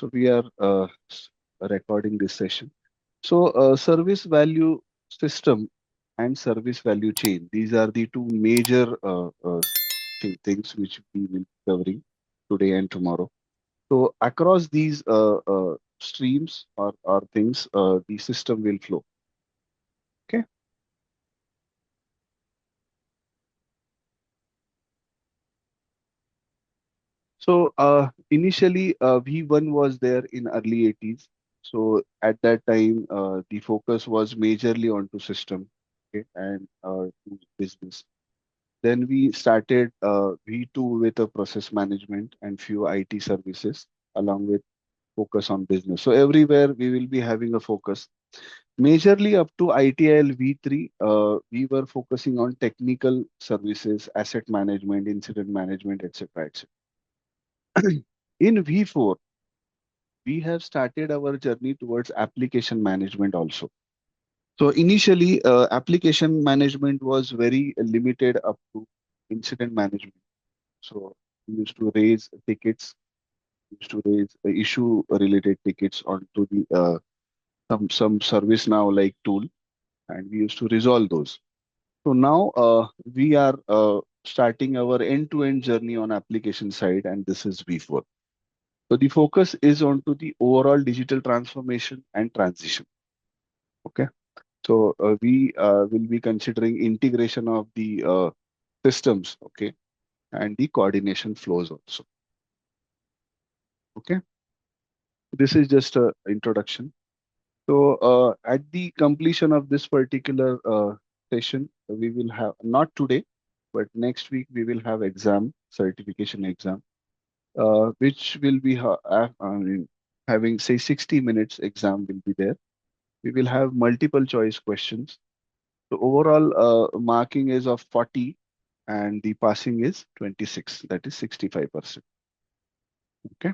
So we are recording this session. So service value system and service value chain. These are the two major things which we will be covering today and tomorrow. So across these streams or things, the system will flow. Okay. So initially V1 was there in early 80s. So at that time, the focus was majorly onto system, okay, and to business. Then we started V2 with a process management and few IT services along with focus on business. So everywhere we will be having a focus. Majorly up to ITIL V3, we were focusing on technical services, asset management, incident management, etc. etc. In V4, we have started our journey towards application management also. So initially, application management was very limited up to incident management. So we used to raise tickets, used to raise issue related tickets onto the some service now like tool, and we used to resolve those. So now we are starting our end-to-end journey on application side, and this is V4. So the focus is onto the overall digital transformation and transition. Okay. So we will be considering integration of the systems, okay, and the coordination flows also. Okay. This is just a introduction. So at the completion of this particular session, we will have not today, but next week we will have exam, certification exam, which will be I mean, having say 60 minutes exam will be there. We will have multiple choice questions. The overall marking is of 40 and the passing is 26, that is 65%. Okay.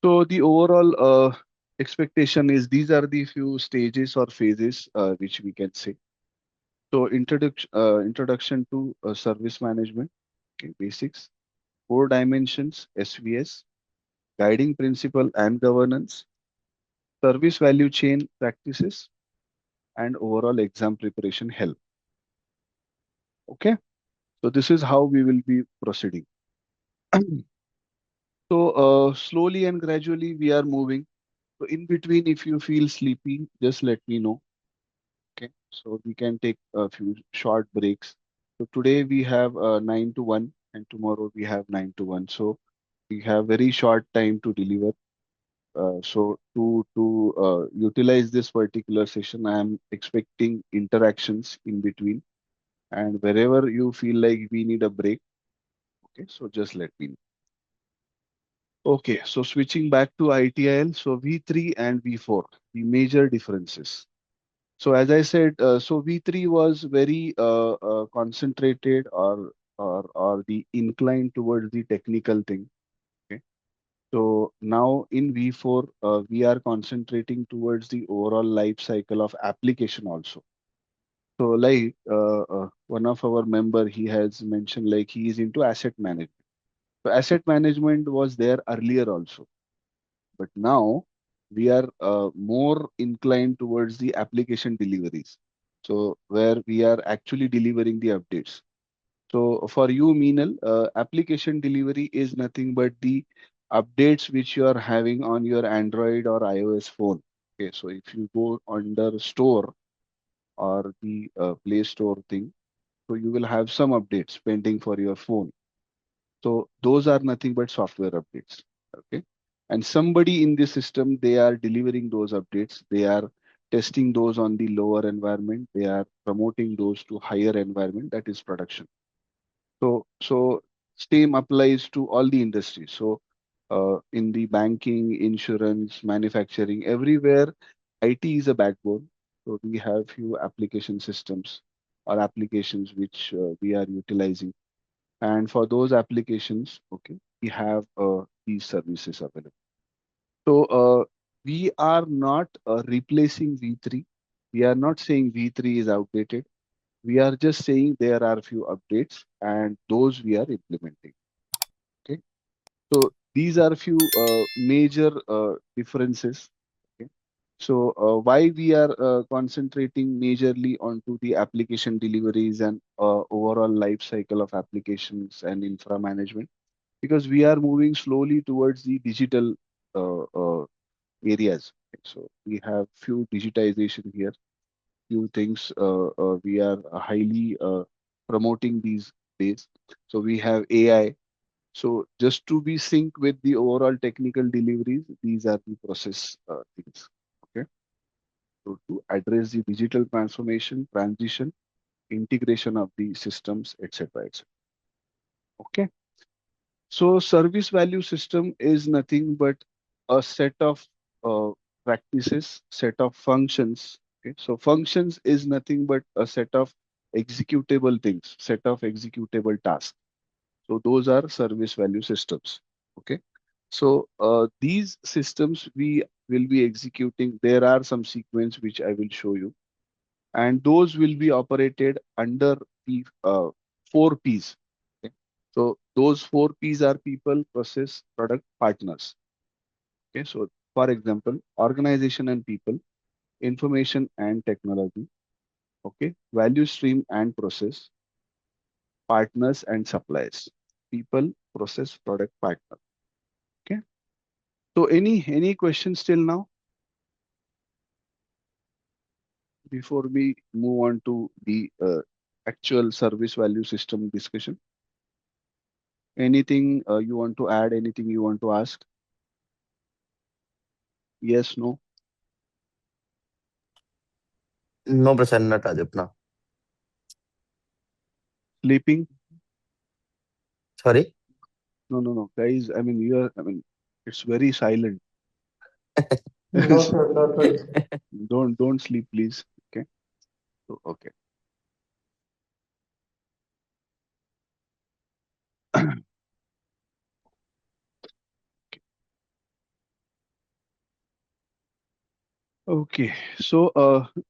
So the overall expectation is these are the few stages or phases which we can say. So introduction to service management, okay, basics, four dimensions, SVS, guiding principle and governance, service value chain practices, and overall exam preparation help. Okay. So this is how we will be proceeding. So slowly and gradually we are moving. So in between, if you feel sleepy, just let me know. Okay. So we can take a few short breaks. So today we have 9 to 1 and tomorrow we have 9 to 1. So we have very short time to deliver. So to utilize this particular session, I am expecting interactions in between. And wherever you feel like we need a break, okay, so just let me know. Okay, so switching back to ITIL, so V3 and V4, the major differences. So as I said, so V3 was very concentrated or the incline towards the technical thing. Okay. So now in V4, we are concentrating towards the overall life cycle of application also. So like one of our member, he has mentioned like he is into asset management. So asset management was there earlier also. But now we are more inclined towards the application deliveries. So where we are actually delivering the updates. So for you, Meenal, application delivery is nothing but the updates which you are having on your Android or iOS phone. Okay, so if you go under store or the Play Store thing, so you will have some updates pending for your phone. So those are nothing but software updates. Okay. And somebody in the system, they are delivering those updates. They are testing those on the lower environment. They are promoting those to higher environment, that is production. So same applies to all the industries. So in the banking, insurance, manufacturing, everywhere, IT is a backbone. So we have few application systems or applications which we are utilizing, and for those applications, okay, we have these services available. So we are not replacing V3. We are not saying V3 is outdated. We are just saying there are few updates and those we are implementing. Okay. So these are few major differences. Okay. So why we are concentrating majorly onto the application deliveries and overall life cycle of applications and infra management, because we are moving slowly towards the digital areas. Okay. So we have few digitization here, few things we are highly promoting these days. So we have AI. So just to be sync with the overall technical deliveries, these are the process things. Okay. So to address the digital transformation, transition, integration of the systems, etc. etc. Okay. So service value system is nothing but a set of uh, practices, set of functions. Okay. So functions is nothing but a set of executable things, set of executable tasks. So those are service value systems. Okay. So these systems we will be executing. There are some sequence which I will show you, and those will be operated under the four P's. Okay? So those four P's are people, process, product, partners. Okay. So for example, organization and people, information and technology. Okay. Value stream and process, partners and suppliers. People, process, product, partner. Okay. So any questions till now before we move on to the actual service value system discussion? Anything you want to add? Anything you want to ask? Yes, no? No, Prasanna, not as of now. Sleeping? Sorry? No, no, no, guys. I mean, you are. I mean, it's very silent. No, sir, not right. Don't sleep, please. Okay. So, okay. Okay. So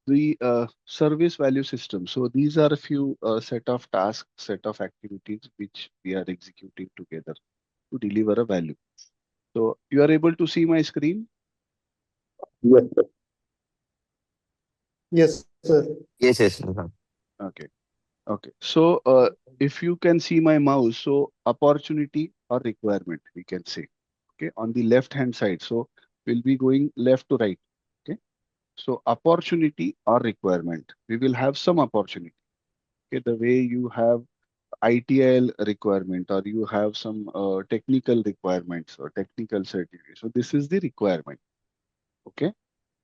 the service value system. So these are a few set of tasks, set of activities which we are executing together to deliver a value. So you are able to see my screen? Yes, sir. Yes, sir. Yes, yes. Prasanna. Okay. Okay. So if you can see my mouse, so opportunity or requirement, we can say. Okay. On the left hand side. So we'll be going left to right. Okay. So opportunity or requirement. We will have some opportunity. Okay. The way you have ITIL requirement or you have some technical requirements or technical certificate. So this is the requirement. Okay.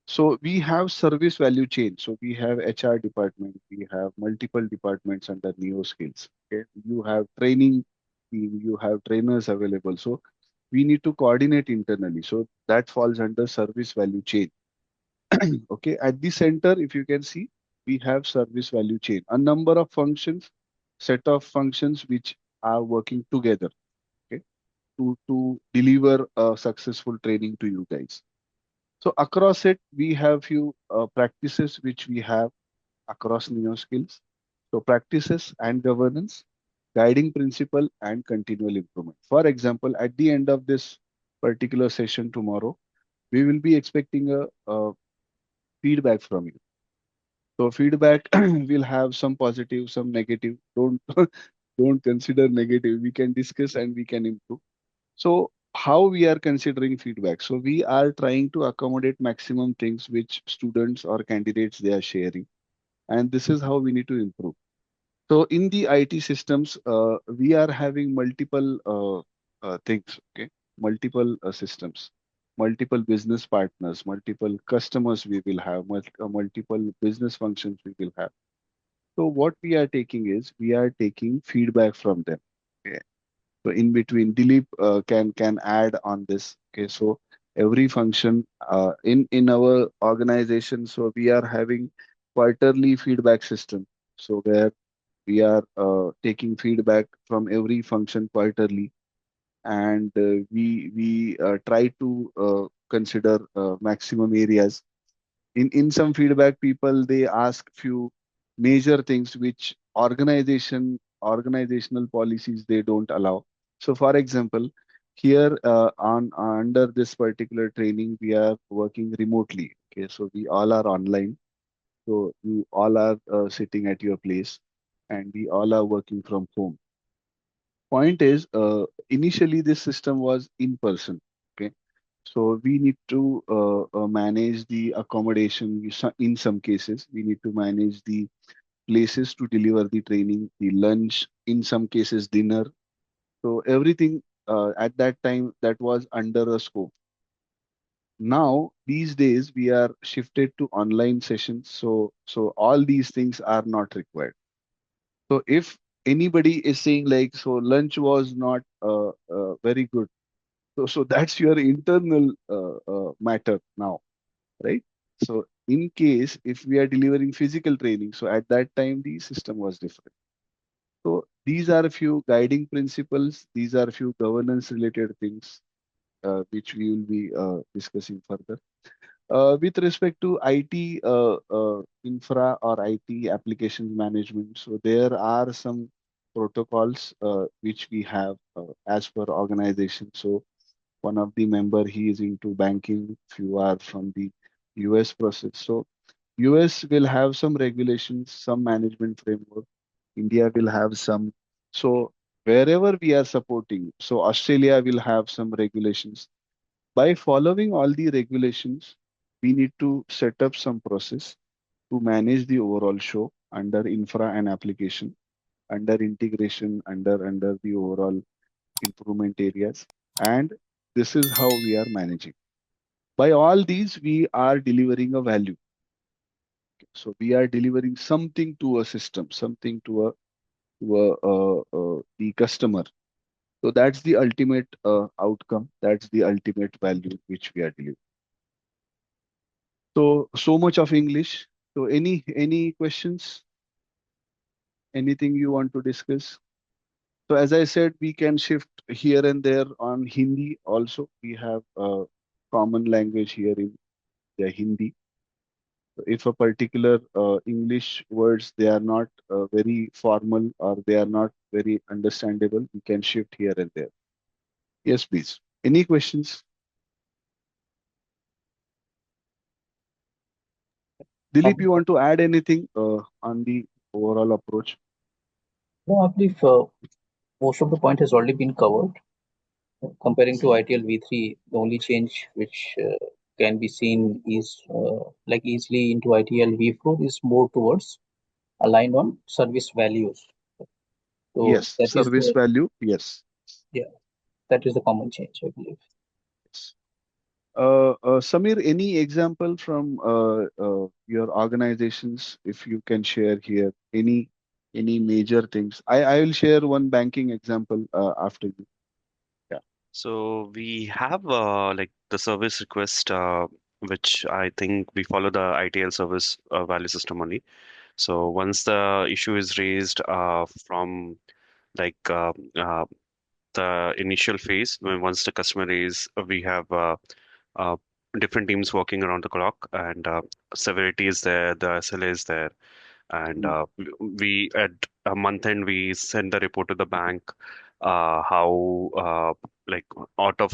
So we have service value chain. So we have HR department, we have multiple departments under Neo Skills. Okay. You have training team, you have trainers available. So we need to coordinate internally. So that falls under service value chain. Okay. At the center, if you can see, we have service value chain. A number of functions, set of functions which are working together. Okay. To deliver a successful training to you guys. So across it, we have few practices which we have across Neo Skills. So practices and governance, guiding principle and continual improvement. For example, at the end of this particular session tomorrow, we will be expecting a feedback from you. So feedback will have some positive, some negative. Don't don't consider negative. We can discuss and we can improve. So how we are considering feedback? So we are trying to accommodate maximum things which students or candidates they are sharing, and this is how we need to improve. So in the IT systems, we are having multiple things, okay, multiple systems, multiple business partners, multiple customers we will have, multiple business functions we will have. So what we are taking is we are taking feedback from them. Okay. So in between, Dilip can add on this. Okay, so every function in our organization, so we are having quarterly feedback system. So where we are taking feedback from every function quarterly, and we try to consider maximum areas. In some feedback, people they ask few major things which organizational policies they don't allow. So for example, Here on under this particular training, we are working remotely. Okay, so we all are online. So you all are sitting at your place, and we all are working from home. Point is, initially this system was in person. Okay, so we need to manage the accommodation. In some cases, we need to manage the places to deliver the training, the lunch, in some cases dinner. So everything at that time that was under a scope. Now these days we are shifted to online sessions. So all these things are not required. So if anybody is saying like so lunch was not very good, so that's your internal matter now, right? So in case if we are delivering physical training, so at that time the system was different. So these are a few guiding principles. These are a few governance related things which we will be discussing further. With respect to IT infra or IT applications management, so there are some protocols which we have as per organization. So one of the member he is into banking, few are from the US process. So US will have some regulations, some management framework. India will have some. So wherever we are supporting, so Australia will have some regulations. By following all the regulations, we need to set up some process to manage the overall show under infra and application, under integration, under the overall improvement areas. And this is how we are managing. By all these, we are delivering a value. So we are delivering something to a system, something to the customer. So that's the ultimate outcome. That's the ultimate value which we are delivering. So much of English. So any questions? Anything you want to discuss? So as I said, we can shift here and there on Hindi also. We have a common language here in the Hindi. So if a particular English words they are not very formal or they are not very understandable, we can shift here and there. Yes, please. Any questions? Dilip, you want to add anything on the overall approach? No, I believe most of the point has already been covered. Comparing to ITL V3, the only change which can be seen is like easily into ITL V4 is more towards aligned on service values. So Yes, that is service the, value. Yes. yeah, that is the common change, I believe. Yes. Samir, any example from your organizations, if you can share here, any major things? I will share one banking example after you. Yeah. So we have like the service request, which I think we follow the ITL service value system only. So once the issue is raised from like the initial phase, once the customer is, we have uh, different teams working around the clock, and severity is there, the SLA is there, and Mm, we at a month end we send the report to the bank, how like out of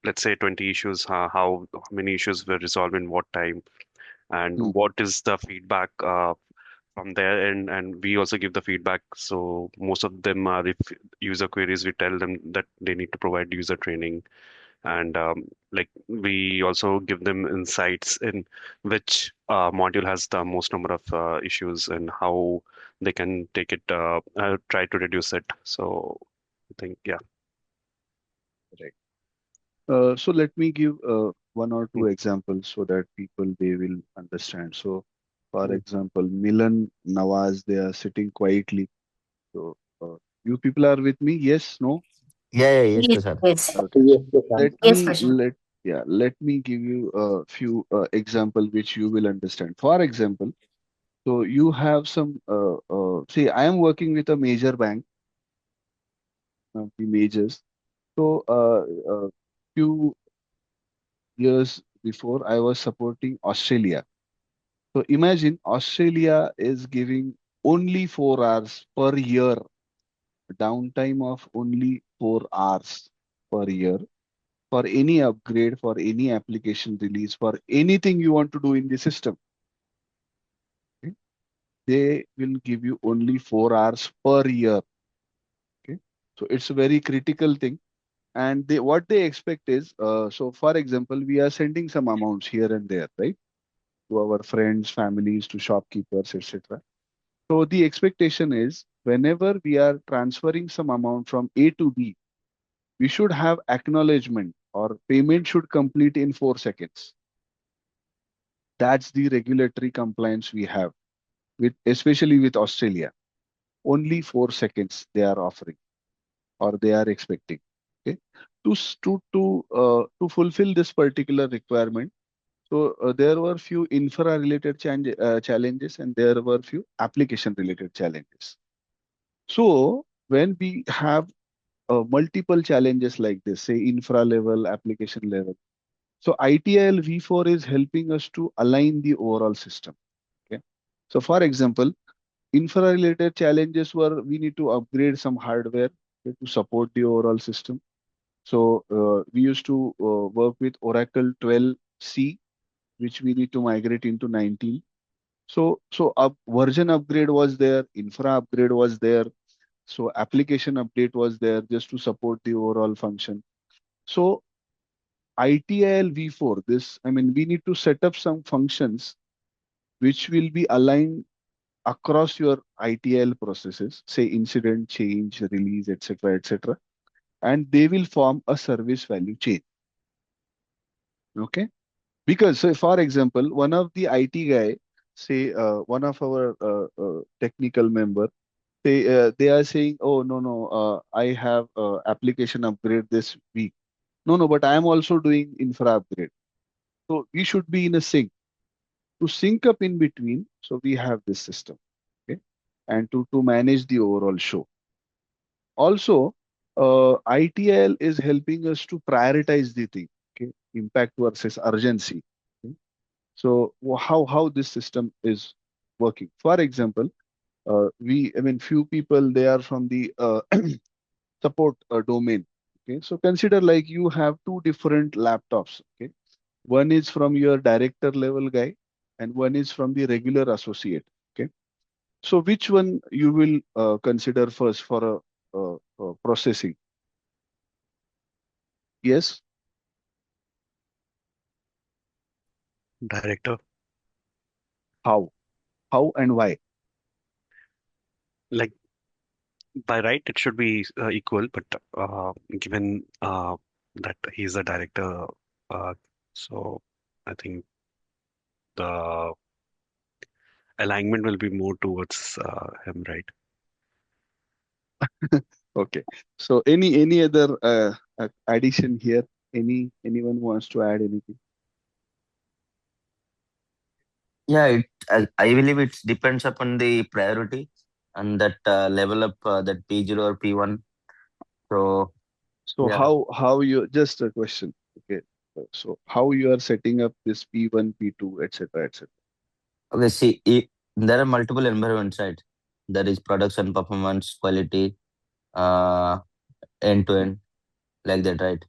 let's say 20 issues, how many issues were resolved in what time, and mm, what is the feedback from there, and we also give the feedback. So most of them are, if user queries, we tell them that they need to provide user training, and like we also give them insights in which module has the most number of issues and how they can take it, try to reduce it. So I think, yeah. right. So let me give one or two Mm, examples so that people they will understand. So, for mm. example, Milan, Nawaz, they are sitting quietly. So, you people are with me? Yes, no? Yeah, yeah, yes, Yes, Prashant. yes, Okay. Yes, So Prashant. yes, Prashant. let me give you a few example which you will understand. For example, so you have some see, I am working with a major bank, the majors. So few years before, I was supporting Australia. So imagine Australia is giving only 4 hours per year, downtime of only 4 hours. per year for any upgrade, for any application release, for anything you want to do in the system. Okay? They will give you only 4 hours per year. Okay? So it's a very critical thing. And they what they expect is, so for example, we are sending some amounts here and there, right? To our friends, families, to shopkeepers, etc. So the expectation is whenever we are transferring some amount from A to B, we should have acknowledgement or payment should complete in 4 seconds. That's the regulatory compliance we have with, especially with Australia. Only 4 seconds they are offering or they are expecting. Okay, to fulfill this particular requirement. So there were few infra-related challenges and there were few application-related challenges. So when we have multiple challenges like this, say infra level, application level. So ITIL V4 is helping us to align the overall system. Okay. So for example, infra-related challenges were we need to upgrade some hardware, okay, to support the overall system. So we used to work with Oracle 12C, which we need to migrate into 19. So version upgrade was there, infra upgrade was there, so application update was there just to support the overall function. So ITIL V4, this, I mean, we need to set up some functions which will be aligned across your ITIL processes, say incident, change, release, etc., etc., and they will form a service value chain. Okay, because so for example, one of the IT guy, say one of our technical member, they are saying, oh no no, I have application upgrade this week. No no, but I am also doing infra upgrade. So we should be in a sync. To sync up in between, so we have this system, okay, and to manage the overall show. Also, ITIL is helping us to prioritize the thing, okay, impact versus urgency. Okay? So how this system is working. For example, I mean, few people they are from the support domain. Okay, so consider like you have two different laptops. Okay, one is from your director level guy, and one is from the regular associate. Okay, so which one you will consider first for processing? Yes, Director, how, and why? like by right, it should be equal, but given that he's a director, uh, so I think the alignment will be more towards him, right? Okay. So any other addition here? Anyone wants to add anything? Yeah, I believe it depends upon the priority and that level up that P0 or P1. So So yeah, how you, just a question. Okay. So how you are setting up this P1, P2, etc., etc. okay. See, there are multiple environments, right? There is production, performance, quality, uh, end to end, like that, right?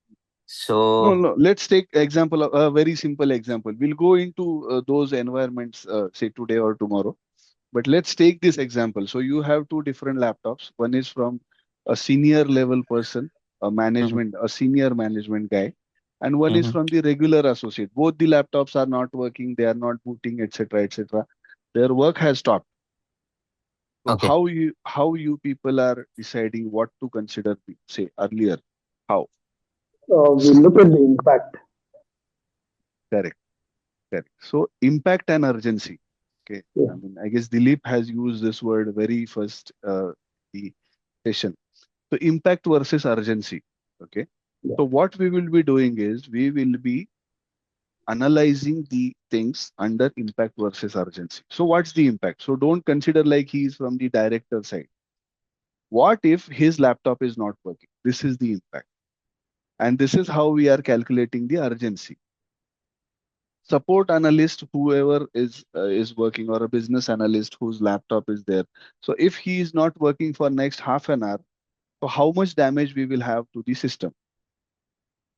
No, So no. Let's take example of a very simple example. We'll go into those environments, say today or tomorrow. But let's take this example. So you have two different laptops. One is from a senior level person, mhm, a senior management guy, and one is mhm. from the regular associate. Both the laptops are not working, they are not booting, etc., etc. Their work has stopped. So Okay. how you people are deciding what to consider, say earlier? How? We look at the impact. Correct, correct. So impact and urgency. Okay. Yeah, I mean, I guess Dilip has used this word very first the session. So impact versus urgency. Okay. yeah. So what we will be doing is we will be analyzing the things under impact versus urgency. So what's the impact? So don't consider like he's from the director side. What if his laptop is not working? This is the impact. And this is how we are calculating the urgency. Support analyst, whoever is working, or a business analyst whose laptop is there. So if he is not working for next half an hour, So how much damage we will have to the system?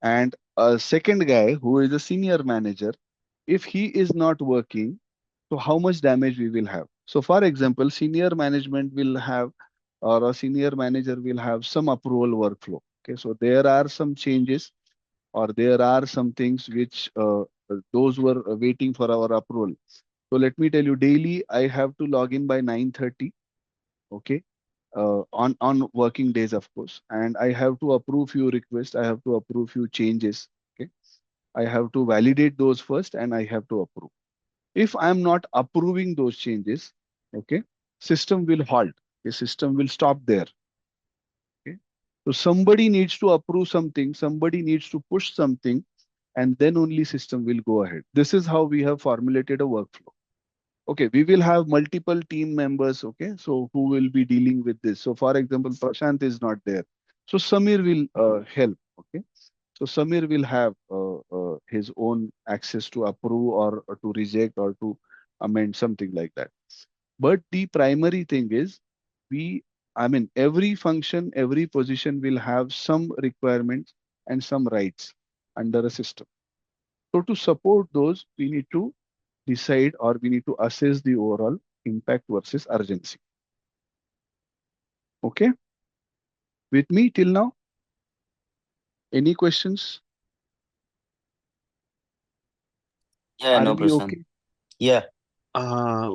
And a second guy who is a senior manager, if he is not working, so how much damage we will have? So for example, senior management will have, or a senior manager will have some approval workflow. Okay, so there are some changes, or there are some things which those were waiting for our approval. So let me tell you, daily I have to log in by 9:30. Okay, on working days, of course, and I have to approve few requests. I have to approve few changes. Okay, I have to validate those first, and I have to approve. If I'm not approving those changes, okay, system will halt. The system will stop there. Okay, so somebody needs to approve something. Somebody needs to push something, and then only system will go ahead. This is how we have formulated a workflow. Okay, we will have multiple team members. Okay, so who will be dealing with this? So, for example, Prashant is not there, so Samir will help. Okay, so Samir will have his own access to approve, or to reject, or to amend, something like that. But the primary thing is, we, I mean, every function, every position will have some requirements and some rights under a system. So to support those, we need to decide, or we need to assess the overall impact versus urgency. Okay, with me till now? Any questions? Yeah, Are no, we Prashant. okay? Yeah. Uh,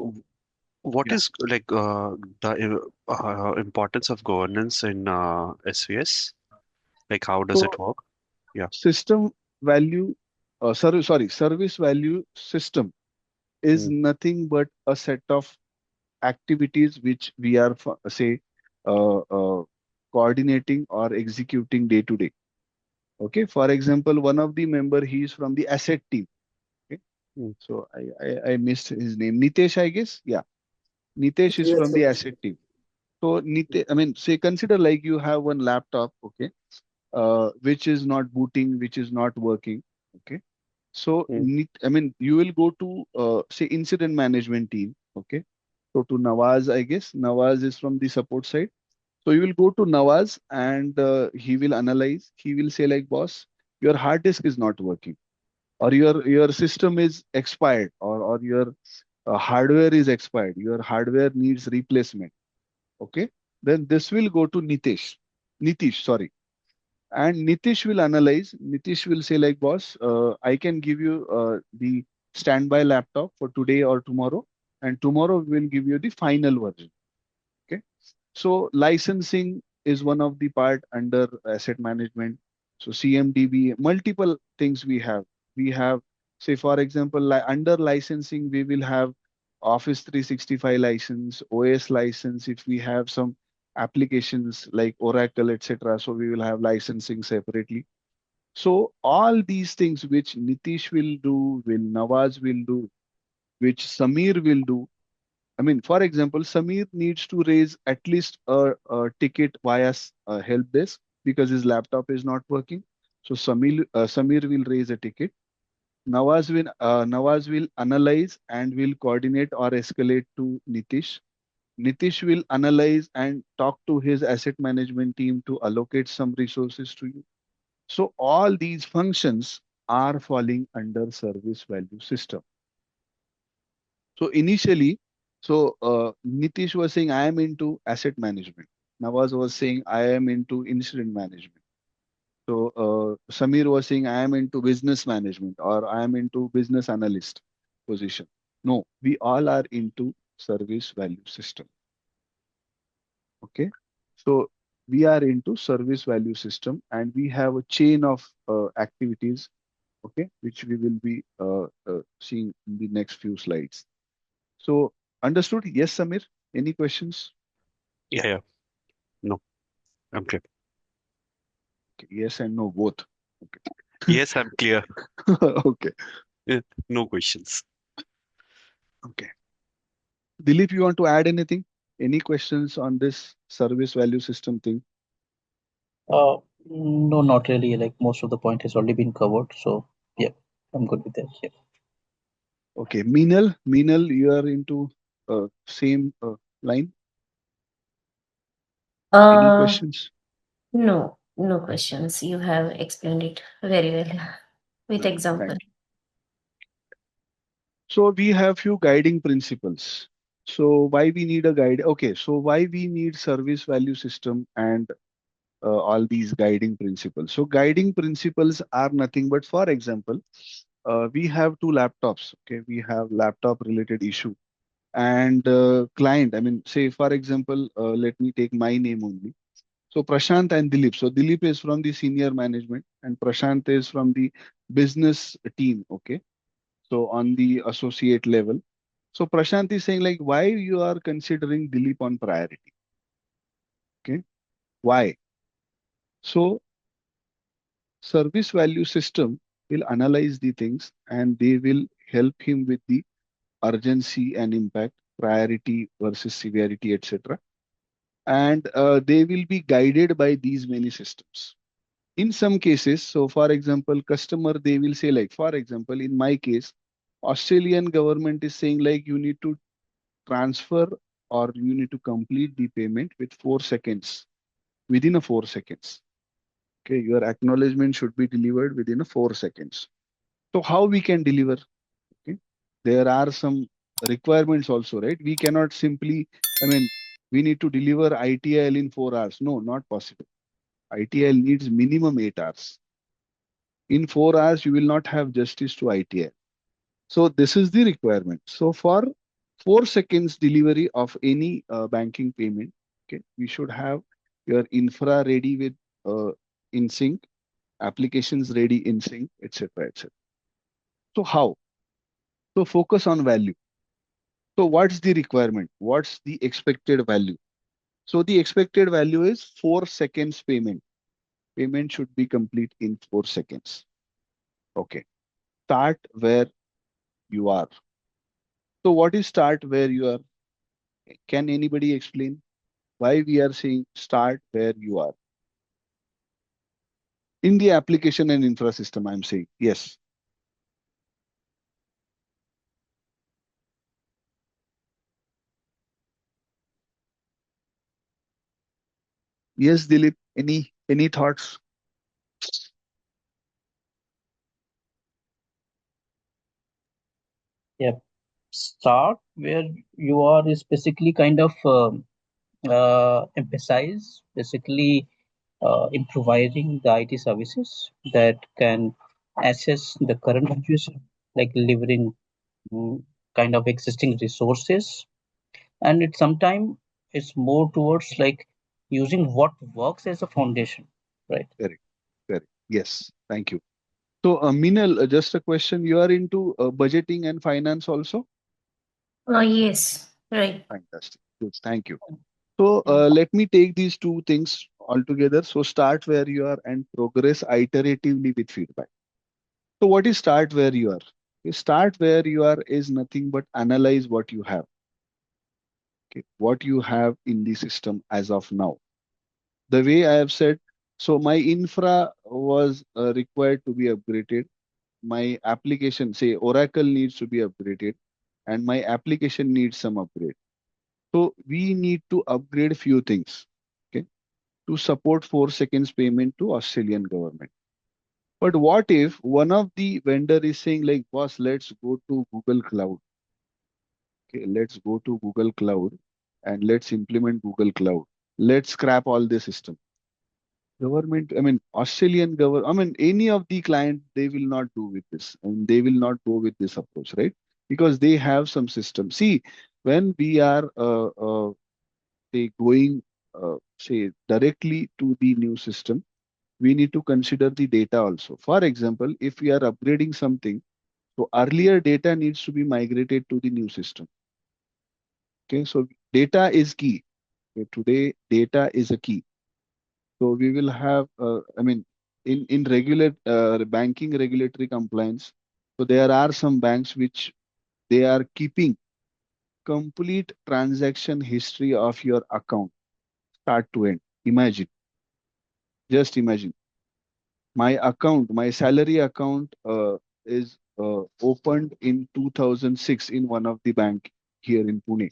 what Yeah. is like the importance of governance in SVS? Like, how does it So work? Yeah. system value, service value system is Mm, nothing but a set of activities which we are, say, uh, uh, coordinating or executing day to day. Okay. For example, one of the member, he is from the asset team. Okay. mm, So I missed his name. Nitesh, I guess. Yeah. Nitesh is Yes, from the yes. asset team. So I mean, say, consider like you have one laptop, okay, which is not booting, which is not working. Okay. So, mm, I mean, you will go to, say, incident management team. Okay. So to Nawaz, I guess Nawaz is from the support side. So you will go to Nawaz, and he will analyze. He will say like, boss, your hard disk is not working, or your system is expired, or your hardware is expired. Your hardware needs replacement. Okay. Then this will go to Nitish, sorry. And Nitish will analyze. Nitish will say like, boss, I can give you the standby laptop for today or tomorrow, and tomorrow we will give you the final version. Okay. So licensing is one of the part under asset management. So CMDB, multiple things we have. We have, say, for example, under licensing, we will have Office 365 license, OS license. If we have some applications like Oracle, etc., so we will have licensing separately. So all these things which Nitish will do, will Nawaz will do, which Samir will do. I mean, for example, Samir needs to raise at least a ticket via help desk because his laptop is not working. So Samir will raise a ticket. Nawaz will analyze and will coordinate or escalate to Nitish. Nitish will analyze and talk to his asset management team to allocate some resources to you. So all these functions are falling under service value system. So initially, Nitish was saying, I am into asset management. Nawaz was saying, I am into incident management. So Samir was saying, I am into business management, or I am into business analyst position. No, we all are into service value system. Okay. So we are into service value system, and we have a chain of activities, okay, which we will be seeing in the next few slides. So understood? Yes, Samir. Any questions? yeah, yeah. No, I'm clear. Okay, yes and no, both. Okay. Yes, I'm clear. Okay. Yeah, no questions. Okay. Dilip, you want to add anything? Any questions on this service value system thing? Uh, no, not really. Like most of the point has already been covered. So yeah, I'm good with that. Yeah. Okay. Meenal, you are into same line. Any Uh, questions? No, no questions. You have explained it very well with Right. example. Thank you. So we have few guiding principles. So why we need a guide? Okay, so why we need service value system and all these guiding principles. So guiding principles are nothing but, for example, we have two laptops. Okay, we have laptop related issue and client. I mean, say for example, let me take my name only. So Prashant and Dilip. So Dilip is from the senior management and Prashant is from the business team. Okay, so on the associate level. So Prashant is saying like, why you are considering Dilip on priority? Okay, why? So service value system will analyze the things and they will help him with the urgency and impact, priority versus severity, etc. And they will be guided by these many systems. In some cases, so for example, customer, they will say like, for example, in my case, Australian government is saying like you need to transfer or you need to complete the payment with 4 seconds, within a 4 seconds. Okay, your acknowledgement should be delivered within a 4 seconds. So how we can deliver? Okay, there are some requirements also, right? We cannot simply, I mean, we need to deliver ITIL in 4 hours. No, not possible. ITIL needs minimum 8 hours. In 4 hours, you will not have justice to ITIL. So this is the requirement. So for 4 seconds delivery of any banking payment, okay, we should have your infra ready with in sync, applications ready in sync, etc., etc. So how? So focus on value. So what's the requirement? What's the expected value? So the expected value is 4 seconds payment. Payment should be complete in 4 seconds. Okay. Start where you are. So what is start where you are? Can anybody explain why we are saying start where you are? In the application and infra system, I'm saying. Yes. Yes, Dilip. Any thoughts? Yeah, start where you are is basically kind of emphasize basically improvising the IT services that can assess the current situation, like delivering mm, kind of existing resources, and it sometimes it's more towards like using what works as a foundation, right? Correct. Correct. Yes. Thank you. So, Minal, just a question. You are into budgeting and finance also? Yes, right. Fantastic. Good. Thank you. So, Yeah. let me take these two things all together. So, start where you are and progress iteratively with feedback. So, what is start where you are? Okay, start where you are is nothing but analyze what you have. Okay, what you have in the system as of now. The way I have said, so my infra was required to be upgraded. My application, say Oracle needs to be upgraded, and my application needs some upgrade. So we need to upgrade few things, okay, to support 4 seconds payment to Australian government. But what if one of the vendor is saying like, boss, let's go to Google Cloud. Okay, let's go to Google Cloud and let's implement Google Cloud. Let's scrap all the system. Government, I mean, Australian government, I mean, any of the client, they will not do with this and they will not go with this approach, right? Because they have some system. See, when we are, say, going, say, directly to the new system, we need to consider the data also. For example, if we are upgrading something, so earlier data needs to be migrated to the new system. Okay, so data is key. Okay, today, data is a key. So we will have, I mean, in regular banking regulatory compliance, so there are some banks which they are keeping complete transaction history of your account, start to end. Imagine, just imagine, my account, my salary account is opened in 2006 in one of the bank here in Pune.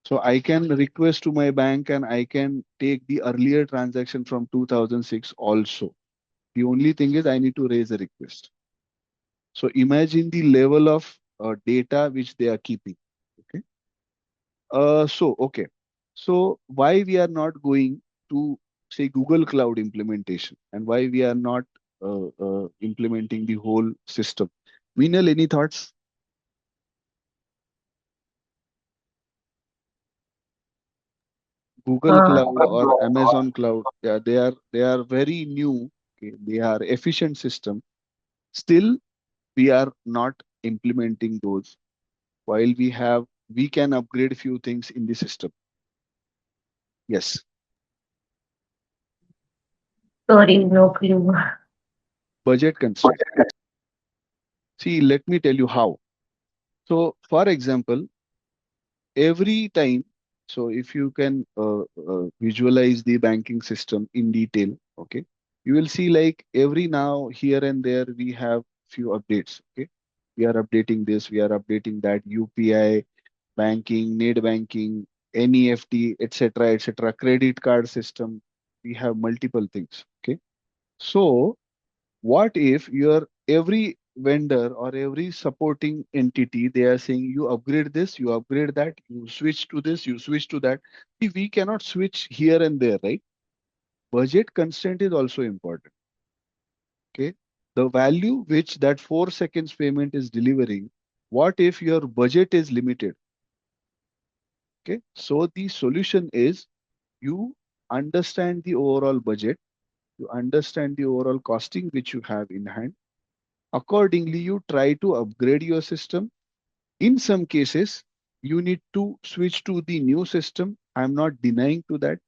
So I can request to my bank and I can take the earlier transaction from 2006 also. The only thing is I need to raise a request. So imagine the level of data which they are keeping. Okay. Okay. So why we are not going to say Google Cloud implementation and why we are not implementing the whole system? Meenal, any thoughts? Google Uh, Cloud or Amazon Cloud, yeah, they are very new. Okay, they are efficient system. Still, we are not implementing those. While we can upgrade few things in the system. Yes, Sorry, no clue. budget constraint. See, let me tell you how. So, for example, every time, so if you can visualize the banking system in detail, okay, you will see like every now, here and there, we have few updates. Okay, we are updating this, we are updating that, UPI, banking, net banking, NEFT, etc., etc., credit card system. We have multiple things. Okay, so what if your every vendor or every supporting entity, they are saying you upgrade this, you upgrade that, you switch to this, you switch to that. See, we cannot switch here and there, right? Budget constraint is also important. Okay. The value which that 4 seconds payment is delivering, what if your budget is limited? Okay. So the solution is you understand the overall budget, you understand the overall costing which you have in hand. Accordingly, you try to upgrade your system. In some cases, you need to switch to the new system. I'm not denying to that.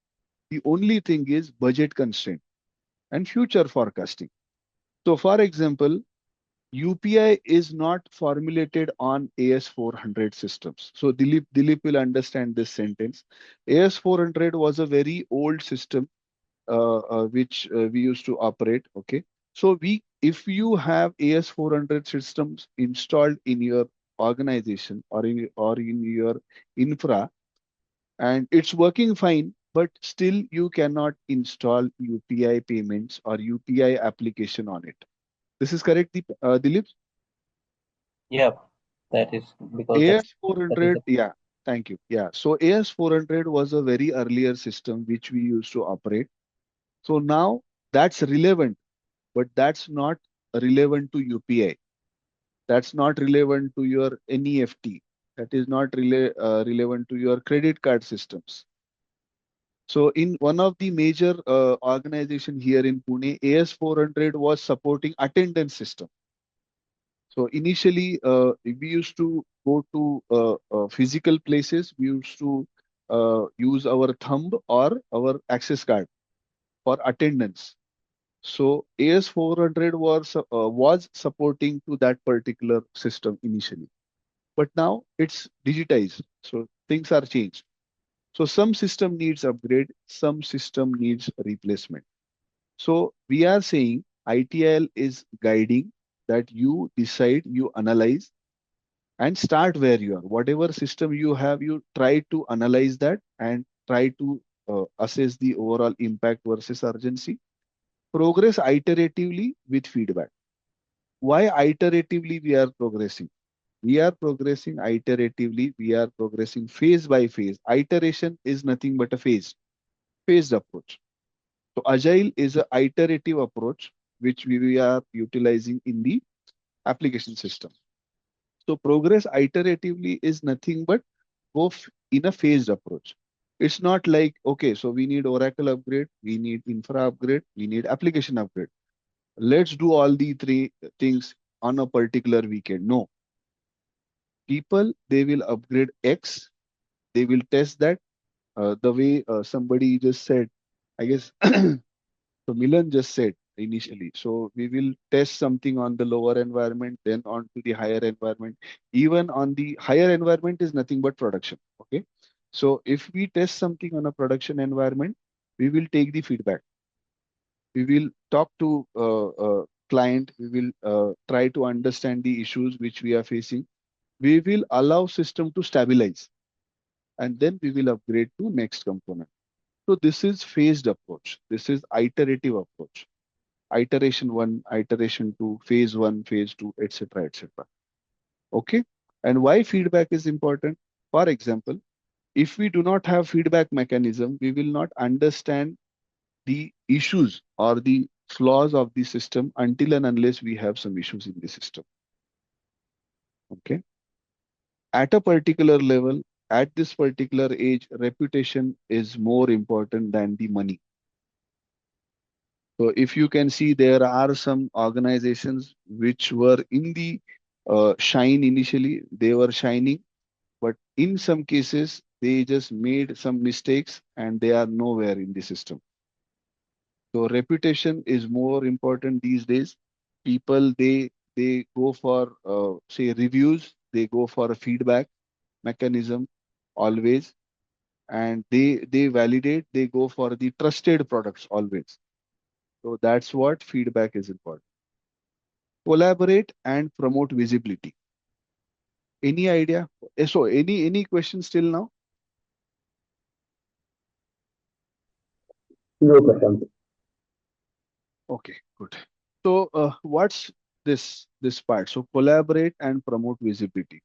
The only thing is budget constraint and future forecasting. So, for example, UPI is not formulated on AS400 systems. So Dilip will understand this sentence. AS400 was a very old system which we used to operate. Okay, so if you have AS400 systems installed in your organization or in your infra, and it's working fine, but still you cannot install UPI payments or UPI application on it. This is correct, Dilip? Yeah, that is because that is AS400, the yeah, thank you. Yeah, so AS400 was a very earlier system which we used to operate. So now that's relevant, but that's not relevant to UPI. That's not relevant to your NEFT. That is not relevant to your credit card systems. So in one of the major organization here in Pune, AS400 was supporting attendance system. So initially, we used to go to physical places. We used to use our thumb or our access card for attendance. So AS400 was supporting to that particular system initially, but now it's digitized. So things are changed. So some system needs upgrade, some system needs replacement. So we are saying ITIL is guiding that you decide, you analyze, and start where you are. Whatever system you have, you try to analyze that and try to assess the overall impact versus urgency. Progress iteratively with feedback. Why iteratively we are progressing? We are progressing iteratively. We are progressing phase by phase. Iteration is nothing but a phased approach. So agile is a iterative approach which we are utilizing in the application system. So progress iteratively is nothing but in a phased approach. It's not like, okay, so we need Oracle upgrade, we need infra upgrade, we need application upgrade. Let's do all the three things on a particular weekend. No, people, they will upgrade X, they will test that the way somebody just said, I guess, so Milan just said initially. So we will test something on the lower environment, then on to the higher environment. Even on the higher environment is nothing but production. Okay. So if we test something on a production environment, we will take the feedback. We will talk to client. We will try to understand the issues which we are facing. We will allow system to stabilize. and then we will upgrade to next component. So this is phased approach. This is iterative approach. Iteration one, iteration two, phase one, phase two, etc., etc. Okay. And why feedback is important? For example, if we do not have feedback mechanism, we will not understand the issues or the flaws of the system until and unless we have some issues in the system. Okay. At a particular level, at this particular age, reputation is more important than the money. So if you can see, there are some organizations which were in the shine initially, they were shining, but in some cases, they just made some mistakes and they are nowhere in the system. So reputation is more important these days. People they go for say reviews, they go for a feedback mechanism always, and they validate, they go for the trusted products always. So that's what feedback is important. Collaborate and promote visibility. Any idea? So any questions till now? No questions. Okay, good. So what's this part? So collaborate and promote visibility.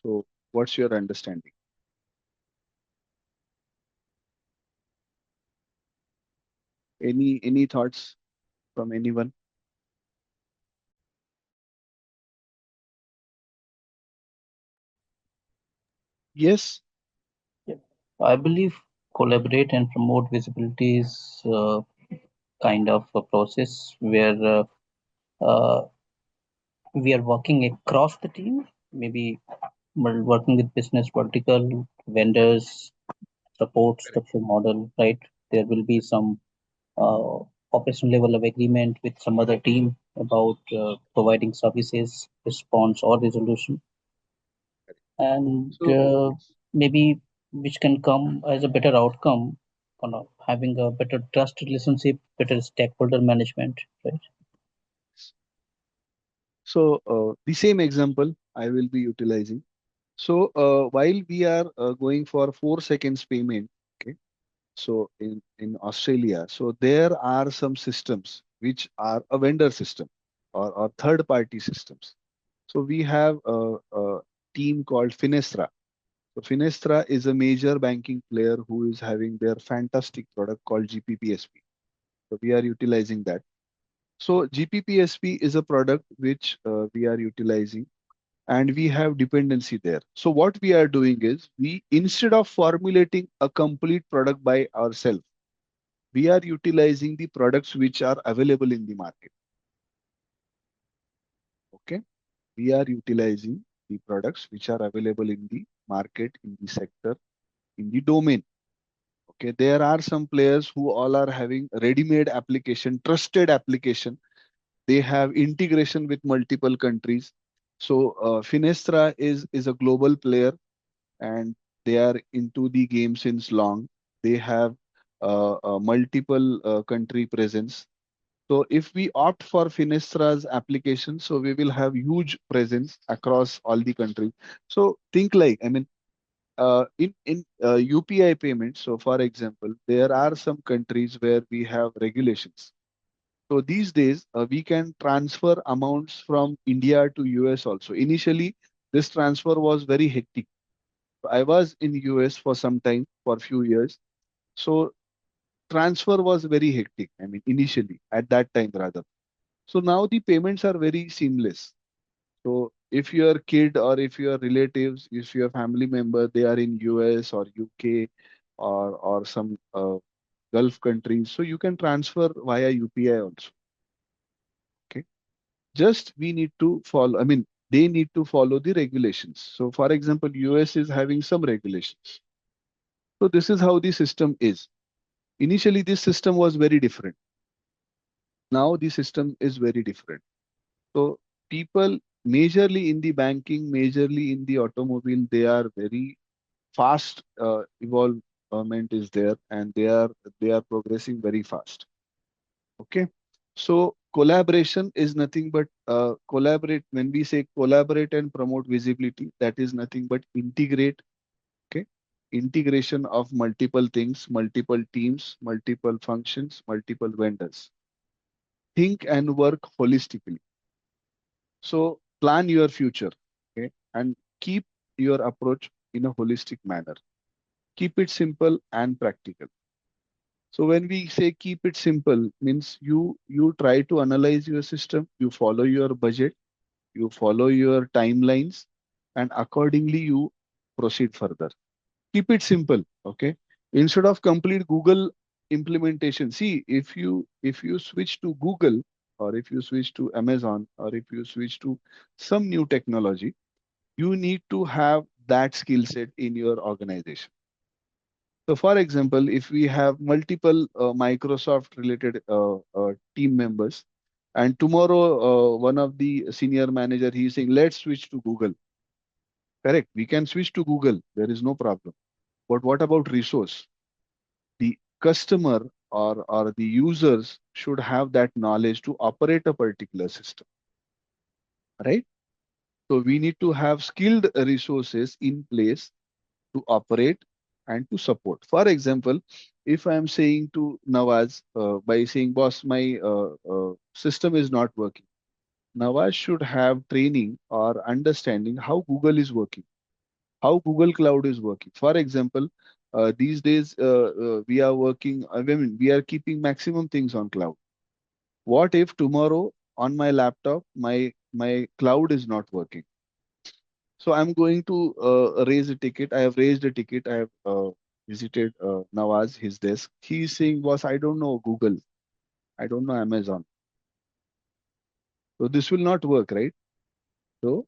So what's your understanding? Any thoughts from anyone? Yes. Yeah. I believe collaborate and promote visibility is kind of a process where uh, we are working across the team, maybe working with business vertical, vendors, support Correct. structure model, right? There will be some uh, operational level of agreement with some other team about providing services, response, or resolution, Correct. and So yes. maybe which can come as a better outcome on having a better trust relationship, better stakeholder management, right? So the same example I will be utilizing. So while we are going for 4 seconds payment, okay. So in Australia, so there are some systems which are a vendor system or third party systems. So we have a team called Finestra. So Finestra is a major banking player who is having their fantastic product called GPPSP. So we are utilizing that. So GPPSP is a product which we are utilizing and we have dependency there. So what we are doing is we instead of formulating a complete product by ourselves, we are utilizing the products which are available in the market. Okay. We are utilizing the products which are available in the market, in the sector, in the domain. Okay. There are some players who all are having ready-made application, trusted application. They have integration with multiple countries. So Finestra is a global player and they are into the game since long. They have multiple country presence. So if we opt for Finestra's application, so we will have huge presence across all the countries. So think like, I mean, in UPI payments. So for example, there are some countries where we have regulations. So these days we can transfer amounts from India to US also. Initially, this transfer was very hectic. I was in US for some time, for a few years. So transfer was very hectic. I mean, initially at that time rather. So now the payments are very seamless. So if your kid or if your relatives, if your family member, they are in US or UK or some Gulf countries, so you can transfer via UPI also. Okay. Just we need to follow. I mean, they need to follow the regulations. So for example, US is having some regulations. So this is how the system is. Initially, this system was very different. Now the system is very different. So people majorly in the banking, majorly in the automobile, they are very fast evolvement is there and they are progressing very fast. Okay. So collaboration is nothing but collaborate. When we say collaborate and promote visibility, that is nothing but integrate. Okay. integration of multiple things, multiple teams, multiple functions, multiple vendors. Think and work holistically. So plan your future, okay, and keep your approach in a holistic manner. Keep it simple and practical. So when we say keep it simple, means you try to analyze your system, you follow your budget, you follow your timelines, and accordingly you proceed further. Keep it simple, okay? Instead of complete Google implementation, see if you switch to Google, or if you switch to Amazon, or if you switch to some new technology, you need to have that skill set in your organization. So, for example, if we have multiple Microsoft related team members, and tomorrow one of the senior manager he is saying, let's switch to Google. Correct. We can switch to Google. There is no problem. But what about resource? The customer or the users should have that knowledge to operate a particular system, right? So we need to have skilled resources in place to operate and to support. For example, if I am saying to Nawaz by saying, boss, my system is not working, Nawaz should have training or understanding how Google is working, how Google Cloud is working. For example, these days we are working, I mean, we are keeping maximum things on cloud. What if tomorrow on my laptop, my cloud is not working? So I'm going to raise a ticket. I have raised a ticket. I have visited Nawaz, his desk. He is saying, boss, I don't know Google. I don't know Amazon. So this will not work, right? So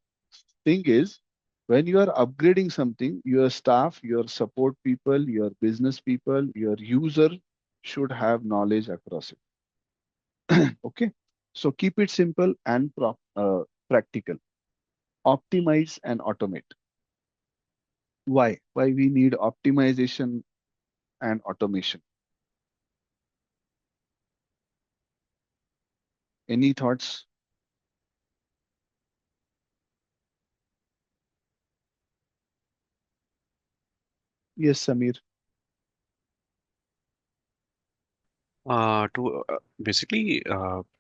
thing is, when you are upgrading something, your staff, your support people, your business people, your user should have knowledge across it. Okay. So keep it simple and practical. Optimize and automate. Why? Why we need optimization and automation? Any thoughts? Yes, Samir. To basically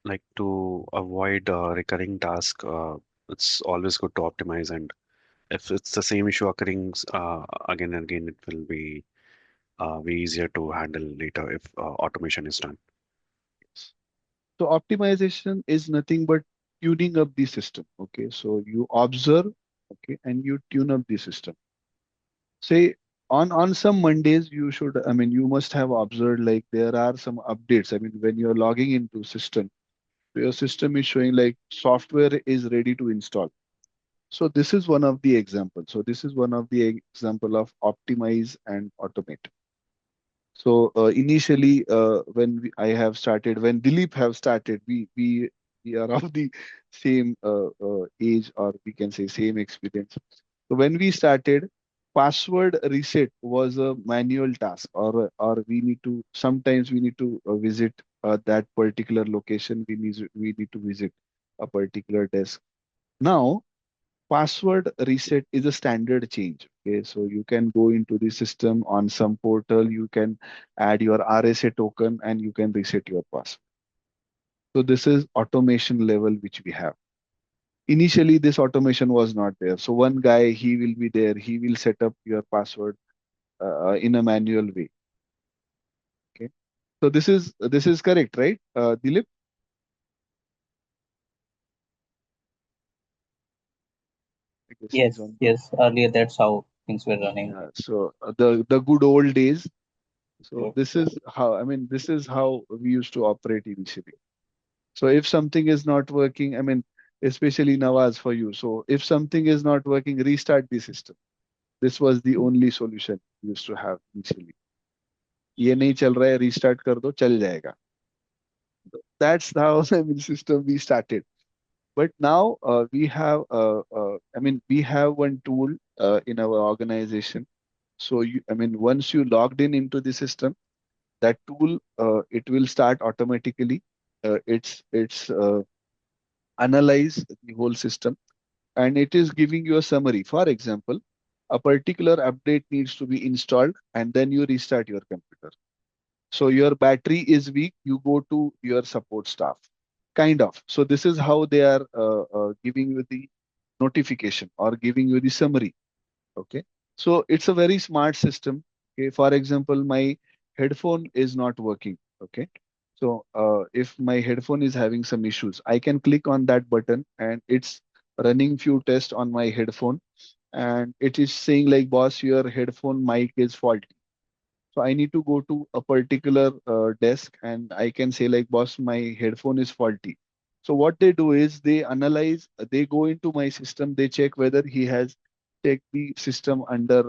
like to avoid recurring task, it's always good to optimize. And if it's the same issue occurring again and again, it will be way easier to handle later if automation is done. Yes. So optimization is nothing but tuning up the system. Okay. So you observe, okay, and you tune up the system. Say on some Mondays, you should, I mean, you must have observed like there are some updates. I mean, when you're logging into system, your system is showing like software is ready to install. So this is one of the examples. So this is one of the example of optimize and automate. So initially, when I have started, when Dilip have started, we are of the same age, or we can say same experience. So when we started, password reset was a manual task, or we need to sometimes we need to visit that particular location. We need to visit a particular desk. Now password reset is a standard change. Okay, so you can go into the system on some portal, you can add your RSA token and you can reset your password. So this is automation level which we have. Initially, this automation was not there. So one guy, he will be there, he will set up your password in a manual way. Okay. So this is correct, right? Dilip, I guess he's Yes, on. yes. Earlier, that's how things were running. Yeah. So the good old days. So Yes. this is how, I mean, this is how we used to operate initially. So if something is not working, I mean, especially Nawaz for you. So if something is not working, restart the system. This was the only solution we used to have initially. ये नहीं चल रहा है, restart कर दो, चल जाएगा. That's how I mean system we started. But now I mean, we have one tool in our organization. So I mean, once you logged in into the system, that tool it will start automatically. It's analyze the whole system, and it is giving you a summary. For example, a particular update needs to be installed, and then you restart your computer. So your battery is weak, you go to your support staff, kind of. So this is how they are giving you the notification or giving you the summary. Okay. So it's a very smart system. Okay. For example, my headphone is not working. Okay. So if my headphone is having some issues, I can click on that button and it's running few tests on my headphone, and it is saying like, boss, your headphone mic is faulty. So I need to go to a particular desk and I can say like, boss, my headphone is faulty. So what they do is they analyze, they go into my system, they check whether he has checked the system under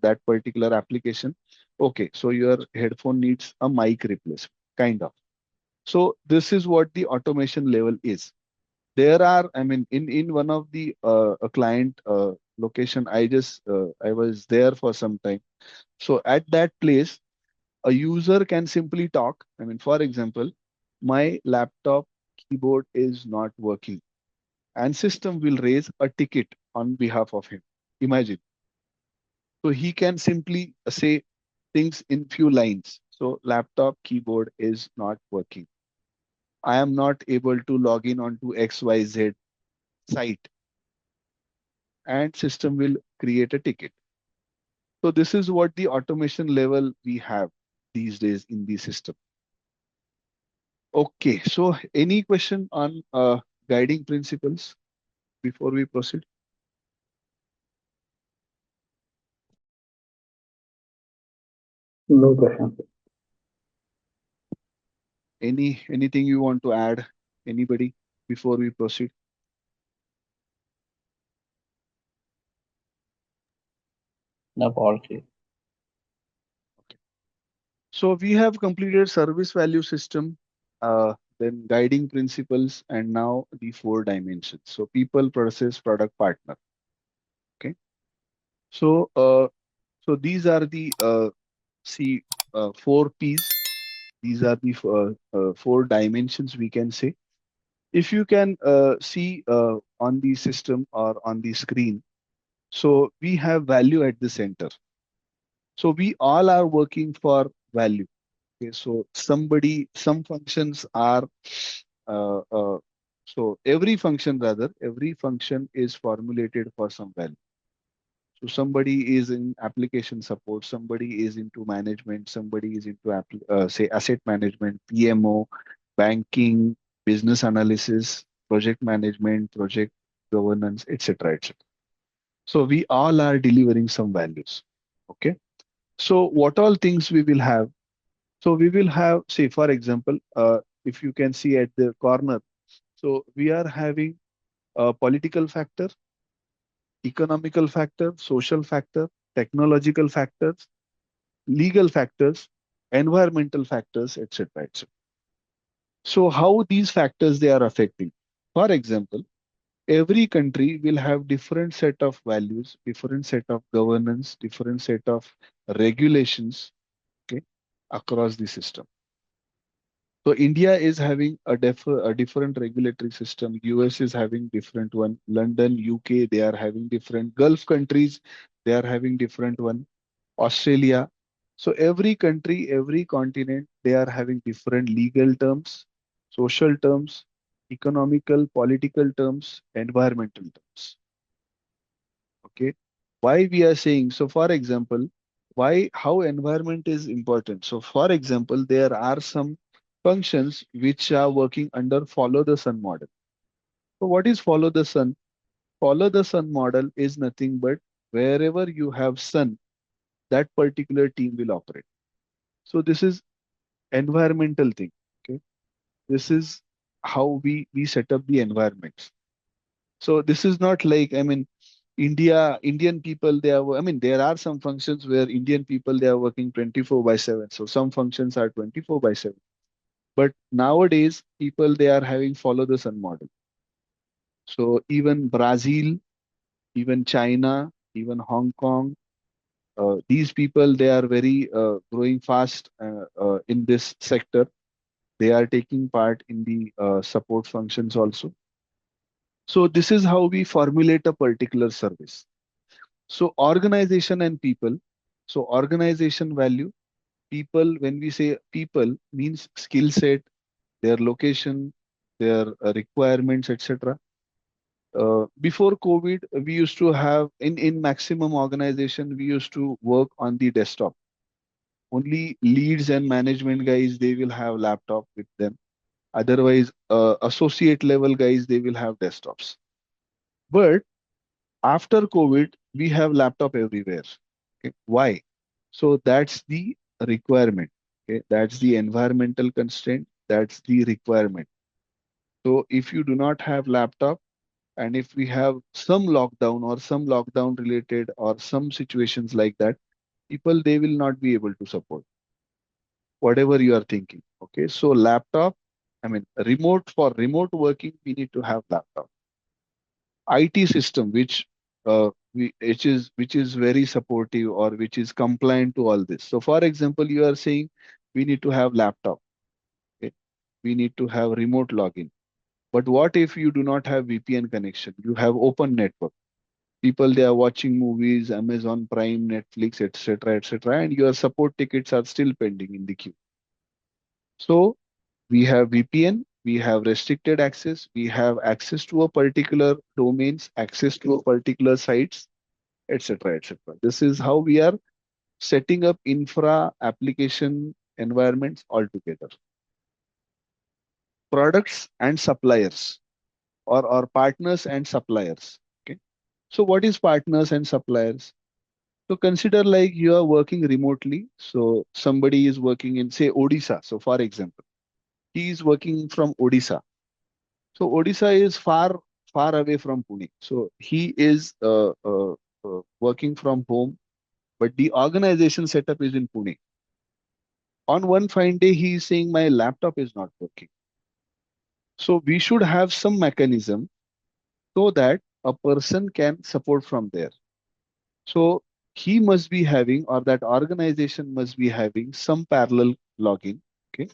that particular application. Okay, so your headphone needs a mic replacement, kind of. So this is what the automation level is. There are, I mean, in one of the a client location, I was there for some time. So at that place, a user can simply talk. I mean, for example, my laptop keyboard is not working, and system will raise a ticket on behalf of him. Imagine. So he can simply say things in few lines. So laptop keyboard is not working. I am not able to log in onto XYZ site, and system will create a ticket. So this is what the automation level we have these days in the system. Okay, so any question on guiding principles before we proceed? No question. Anything you want to add? Anybody before we proceed? No, all clear. Okay. So we have completed service value system, then guiding principles, and now the four dimensions. So people, process, product, partner. Okay. So so these are the see four P's. These are the four dimensions we can say. If you can see on the system or on the screen, so we have value at the center. So we all are working for value. Okay, so some functions are, uh, uh, so every function rather, every function is formulated for some value. So somebody is in application support, somebody is into management, somebody is into say asset management, PMO, banking, business analysis, project management, project governance, etc., etc. So we all are delivering some values. Okay. So what all things we will have? So we will have, say, for example, if you can see at the corner, so we are having a political factor, economical factor, social factor, technological factors, legal factors, environmental factors, etc., etc. So how these factors they are affecting? For example, every country will have different set of values, different set of governance, different set of regulations, okay, across the system. So India is having a different regulatory system. US is having different one. London, UK, they are having different. Gulf countries, they are having different one. Australia. So every country, every continent, they are having different legal terms, social terms, economical, political terms, environmental terms. Okay. Why we are saying, so for example, why, how environment is important. So for example, there are some functions which are working under follow the sun model. So what is follow the sun? Follow the sun model is nothing but wherever you have sun, that particular team will operate. So this is environmental thing. Okay. This is how we set up the environments. So this is not like, I mean, Indian people, they are, I mean, there are some functions where Indian people, they are working 24 by 7. So some functions are 24 by 7. But nowadays, people, they are having follow the sun model. So even Brazil, even China, even Hong Kong, these people, they are very growing fast in this sector. They are taking part in the support functions also. So this is how we formulate a particular service. So organization and people. So organization value, people, when we say people, means skill set, their location, their requirements, etc. Before COVID, we used to have in maximum organization, we used to work on the desktop. Only leads and management guys, they will have laptop with them. Otherwise, associate level guys, they will have desktops. But after COVID, we have laptop everywhere. Okay. Why? So that's the requirement. Okay. That's the environmental constraint. That's the requirement. So if you do not have laptop, and if we have some lockdown or some lockdown related or some situations like that, people, they will not be able to support whatever you are thinking. Okay. So laptop, I mean, for remote working, we need to have laptop. IT system, which is very supportive or which is compliant to all this. So for example, you are saying we need to have laptop. Okay? We need to have remote login. But what if you do not have VPN connection? You have open network. People, they are watching movies, Amazon Prime, Netflix, etc., etc., and your support tickets are still pending in the queue. So we have VPN, we have restricted access, we have access to a particular domains, access to a particular sites, etc., etc. This is how we are setting up infra application environments altogether. Products and suppliers, or partners and suppliers. Okay. So what is partners and suppliers? So consider like you are working remotely. So somebody is working in, say, Odisha. So for example, he is working from Odisha. So Odisha is far away from Pune. So he is working from home, but the organization setup is in Pune. On one fine day, he is saying my laptop is not working. So we should have some mechanism so that a person can support from there. So he must be having, or that organization must be having some parallel login, okay,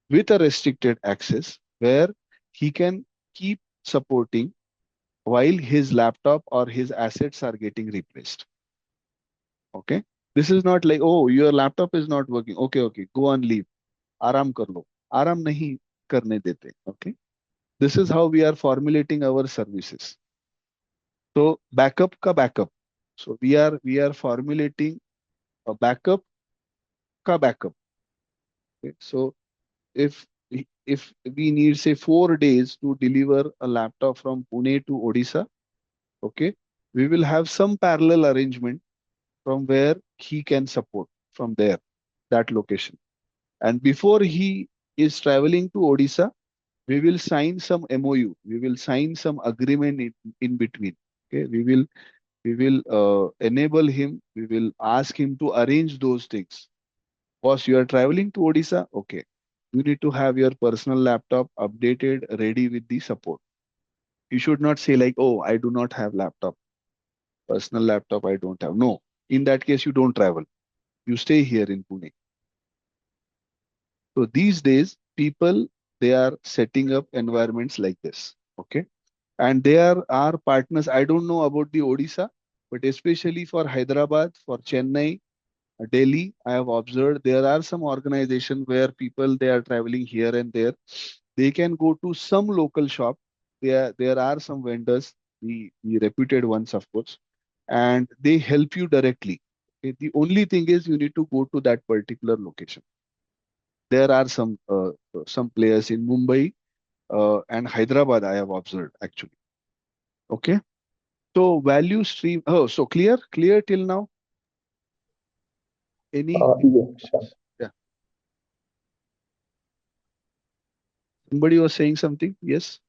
with a restricted access where he can keep supporting while his laptop or his assets are getting replaced. Okay. This is not like, oh, your laptop is not working. Okay, okay, go on leave. Aram kar lo. Aram nahi karne dete. Okay. This is how we are formulating our services. So backup ka backup. So we are formulating a backup ka backup. Okay. So if if we need, say, 4 days to deliver a laptop from Pune to Odisha, okay, we will have some parallel arrangement from where he can support from there, that location. And before he is traveling to Odisha, we will sign some MOU. We will sign some agreement in between. Okay, we will enable him. We will ask him to arrange those things. Boss, you are traveling to Odisha. Okay, you need to have your personal laptop updated, ready with the support. You should not say like, oh, I do not have laptop, personal laptop I don't have. No, in that case, you don't travel. You stay here in Pune. So these days, people, they are setting up environments like this. Okay. And there are partners. I don't know about the Odisha, but especially for Hyderabad, for Chennai, Delhi, I have observed there are some organizations where people, they are traveling here and there. They can go to some local shop. There are some vendors, the reputed ones, of course, and they help you directly. Okay. The only thing is you need to go to that particular location. There are some players in Mumbai and Hyderabad I have observed actually. Okay. So value stream. Oh, so clear till now. Any Yes. questions? Yeah. Somebody was saying something. Yes.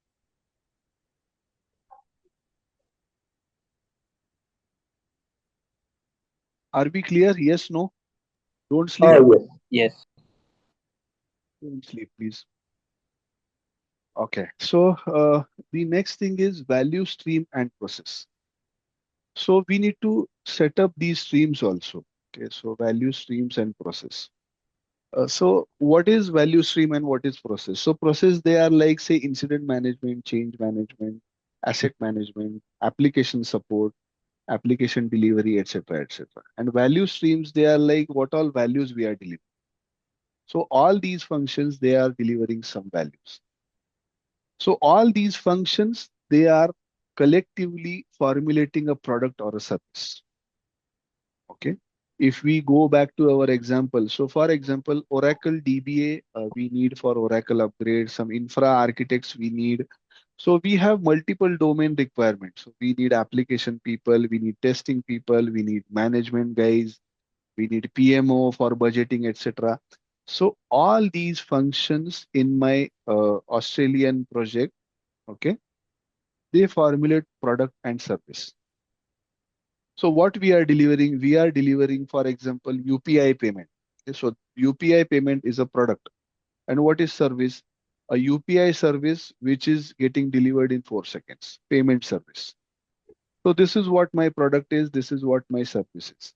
Are we clear? Yes. No. Don't sleep. Yes. Yes. Don't sleep, please. Okay. So the next thing is value stream and process. So we need to set up these streams also. Okay. So value streams and process. So what is value stream and what is process? So process, they are like, say, incident management, change management, asset management, application support. application delivery, etc., etc. And value streams, they are like what all values we are delivering. So all these functions, they are delivering some values. So all these functions, they are collectively formulating a product or a service. Okay. If we go back to our example, so for example, Oracle DBA, we need for Oracle upgrade, some infra architects we need. So we have multiple domain requirements. So we need application people, we need testing people, we need management guys, we need PMO for budgeting, etc. So all these functions in my Australian project, okay, they formulate product and service. So what we are delivering, we are delivering, for example, UPI payment. Okay, so UPI payment is a product. And what is service? A UPI service which is getting delivered in 4 seconds, payment service. So this is what my product is, this is what my service is.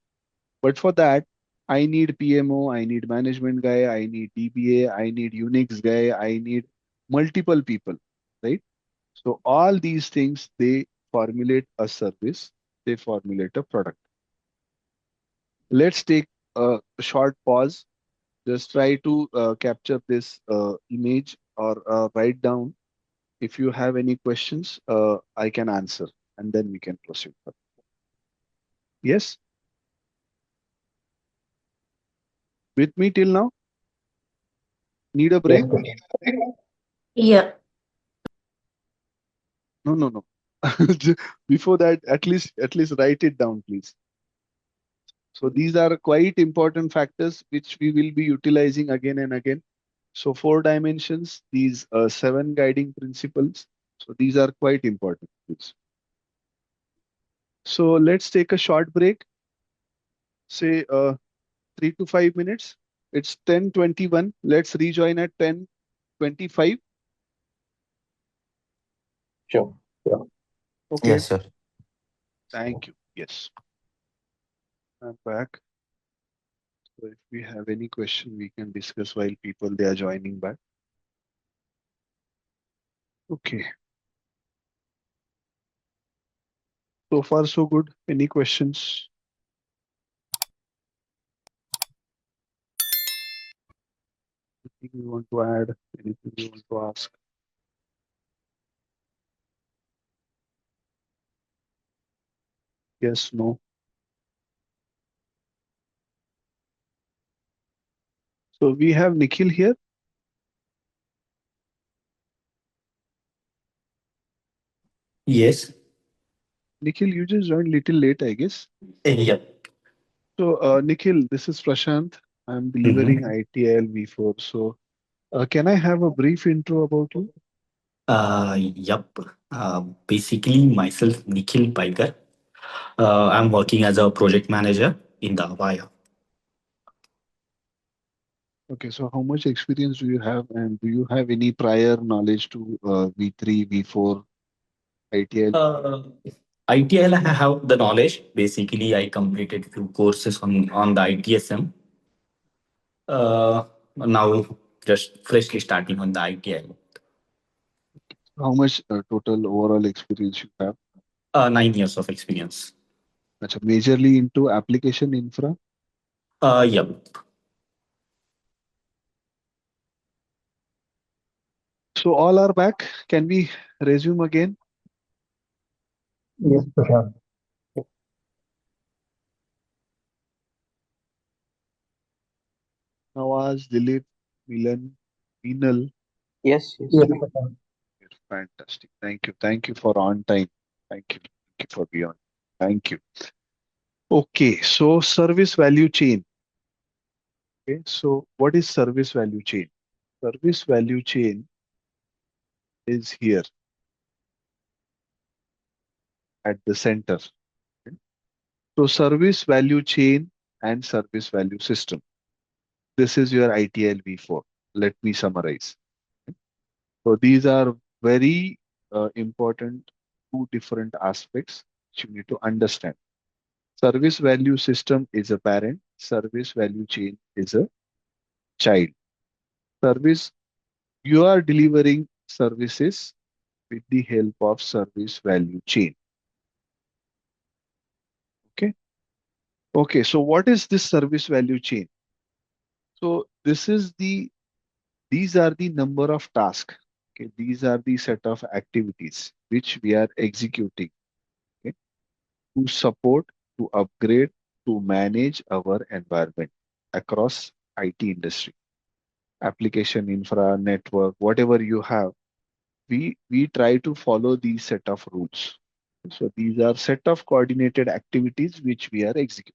But for that, I need PMO, I need management guy, I need DBA, I need Unix guy, I need multiple people, right? So all these things, they formulate a service, they formulate a product. Let's take a short pause. Just try to capture this image or write down. If you have any questions, I can answer and then we can proceed. Yes, with me till now? Need a Yes, break? Prashant. Yeah. No, no, no. Before that, at least write it down, please. So these are quite important factors which we will be utilizing again and again. So 4 dimensions, these 7 guiding principles. So these are quite important. So let's take a short break, say 3 to 5 minutes. It's 10:21. Let's rejoin at 10:25. Sure. Yeah. Okay, Yes, sir. thank you. Yes, I'm back. So if we have any question, we can discuss while people they are joining back. Okay, so far so good. Any questions? Anything you want to add? Anything you want to ask? Yes, no. So we have Nikhil here. Yes. Nikhil, you just joined little late, I guess. Yeah. So Nikhil, this is Prashant. I'm delivering Mm-hmm. ITIL V4. So can I have a brief intro about you? Yep. Basically, myself, Nikhil Paikar. I'm working as a project manager in the Avaya. Okay, so how much experience do you have, and do you have any prior knowledge to V3, V4, ITIL? Uh, ITL, I have the knowledge. Basically, I completed few courses on the ITSM. Now, just freshly starting on the ITL. How much total overall experience you have? 9 years of experience. That's majorly into application infra. Yep. So all are back. Can we resume again? Yes, Prashant. Nawaz, Dilip, Milan, Meenal. Yes, yes. Yes, Prashant. Fantastic. Thank you. Thank you for on time. Thank you. Thank you for being on. Thank you. Okay, so service value chain. Okay, so what is service value chain? Service value chain is here at the center. Okay. So service value chain and service value system. This is your ITIL V4. Let me summarize. Okay. So these are very important two different aspects which you need to understand. Service value system is a parent. Service value chain is a child. Service, you are delivering services with the help of service value chain. Okay, so what is this service value chain? So these are the number of tasks. Okay, these are the set of activities which we are executing, okay, to support, to upgrade, to manage our environment across IT industry, application infra, network, whatever you have. We try to follow these set of rules. So these are set of coordinated activities which we are executing.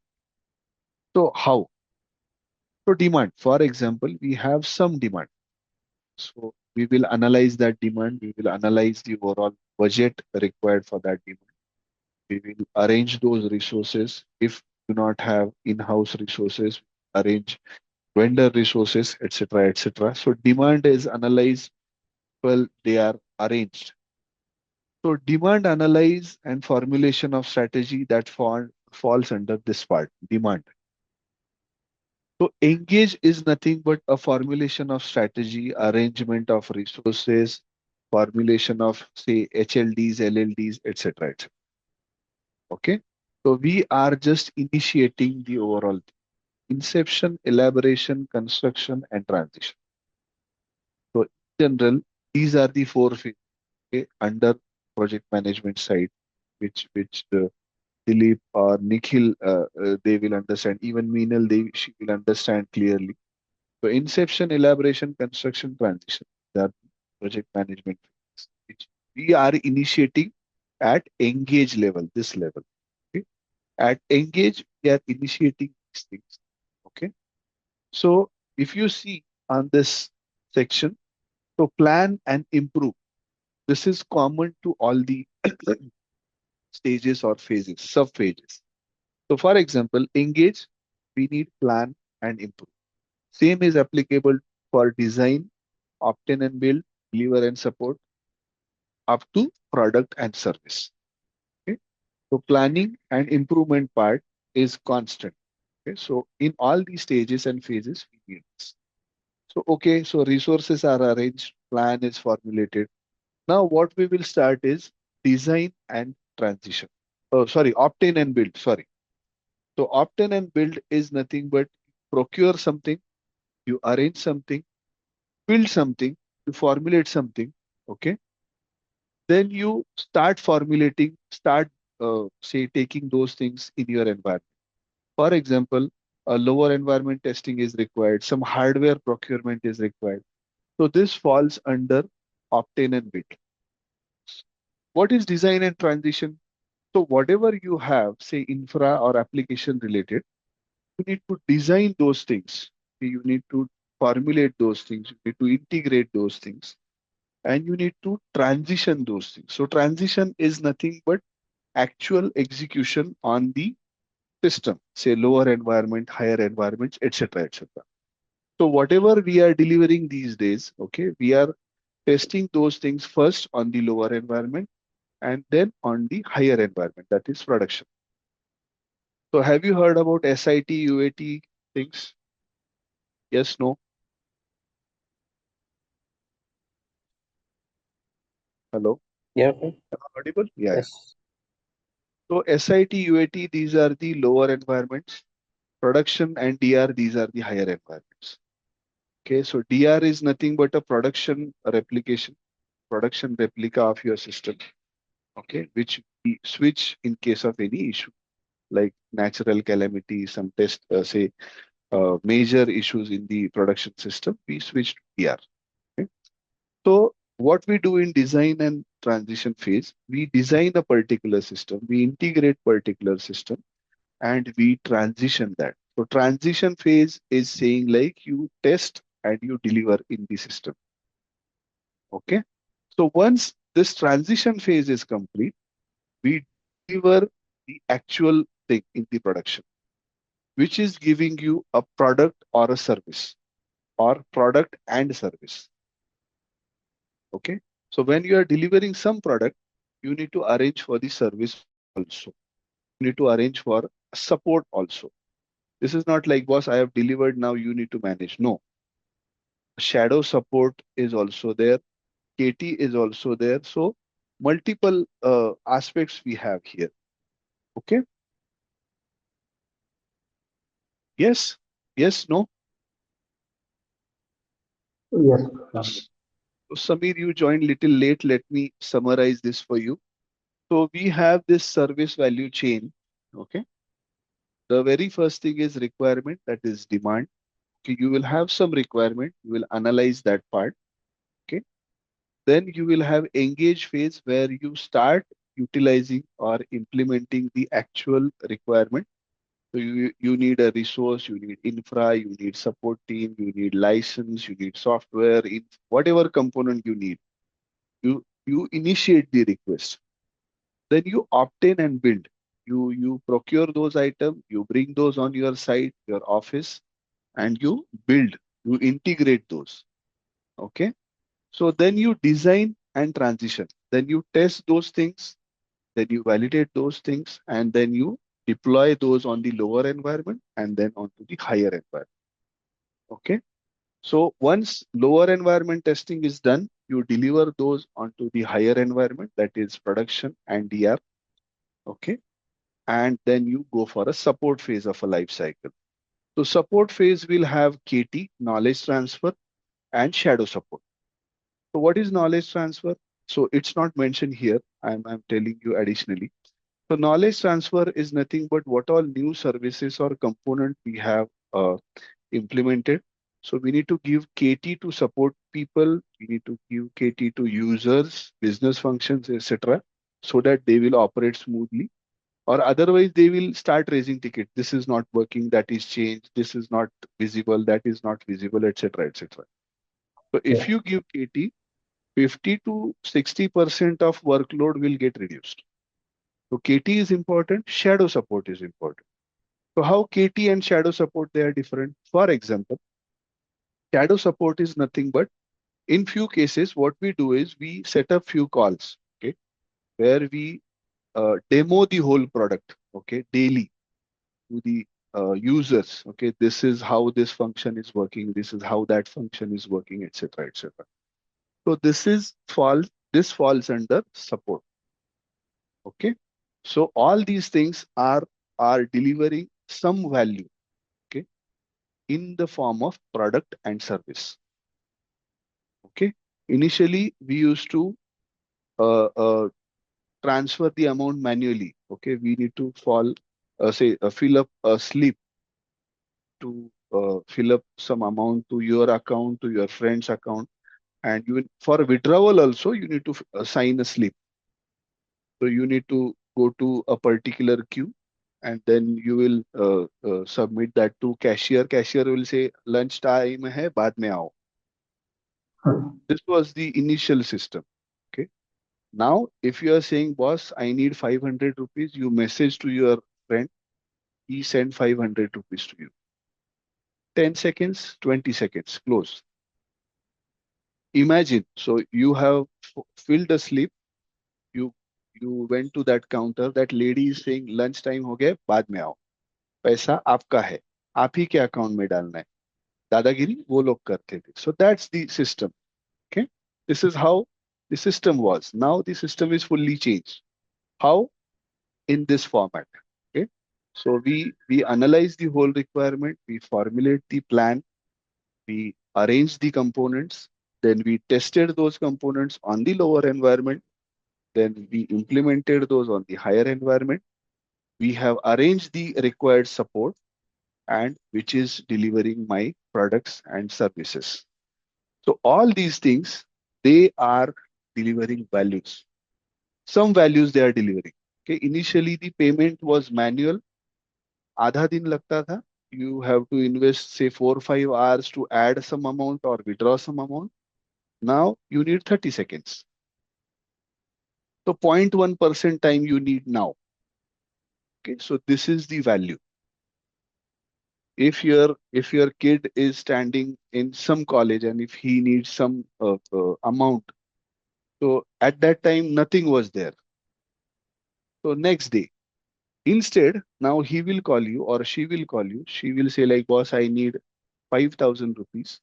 So how? So demand, for example, we have some demand. So we will analyze that demand. We will analyze the overall budget required for that demand. We will arrange those resources. If we do not have in-house resources, arrange vendor resources, etc., etc. So demand is analyzed. Well, they are arranged. So demand analyze and formulation of strategy that falls under this part, demand. So engage is nothing but a formulation of strategy, arrangement of resources, formulation of say HLDs, LLDs, etc. etc. Okay. So we are just initiating the overall inception, elaboration, construction, and transition. So in general, these are the four phases, okay, under project management side, which the Dilip or Nikhil, they will understand. Even Meenal, she will understand clearly. So inception, elaboration, construction, transition. They are project management phases, which we are initiating at engage level, this level. Okay. At engage, we are initiating these things. Okay. So if you see on this section, so plan and improve. This is common to all the stages or phases, sub phases. So for example, engage, we need plan and improve. Same is applicable for design, obtain and build, deliver and support, up to product and service. Okay. So planning and improvement part is constant. Okay. So in all these stages and phases, we need this. So okay, so resources are arranged, plan is formulated. Now what we will start is design and transition. Oh, sorry, obtain and build. Sorry. So obtain and build is nothing but procure something, you arrange something, build something, you formulate something. Okay. Then you start formulating, start say taking those things in your environment. For example, a lower environment testing is required, some hardware procurement is required. So this falls under obtain and build. What is design and transition? So whatever you have, say infra or application related, you need to design those things. You need to formulate those things. You need to integrate those things, and you need to transition those things. So transition is nothing but actual execution on the system, say lower environment, higher environments, etc., etc. So whatever we are delivering these days, okay, we are testing those things first on the lower environment and then on the higher environment, that is production. So have you heard about SIT, UAT things? Yes, no? Hello? Yeah. Am I audible? Yeah, yeah. Yes. So SIT, UAT, these are the lower environments. Production and DR, these are the higher environments. Okay, so DR is nothing but a production replication, production replica of your system. Okay, which we switch in case of any issue like natural calamity, some test, say major issues in the production system, we switch to DR. Okay? So what we do in design and transition phase, we design a particular system, we integrate particular system, and we transition that. So transition phase is saying like you test and you deliver in the system. Okay. So once this transition phase is complete, we deliver the actual thing in the production, which is giving you a product or a service or product and service. Okay. So when you are delivering some product, you need to arrange for the service also. You need to arrange for support also. This is not like, boss, I have delivered, now you need to manage. No, shadow support is also there. KT is also there. So multiple aspects we have here. Okay. Yes, yes, no. Yes. So, Samir, you joined little late. Let me summarize this for you. So we have this service value chain. Okay. The very first thing is requirement, that is demand. Okay, you will have some requirement. You will analyze that part. Okay. Then you will have engage phase where you start utilizing or implementing the actual requirement. So you need a resource, you need infra, you need support team, you need license, you need software, in whatever component you need. You initiate the request. Then you obtain and build. You procure those items, you bring those on your site, your office, and you build, you integrate those. Okay. So then you design and transition. Then you test those things, then you validate those things, and then you deploy those on the lower environment and then onto the higher environment. Okay. So once lower environment testing is done, you deliver those onto the higher environment, that is production and DR. Okay. And then you go for a support phase of a life cycle. So support phase will have KT, knowledge transfer, and shadow support. So what is knowledge transfer? So it's not mentioned here. I'm telling you additionally. So knowledge transfer is nothing but what all new services or component we have implemented. So we need to give KT to support people. We need to give KT to users, business functions, etc., so that they will operate smoothly. Or otherwise, they will start raising ticket. This is not working. That is changed. This is not visible. That is not visible, etc., etc. So if Yes. you give KT, 50 to 60% of workload will get reduced. So KT is important, shadow support is important. So how KT and shadow support they are different? For example, shadow support is nothing but in few cases what we do is we set up few calls, okay, where we demo the whole product, okay, daily to the users. Okay, this is how this function is working. This is how that function is working, etc., etc. So this falls under support. Okay. So all these things are delivering some value, okay, in the form of product and service. Okay. Initially, we used to transfer the amount manually. Okay. We need to fill up a slip to fill up some amount to your account, to your friend's account. And for withdrawal also, you need to sign a slip. So you need to go to a particular queue and then you will submit that to cashier. Cashier will say lunch time hai, baad mein aao. This was the initial system. Okay. Now, if you are saying, boss, I need 500 rupees, you message to your friend, he send 500 rupees to you. 10 seconds, 20 seconds, close. Imagine, so you have filled a slip, you you went to that counter, that lady is saying lunch time हो गया बाद में आओ पैसा आपका है आप ही के अकाउंट में डालना है दादागिरी वो लोग करते थे so that's the system. Okay, this is how the system was. Now the system is fully changed. How? In this format. Okay, so we analyze the whole requirement, we formulate the plan, we arrange the components, then we tested those components on the lower environment, then we implemented those on the higher environment. We have arranged the required support and which is delivering my products and services. So all these things, they are delivering values. Some values they are delivering. Okay, initially the payment was manual. आधा दिन लगता था. You have to invest say 4 or 5 hours to add some amount or withdraw some amount. Now you need 30 seconds. So 0.1% time you need now. Okay, so this is the value. If your kid is standing in some college and if he needs some amount, so at that time nothing was there. So next day, instead now he will call you or she will call you. She will say like, boss, I need 5,000 rupees.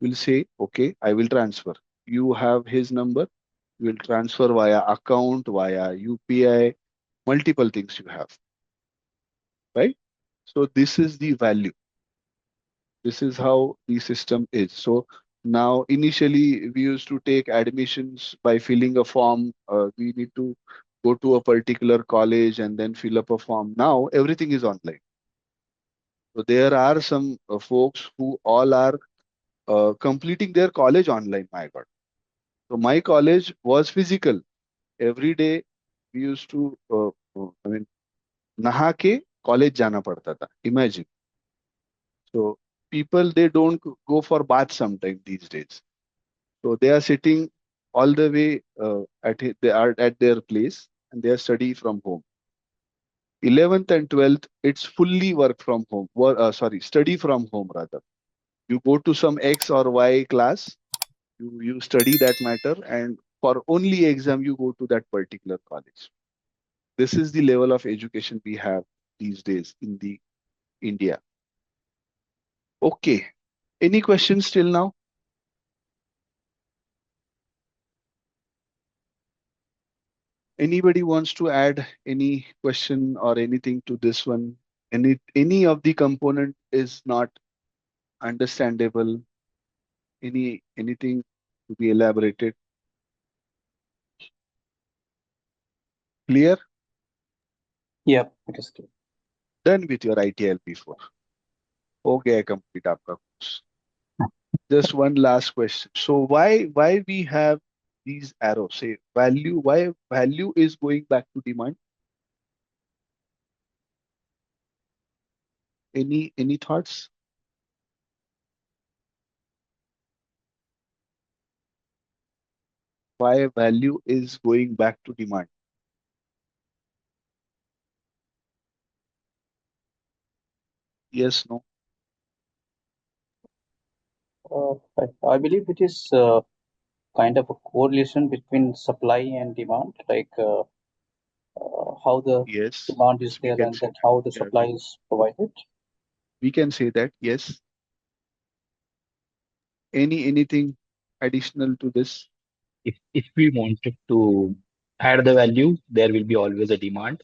Will say, okay, I will transfer. You have his number. You will transfer via account, via UPI, multiple things you have, right? So this is the value. This is how the system is. So now, initially, we used to take admissions by filling a form. We need to go to a particular college and then fill up a form. Now, everything is online. So there are some folks who all are completing their college online. My God. So my college was physical. Every day we used to, I mean, नहा के college जाना पड़ता था. Imagine. So people they don't go for bath sometime these days. So they are sitting all the way they are at their place and they are study from home. 11th and 12th, it's fully work from home. Sorry, study from home rather. You go to some X or Y class, you study that matter, and for only exam you go to that particular college. This is the level of education we have these days in the India. Okay. Any questions till now? Anybody wants to add any question or anything to this one? Any of the component is not understandable? Anything to be elaborated? Clear? Yeah, it is clear. Done with your ITIL before. हो गया है complete आपका course. Just one last question. So why we have these arrows? Say value. Why value is going back to demand? Any thoughts? Why value is going back to demand? Yes, no. I believe it is kind of a correlation between supply and demand, like how the Yes. demand is Yes, we there can and say then that. how the Yeah, supply is provided. we can say that. Yes. Anything additional to this? If we wanted to add the value, there will be always a demand.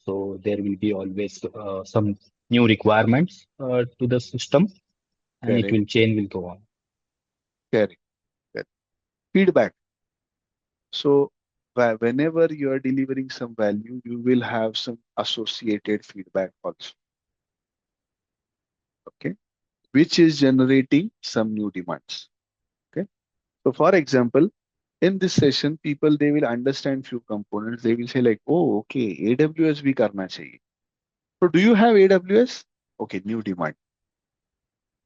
So there will be always some new requirements to the system, and it Correct. will chain will go on. Correct. Correct. Feedback. So whenever you are delivering some value, you will have some associated feedback also. Okay. Which is generating some new demands. Okay. So for example, in this session, people they will understand few components. They will say like, oh, okay, AWS bhi karna chahiye. So do you have AWS? Okay, new demand.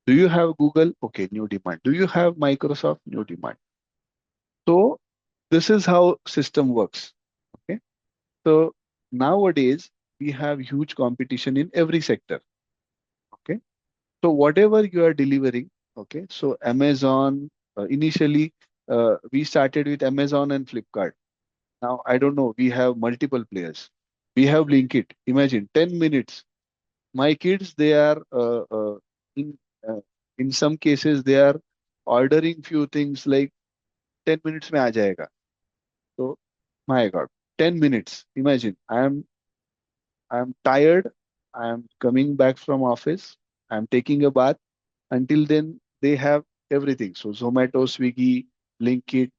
Do you have Google? Okay, new demand. Do you have Microsoft? New demand. So this is how system works. Okay. So nowadays we have huge competition in every sector. Okay. So whatever you are delivering, okay. So Amazon initially we started with Amazon and Flipkart. Now I don't know. We have multiple players. We have Blinkit. Imagine 10 minutes. My kids they are in uh, in some cases they are ordering few things like 10 minutes में आ जाएगा. So my God, 10 minutes. Imagine I am tired. I am coming back from office. I am taking a bath. Until then, they have everything. So Zomato, Swiggy, Blinkit,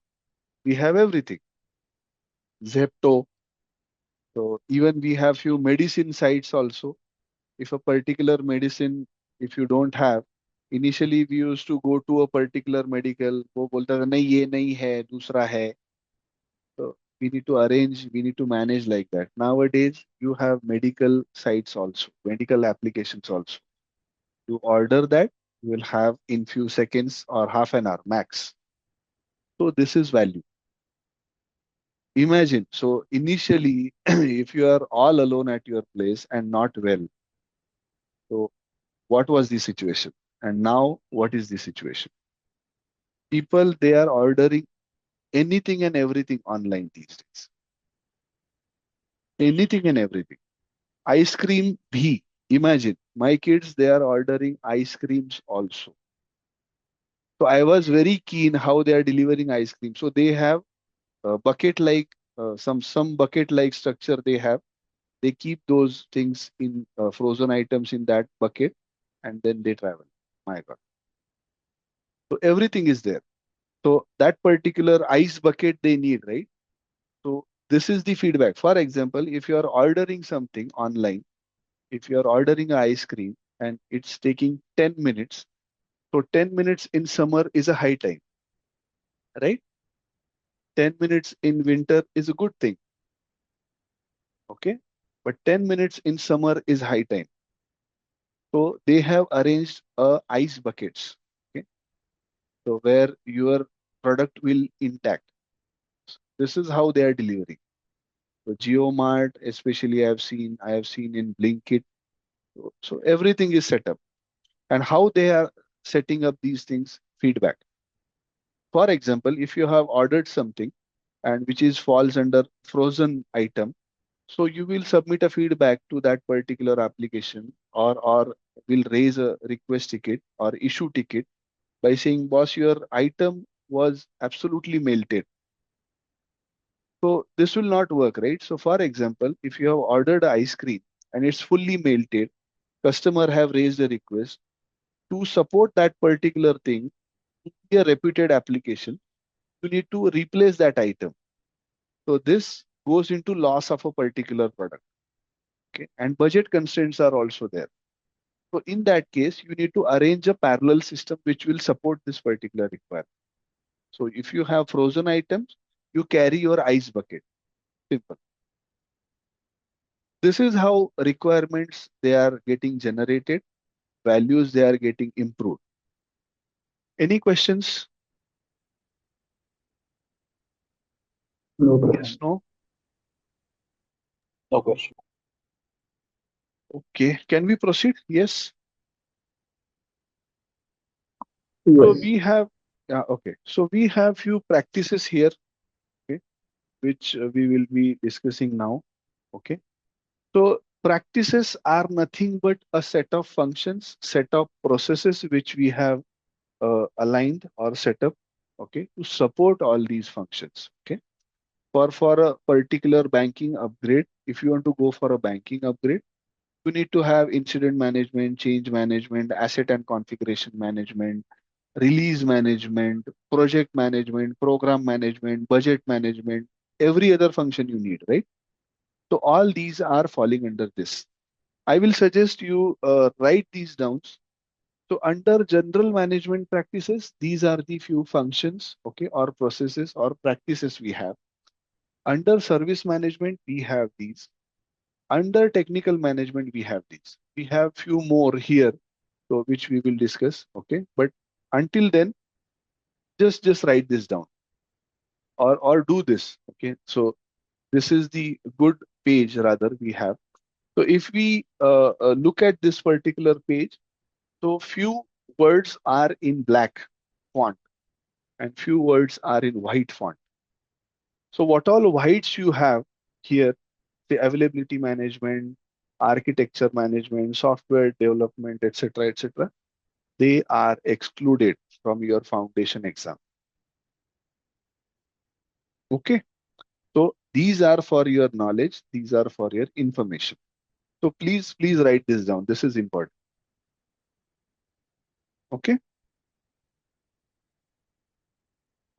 we have everything. Zepto. So even we have few medicine sites also. If a particular medicine, if you don't have, initially we used to go to a particular medical. वो बोलता था नहीं ये नहीं है दूसरा है. So we need to arrange, we need to manage like that. Nowadays, you have medical sites also, medical applications also. You order that, you will have in few seconds or half an hour max. So this is value. Imagine, so initially, if you are all alone at your place and not well, so what was the situation? And now, what is the situation? People, they are ordering anything and everything online these days. Anything and everything. Ice cream bhi. Imagine, my kids, they are ordering ice creams also. So I was very keen how they are delivering ice cream. So they have bucket like some bucket like structure they have. They keep those things in frozen items in that bucket and then they travel. My God. So everything is there. So that particular ice bucket they need, right? So this is the feedback. For example, if you are ordering something online, if you are ordering a ice cream and it's taking 10 minutes, so 10 minutes in summer is a high time, right? 10 minutes in winter is a good thing, okay? But 10 minutes in summer is high time. So they have arranged ice buckets, okay? So where your product will intact. This is how they are delivering. So GeoMart, especially I have seen in Blinkit. So everything is set up. And how they are setting up these things, feedback. For example, if you have ordered something and which is falls under frozen item, so you will submit a feedback to that particular application or will raise a request ticket or issue ticket by saying, boss, your item was absolutely melted. So this will not work, right? So for example, if you have ordered ice cream and it's fully melted, customer have raised a request to support that particular thing, be a repeated application, you need to replace that item. So this goes into loss of a particular product. Okay. And budget constraints are also there. So in that case, you need to arrange a parallel system which will support this particular requirement. So if you have frozen items, you carry your ice bucket. Simple. This is how requirements they are getting generated, values they are getting improved. Any questions? No Yes, question. no? No question. Okay. Can we proceed? Yes. So Yes. we have, yeah, okay. So we have few practices here, okay, which we will be discussing now. Okay. So practices are nothing but a set of functions, set of processes which we have aligned or set up, okay, to support all these functions. Okay. For a particular banking upgrade, if you want to go for a banking upgrade, you need to have incident management, change management, asset and configuration management, release management, project management, program management, budget management, every other function you need, right? So all these are falling under this. I will suggest you write these down. So under general management practices, these are the few functions, okay, or processes or practices we have. Under service management, we have these. Under technical management, we have these. We have few more here, so which we will discuss, okay? But until then, just write this down or do this, okay? So this is the good page rather we have. So if we look at this particular page, so few words are in black font and few words are in white font. So what all whites you have here, the availability management, architecture management, software development, etc., etc., they are excluded from your foundation exam. Okay. So these are for your knowledge. These are for your information. So please write this down. This is important. Okay.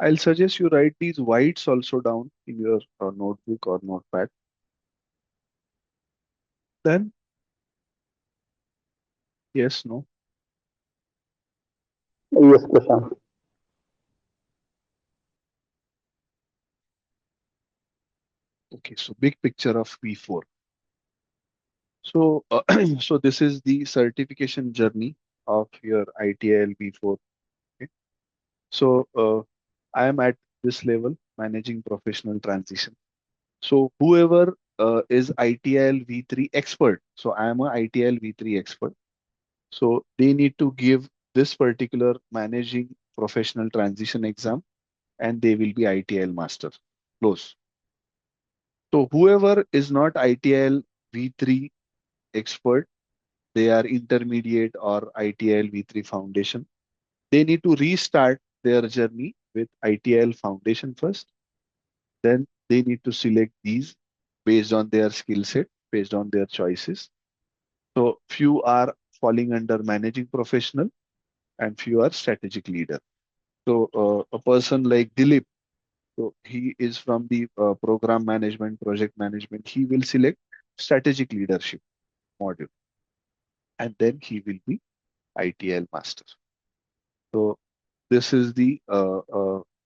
I'll suggest you write these whites also down in your notebook or notepad. Then yes, no. Yes, Prashant. Okay. So big picture of V4. So so this is the certification journey of your ITIL V4. Okay. So I am at this level, managing professional transition. So whoever is ITIL V3 expert, so I am a ITIL V3 expert. So they need to give this particular managing professional transition exam and they will be ITIL master. Close. So whoever is not ITIL V3 expert, they are intermediate or ITIL V3 foundation. They need to restart their journey with ITIL foundation first. Then they need to select these based on their skill set, based on their choices. So few are falling under managing professional, and few are strategic leader. So a person like Dilip, so he is from the program management, project management. He will select strategic leadership module, and then he will be ITIL master. So this is the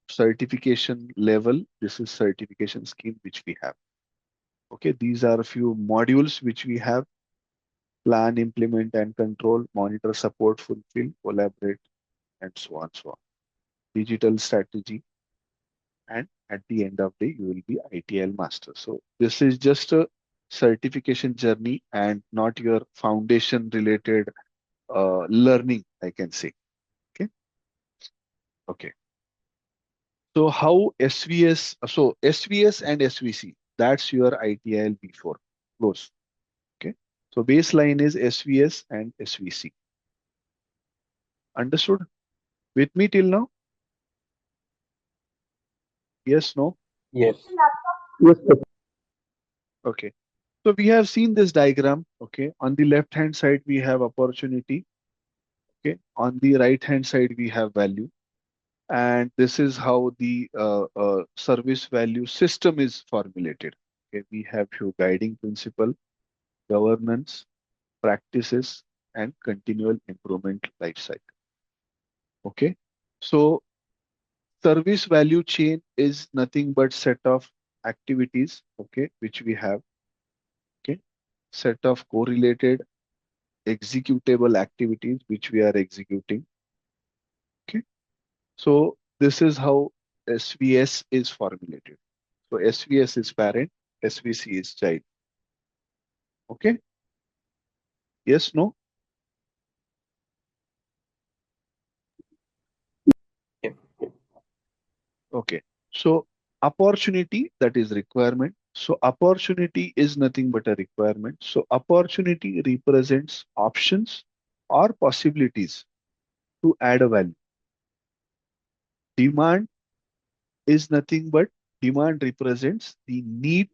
certification level. This is certification scheme which we have. Okay, these are a few modules which we have: plan, implement, and control, monitor, support, fulfill, collaborate, and so on, so on. Digital strategy, and at the end of the day, you will be ITIL master. So this is just a certification journey and not your foundation related learning, I can say. Okay. Okay. So how SVS, so SVS and SVC, that's your ITIL before close. Okay. So baseline is SVS and SVC. Understood? With me till now? Yes, no? Yes. Yes, Prashant. Okay. So we have seen this diagram. Okay. On the left hand side, we have opportunity. Okay. On the right hand side, we have value. And this is how the service value system is formulated. Okay. We have few guiding principle, governance, practices, and continual improvement life cycle. Okay. So service value chain is nothing but set of activities, okay, which we have, okay, set of correlated executable activities which we are executing. Okay. So this is how SVS is formulated. So SVS is parent, SVC is child. Okay. Yes, no? Yeah. Okay. So opportunity, that is requirement. So opportunity is nothing but a requirement. So opportunity represents options or possibilities to add a value. Demand is nothing but demand represents the need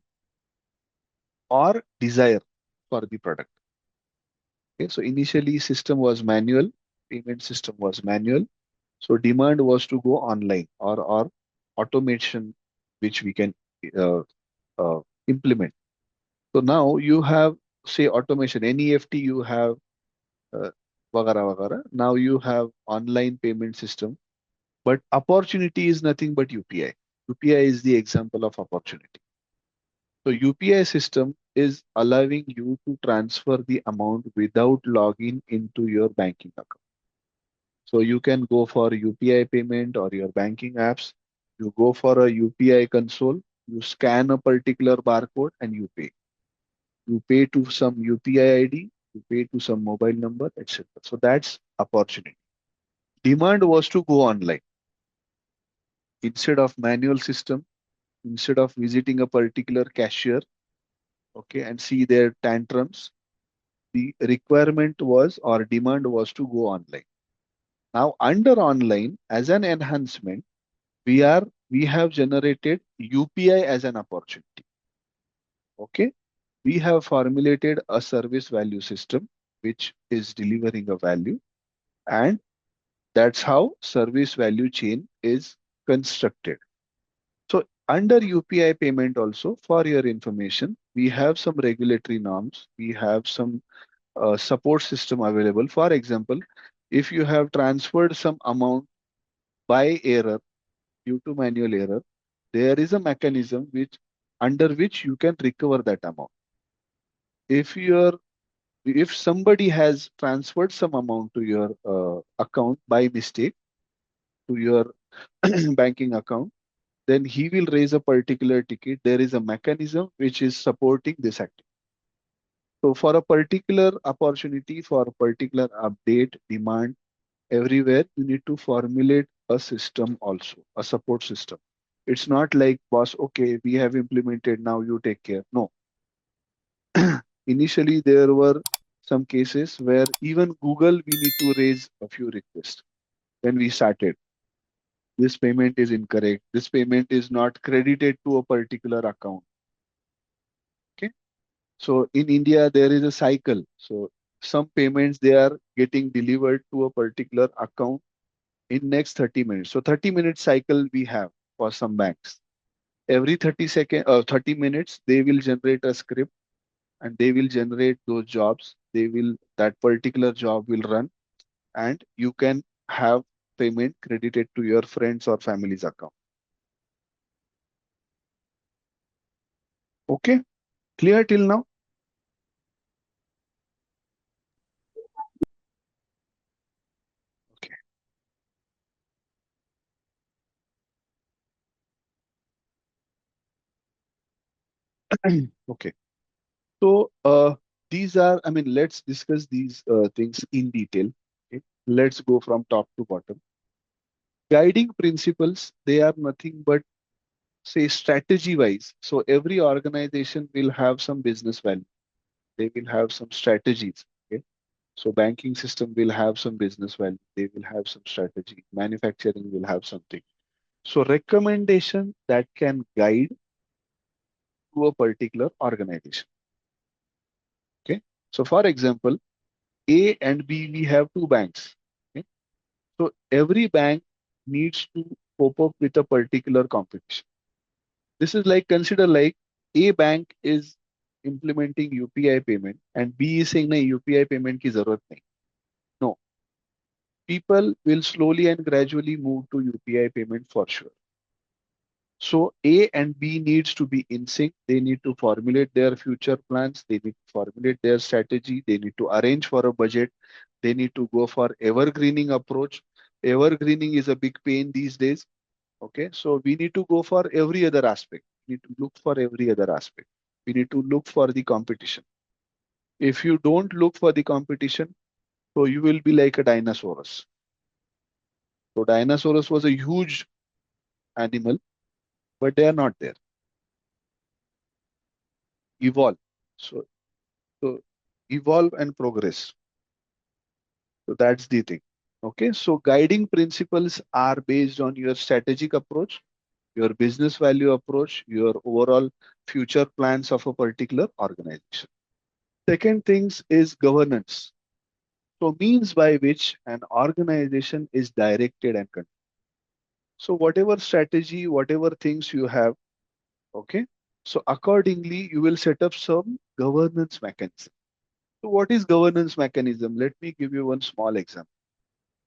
or desire for the product. Okay, so initially system was manual, payment system was manual. So demand was to go online or automation, which we can uh, implement. So now you have say automation, NEFT you have uh, vagara vagara. Now you have online payment system, but opportunity is nothing but UPI. UPI is the example of opportunity. So UPI system is allowing you to transfer the amount without logging into your banking account. So you can go for UPI payment or your banking apps. You go for a UPI console, you scan a particular barcode and you pay. You pay to some UPI ID, you pay to some mobile number, etc. So that's opportunity. Demand was to go online instead of manual system, instead of visiting a particular cashier, okay, and see their tantrums. The requirement was or demand was to go online. Now, under online, as an enhancement, we have generated UPI as an opportunity. Okay, we have formulated a service value system which is delivering a value, and that's how service value chain is constructed. So under UPI payment also, for your information, we have some regulatory norms. We have some support system available. For example, if you have transferred some amount by error due to manual error, there is a mechanism which under which you can recover that amount. If you're if somebody has transferred some amount to your account by mistake to your banking account, then he will raise a particular ticket. There is a mechanism which is supporting this activity. So for a particular opportunity, for a particular update, demand, everywhere, you need to formulate a system also, a support system. It's not like, boss, okay, we have implemented, now you take care. No. Initially, there were some cases where even Google, we need to raise a few requests when we started. This payment is incorrect. This payment is not credited to a particular account. Okay. So in India, there is a cycle. So some payments they are getting delivered to a particular account in next 30 minutes. So 30-minute cycle we have for some banks. Every 30 minutes, they will generate a script and they will generate those jobs. That particular job will run and you can have payment credited to your friends or family's account. Okay, clear till now? Okay. Okay. So these are, I mean, let's discuss these things in detail. Okay. Let's go from top to bottom. Guiding principles, they are nothing but say strategy wise. So every organization will have some business value. They will have some strategies. Okay. So banking system will have some business value. They will have some strategy. Manufacturing will have something. So recommendation that can guide to a particular organization. Okay. So for example, A and B, we have two banks. Okay. So every bank needs to cope up with a particular competition. This is like consider like A bank is implementing UPI payment and B is saying na UPI payment ki zarurat nahi. No, people will slowly and gradually move to UPI payment for sure. So A and B needs to be in sync. They need to formulate their future plans. They need to formulate their strategy. They need to arrange for a budget. They need to go for evergreening approach. Evergreening is a big pain these days. Okay, so we need to go for every other aspect. We need to look for every other aspect. We need to look for the competition. If you don't look for the competition, so you will be like a dinosaurus. So dinosaurus was a huge animal, but they are not there. Evolve. So, so evolve and progress. So that's the thing. Okay, so guiding principles are based on your strategic approach, your business value approach, your overall future plans of a particular organization. Second things is governance. So means by which an organization is directed and controlled. So whatever strategy, whatever things you have, okay. So accordingly, you will set up some governance mechanism. So what is governance mechanism? Let me give you one small example.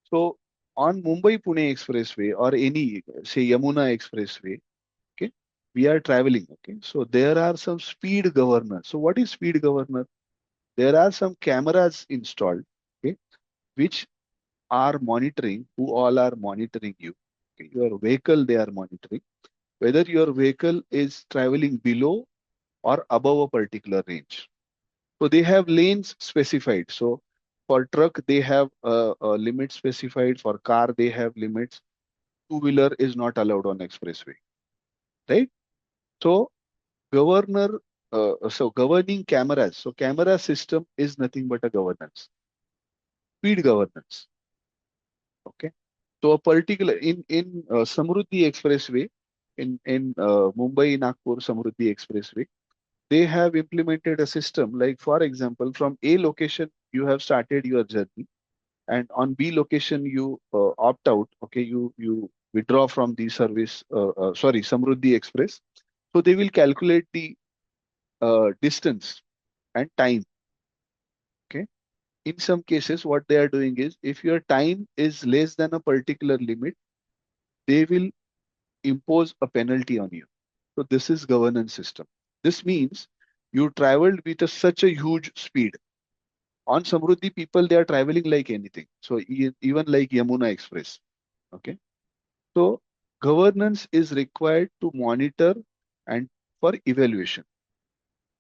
So on Mumbai-Pune Expressway or any, say Yamuna Expressway, okay, we are traveling, okay. So there are some speed governors. So what is speed governor? There are some cameras installed, okay, which are monitoring, who all are monitoring you. Okay, your vehicle, they are monitoring whether your vehicle is traveling below or above a particular range. So they have lanes specified. So for truck, they have a limit specified. For car, they have limits. Two-wheeler is not allowed on expressway, right? So so governing cameras. So camera system is nothing but a governance, speed governance. Okay. So a particular in Samruddhi Expressway in Mumbai Nagpur Samruddhi Expressway, they have implemented a system like, for example, from A location you have started your journey, and on B location you opt out. Okay, you withdraw from the service. Sorry, Samruddhi Express. So they will calculate the distance and time. Okay. In some cases, what they are doing is, if your time is less than a particular limit, they will impose a penalty on you. So this is governance system. This means you traveled with such a huge speed. On Samruddhi, people they are traveling like anything. So even like Yamuna Express. Okay. So governance is required to monitor and for evaluation.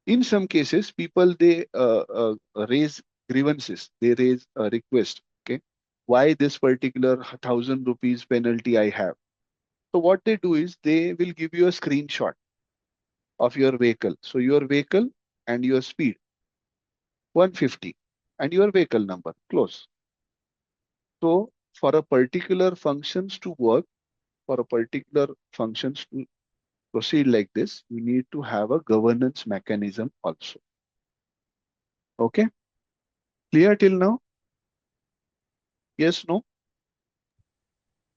In some cases, people they raise grievances. They raise a request. Okay. Why this particular 1,000 rupees penalty I have? So what they do is they will give you a screenshot of your vehicle. So your vehicle and your speed 150 and your vehicle number close. So for a particular functions to work, for a particular functions to proceed like this, we need to have a governance mechanism also. Okay. Clear till now? Yes, no?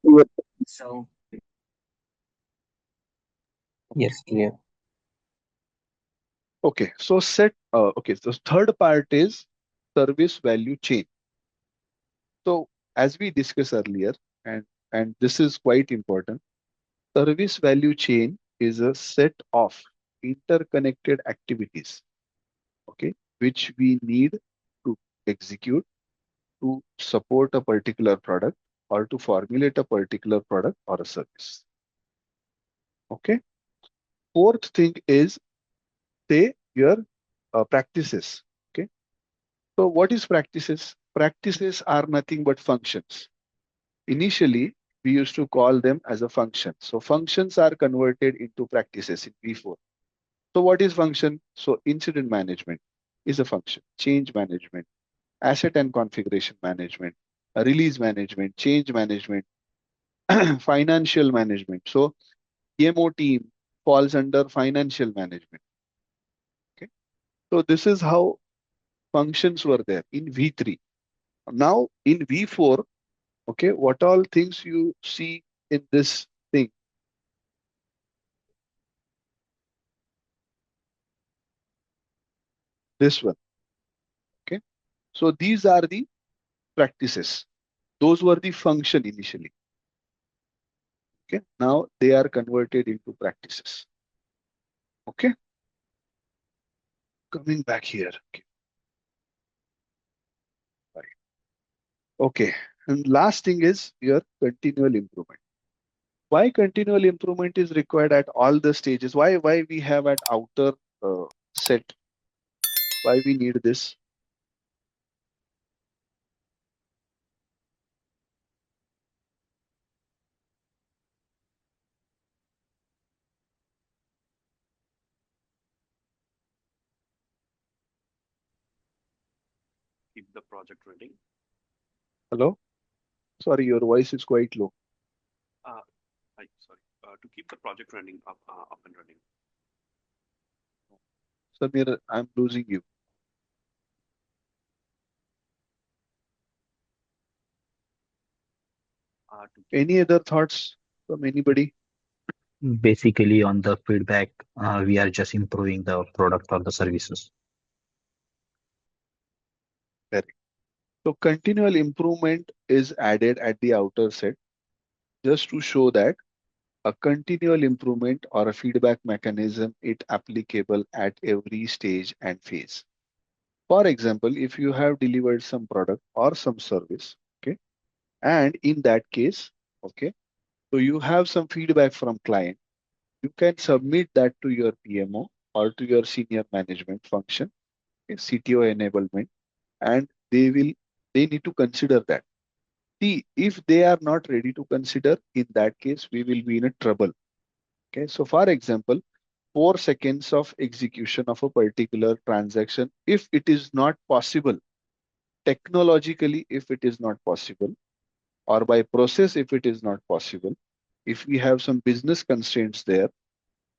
Yes. So yes, clear. Okay, so so third part is service value chain. So as we discussed earlier, and this is quite important, service value chain is a set of interconnected activities, okay, which we need to execute to support a particular product or to formulate a particular product or a service. Okay. Fourth thing is say your practices. Okay. So what is practices? Practices are nothing but functions. Initially, we used to call them as a function. So functions are converted into practices in V4. So what is function? So incident management is a function. Change management, asset and configuration management, release management, change management, financial management. So PMO team falls under financial management. Okay. So this is how functions were there in V3. Now in V4, okay, what all things you see in this thing? This one. Okay. So these are the practices. Those were the function initially. Okay. Now they are converted into practices. Okay. Coming back here. Okay. Right. Okay. And last thing is your continual improvement. Why continual improvement is required at all the stages? Why we have at outer set? Why we need this? Keep the project running. Hello? Sorry, your voice is quite low. Uh, sorry. To keep the project running up and running. Samir, I'm losing you. Any other thoughts from anybody? Basically, on the feedback, we are just improving the product or the services. Correct. So continual improvement is added at the outer set just to show that a continual improvement or a feedback mechanism is applicable at every stage and phase. For example, if you have delivered some product or some service, okay, and in that case, okay, so you have some feedback from client, you can submit that to your PMO or to your senior management function, okay, CTO enablement, and they need to consider that. See, if they are not ready to consider, in that case, we will be in a trouble. Okay, so for example, 4 seconds of execution of a particular transaction, if it is not possible, technologically, if it is not possible, or by process, if it is not possible, if we have some business constraints there,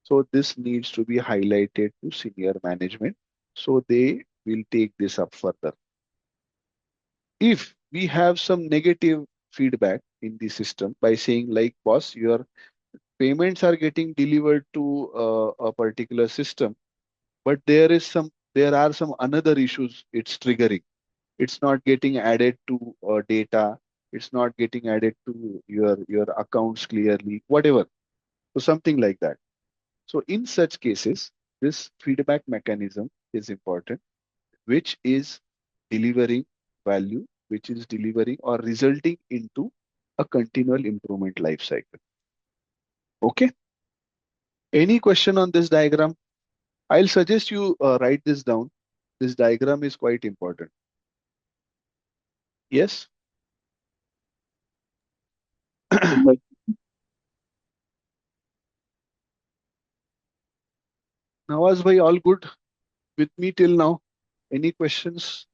so this needs to be highlighted to senior management. So they will take this up further. If we have some negative feedback in the system by saying like, boss, your payments are getting delivered to a particular system, but there are some another issues it's triggering. It's not getting added to data. It's not getting added to your accounts clearly, whatever. So something like that. So in such cases, this feedback mechanism is important, which is delivering value, which is delivering or resulting into a continual improvement life cycle. Okay. Any question on this diagram? I'll suggest you write this down. This diagram is quite important. Yes. Nawaz bhai, all good with me till now? Any questions?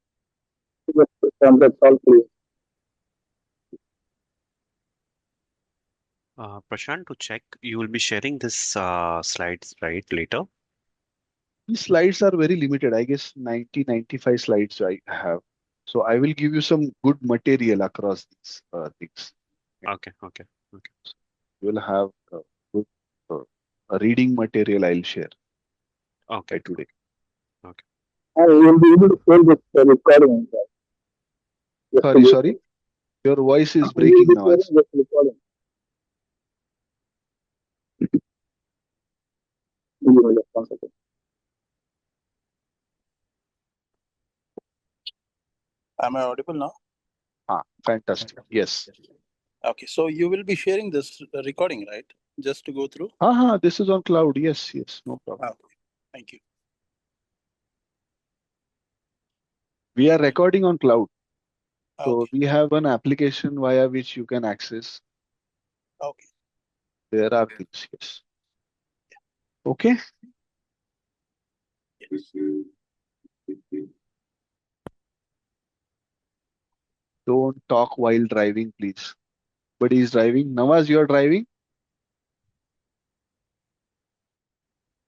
Yes, that's all clear. Prashant, to check, you will be sharing this slides right later. These slides are very limited. I guess 90, 95 slides I have. So I will give you some good material across these things. Okay, okay, okay, You will have good reading material I'll share okay, by today. okay. And you will be able to share this recording, just to Sorry, go sorry. through. Your voice is You will breaking be now. sharing this recording. Give me just 1 second. Am I audible now? Fantastic. Yes. Okay, so you will be sharing this recording, right? Just to go through? This is on cloud. Yes, yes, no problem. Okay, thank you. We are recording on cloud. So Okay, we have an application via which you can access. okay. There are things. Yes. Okay. Yes. Don't talk while driving, please. But he's driving. Nawaz, you are driving?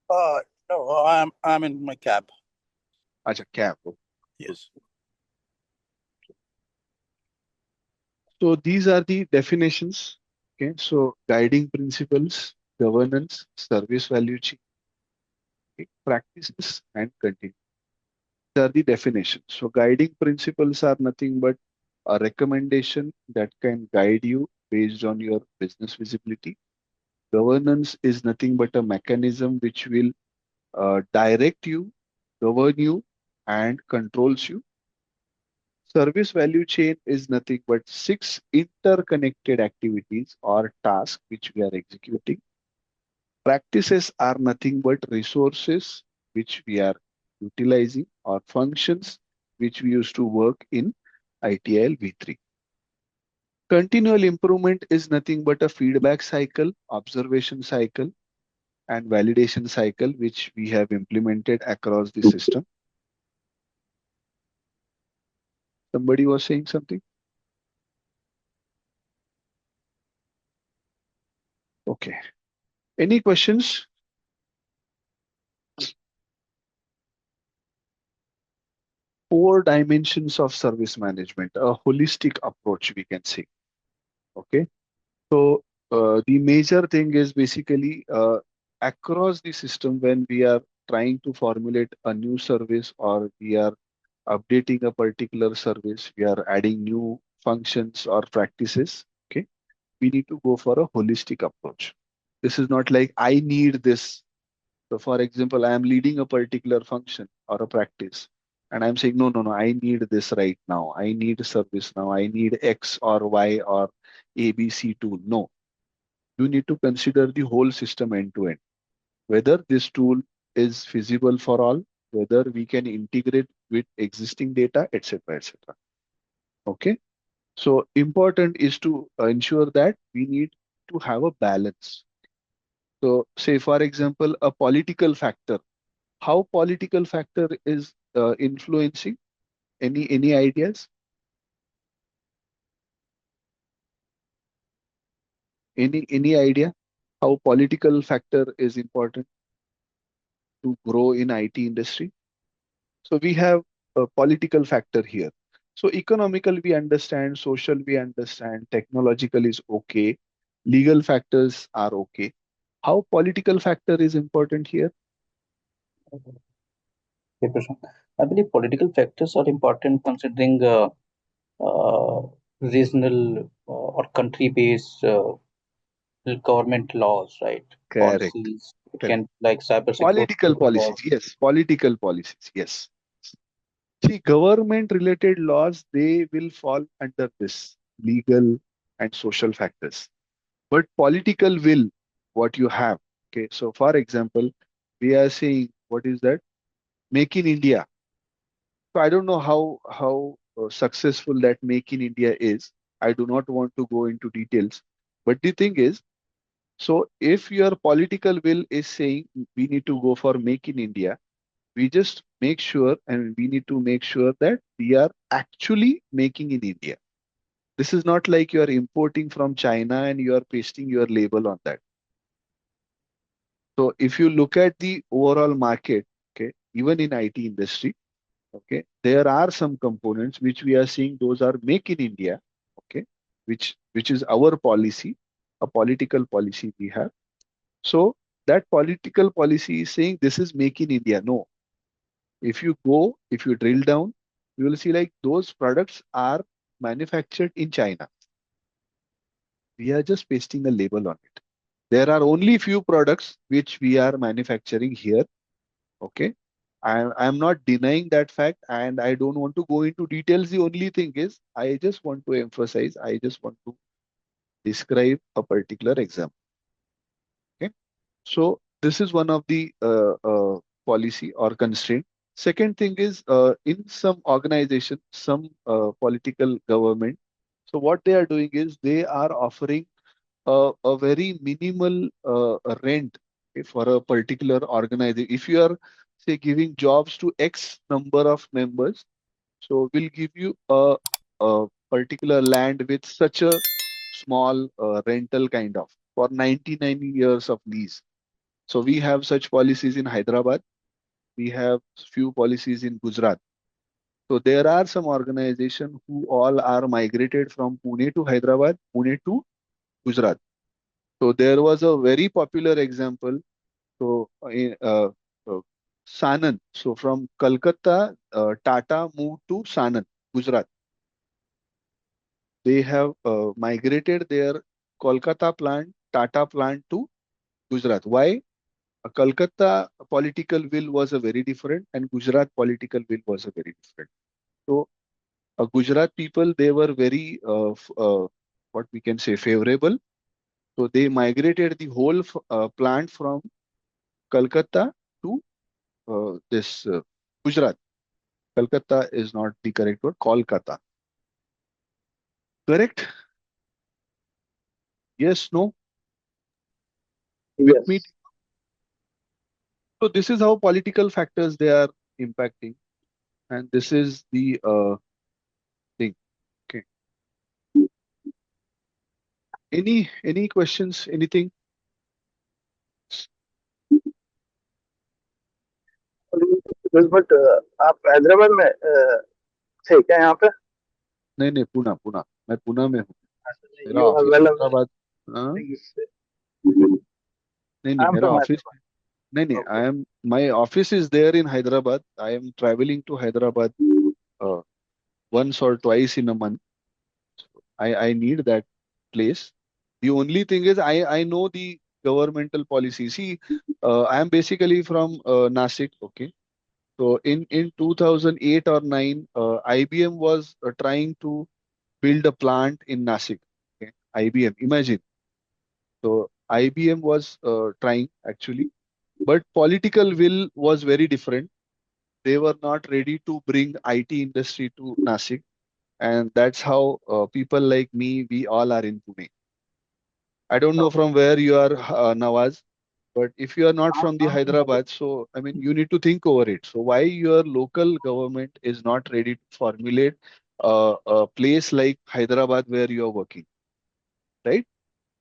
Uh, no, I'm in my cab. Acha, cab. Okay, good. Yes. So these are the definitions. Okay. So guiding principles, governance, service value chain, okay, practices, and continue. These are the definitions. So guiding principles are nothing but a recommendation that can guide you based on your business visibility. Governance is nothing but a mechanism which will direct you, govern you, and controls you. Service value chain is nothing but six interconnected activities or tasks which we are executing. Practices are nothing but resources which we are utilizing or functions which we used to work in ITIL V3. Continual improvement is nothing but a feedback cycle, observation cycle, and validation cycle which we have implemented across the system. Somebody was saying something? Okay. Any questions? Four dimensions of service management, a holistic approach, we can say. Okay. So the major thing is basically across the system when we are trying to formulate a new service or we are updating a particular service, we are adding new functions or practices. Okay. We need to go for a holistic approach. This is not like I need this. So, for example, I am leading a particular function or a practice, and I'm saying, no, no, no, I need this right now. I need service now. I need X or Y or ABC tool. No, you need to consider the whole system end to end. Whether this tool is feasible for all, whether we can integrate with existing data, etc., etc. Okay. So important is to ensure that we need to have a balance. So, say for example, a political factor, how political factor is influencing, any ideas, any idea how political factor is important to grow in IT industry? So we have a political factor here. So economical we understand, social we understand, technological is okay, legal factors are okay. How political factor is important here? Okay, Prashant. I believe political factors are important considering uh, regional or country-based government laws, right? Correct, Policies. It correct. can like cyber security Political laws. policies, yes, political policies, yes. See, government related laws, they will fall under this legal and social factors. But political will, what you have. Okay, so for example, we are saying, what is that? Make in India. So I don't know how successful that Make in India is. I do not want to go into details. But the thing is, so if your political will is saying we need to go for Make in India, we just make sure and we need to make sure that we are actually making in India. This is not like you are importing from China and you are pasting your label on that. So if you look at the overall market, okay, even in IT industry, Okay, there are some components which we are seeing those are make in India. Okay, which is our policy, a political policy we have. So that political policy is saying this is make in India. No, if you drill down, you will see like those products are manufactured in China. We are just pasting a label on it. There are only few products which we are manufacturing here. Okay. I'm not denying that fact and I don't want to go into details. The only thing is I just want to emphasize, I just want to describe a particular example. Okay. So this is one of the policy or constraint. Second thing is in some organization, some political government. So what they are doing is they are offering a very minimal rent for a particular organization. If you are, say, giving jobs to X number of members, so we'll give you a particular land with such a small rental kind of for 99 years of lease. So we have such policies in Hyderabad. We have few policies in Gujarat. So there are some organizations who all are migrated from Pune to Hyderabad, Pune to Gujarat. So there was a very popular example. So uh, Sanand. So from Kolkata, Tata moved to Sanand, Gujarat. They have migrated their Kolkata plant, Tata plant to Gujarat. Why? Kolkata political will was a very different, and Gujarat political will was a very different. So Gujarat people they were very what we can say favorable. So they migrated the whole plant from Kolkata to this Gujarat. Kolkata is not the correct word. Kolkata. Correct? Yes, no. With me. Yes. So this is how political factors they are impacting, and this is the thing. Okay. Any questions? Anything? But आप हैदराबाद में थे क्या यहाँ पे? नहीं नहीं पुणे पुणे मैं पुणे में हूँ मेरा You are office well aware. Hyderabad हाँ नहीं I नहीं am मेरा from ऑफिस Hyderabad. नहीं नहीं Okay. I am my office is there in Hyderabad I am travelling to Hyderabad once or twice in a month. I need that place. The only thing is I know the governmental policy. See, I am basically from Nasik. Okay, so in 2008 or 9, IBM was trying to build a plant in Nasik. Okay, IBM. Imagine. So IBM was trying actually, but political will was very different. They were not ready to bring IT industry to Nasik, and that's how people like me, we all are in Pune. I don't know from where you are, Nawaz, but if you are not from the I'm from Hyderabad. Hyderabad, so I mean, you need to think over it. So why your local government is not ready to formulate a place like Hyderabad where you are working, right?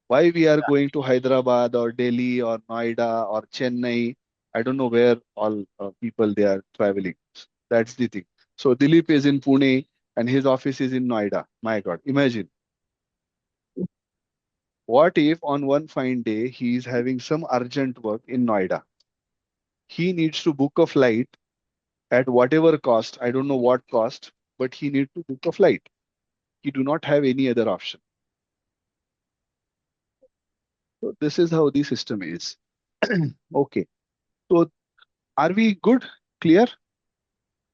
Why we are going to Hyderabad or Delhi or Noida or Chennai? I don't know where all people they are traveling. That's the thing. So Dilip is in Pune and his office is in Noida. My God, imagine. What if on one fine day he is having some urgent work in Noida? He needs to book a flight at whatever cost. I don't know what cost, but he needs to book a flight. He do not have any other option. So this is how the system is. Okay. So are we good? Clear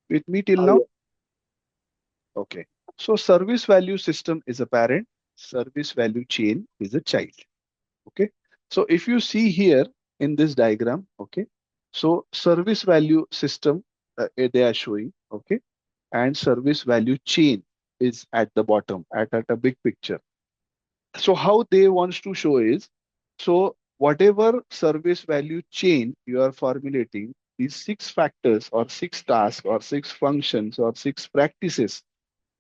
with me till now? Yeah. Okay. So service value system is a parent. Service value chain is a child. Okay. So if you see here in this diagram, okay. So service value system they are showing, okay, and service value chain is at the bottom at a big picture. So how they wants to show is, so whatever service value chain you are formulating, these six factors or six tasks or six functions or six practices,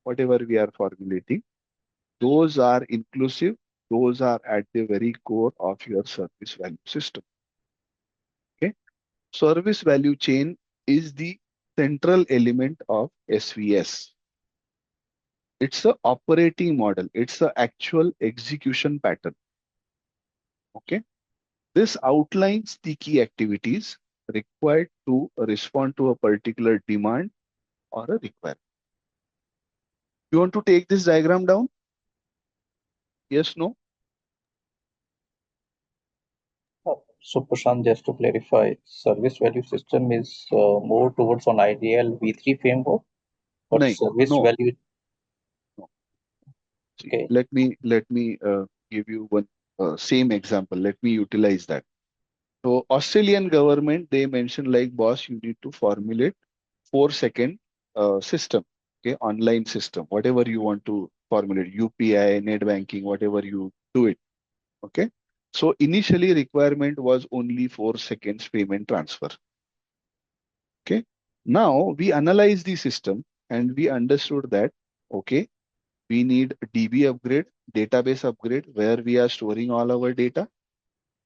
whatever we are formulating, those are inclusive. Those are at the very core of your service value system. Okay. Service value chain is the central element of SVS. It's a operating model. It's the actual execution pattern. Okay. This outlines the key activities required to respond to a particular demand or a requirement. You want to take this diagram down? Yes, no? So Prashant, just to clarify, service value system is more towards on ideal V3 framework, but No, service no, value, no. See, okay, let me give you one same example. Let me utilize that. So Australian government, they mentioned like, boss, you need to formulate 4 second system, okay, online system, whatever you want to formulate, UPI, net banking, whatever you do it, okay. So initially requirement was only 4 seconds payment transfer, okay. Now we analyze the system and we understood that, okay, we need DB upgrade, database upgrade, where we are storing all our data.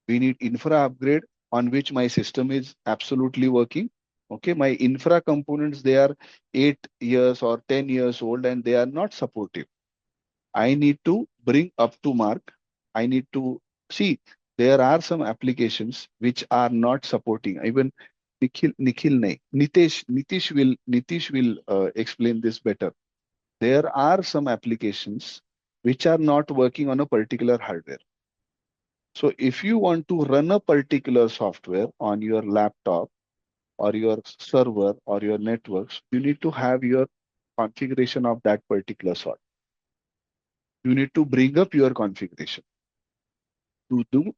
We need infra upgrade on which my system is absolutely working. Okay, my infra components, they are 8 years or 10 years old and they are not supportive. I need to bring up to mark. I need to see there are some applications which are not supporting. Even Nikhil nahi. Nitish will explain this better. There are some applications which are not working on a particular hardware. So if you want to run a particular software on your laptop or your server or your networks, you need to have your configuration of that particular sort. You need to bring up your configuration to do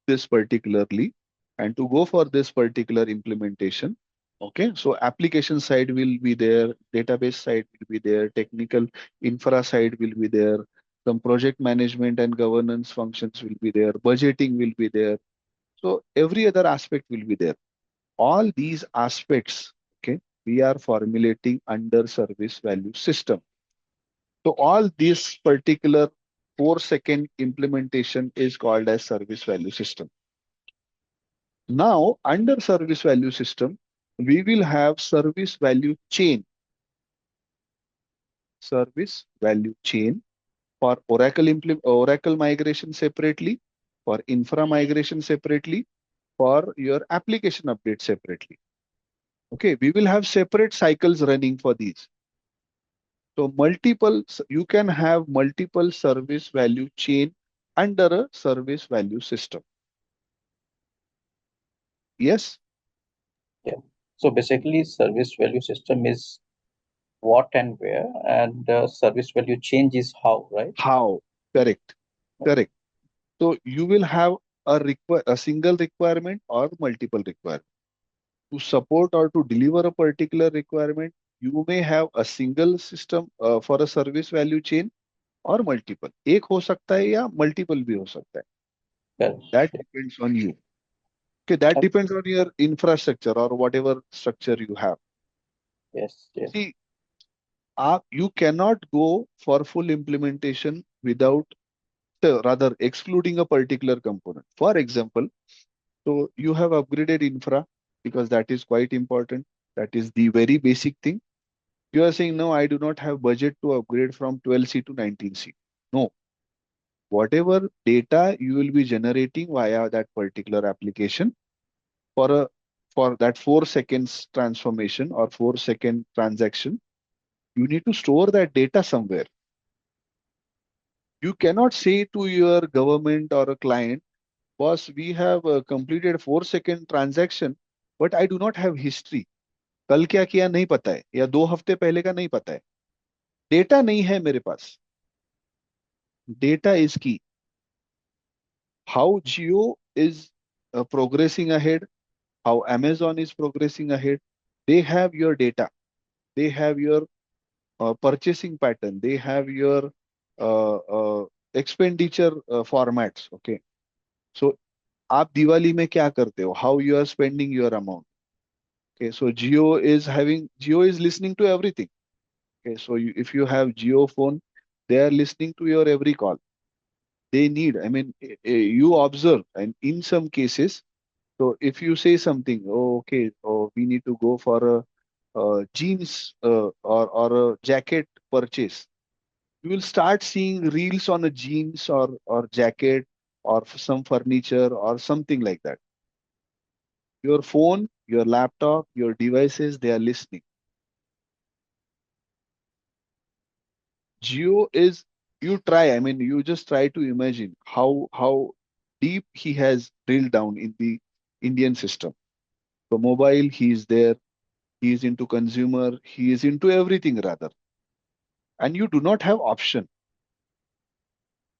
this particularly and to go for this particular implementation. Okay, so application side will be there, database side will be there, technical infra side will be there, some project management and governance functions will be there, budgeting will be there. So every other aspect will be there. All these aspects, okay, we are formulating under service value system. So all this particular 4 second implementation is called as service value system. Now, under service value system, we will have service value chain, service value chain for Oracle migration separately, for infra migration separately, for your application update separately. Okay, we will have separate cycles running for these. So you can have multiple service value chain under a service value system. Yes, yeah. So basically, service value system is what and where, and service value change is how, right? how? Correct, correct. So you will have a single requirement or multiple requirement. To support or to deliver a particular requirement, you may have a single system for a service value chain or multiple. एक हो सकता है या multiple भी हो सकता है. Correct. That depends on you. Okay, that depends on your infrastructure or whatever structure you have. Yes, yes, See, you cannot go for full implementation without, rather excluding a particular component. For example, so you have upgraded infra because that is quite important. That is the very basic thing. You are saying, no, I do not have budget to upgrade from 12C to 19C. No, whatever data you will be generating via that particular application for a for that 4 seconds transformation or 4 second transaction, you need to store that data somewhere. You cannot say to your government or a client, boss, we have completed 4 second transaction, but I do not have history. कल क्या किया नहीं पता है या 2 हफ्ते पहले का नहीं पता है. डेटा नहीं है मेरे पास. Data is key. How Geo is progressing ahead, how Amazon is progressing ahead, they have your data. They have your purchasing pattern. They have your expenditure formats. Okay. So आप दिवाली में क्या करते हो? How you are spending your amount? Okay. So Geo is listening to everything. Okay. So if you have Geo phone, they are listening to your every call. They need, I mean, you observe, and in some cases, so if you say something, oh, okay, oh, we need to go for jeans or a jacket purchase, you will start seeing reels on a jeans or jacket or some furniture or something like that. Your phone, your laptop, your devices, they are listening. Geo is, you try, I mean, you just try to imagine how deep he has drilled down in the Indian system. So mobile, he is there, he is into consumer, he is into everything rather. And you do not have option.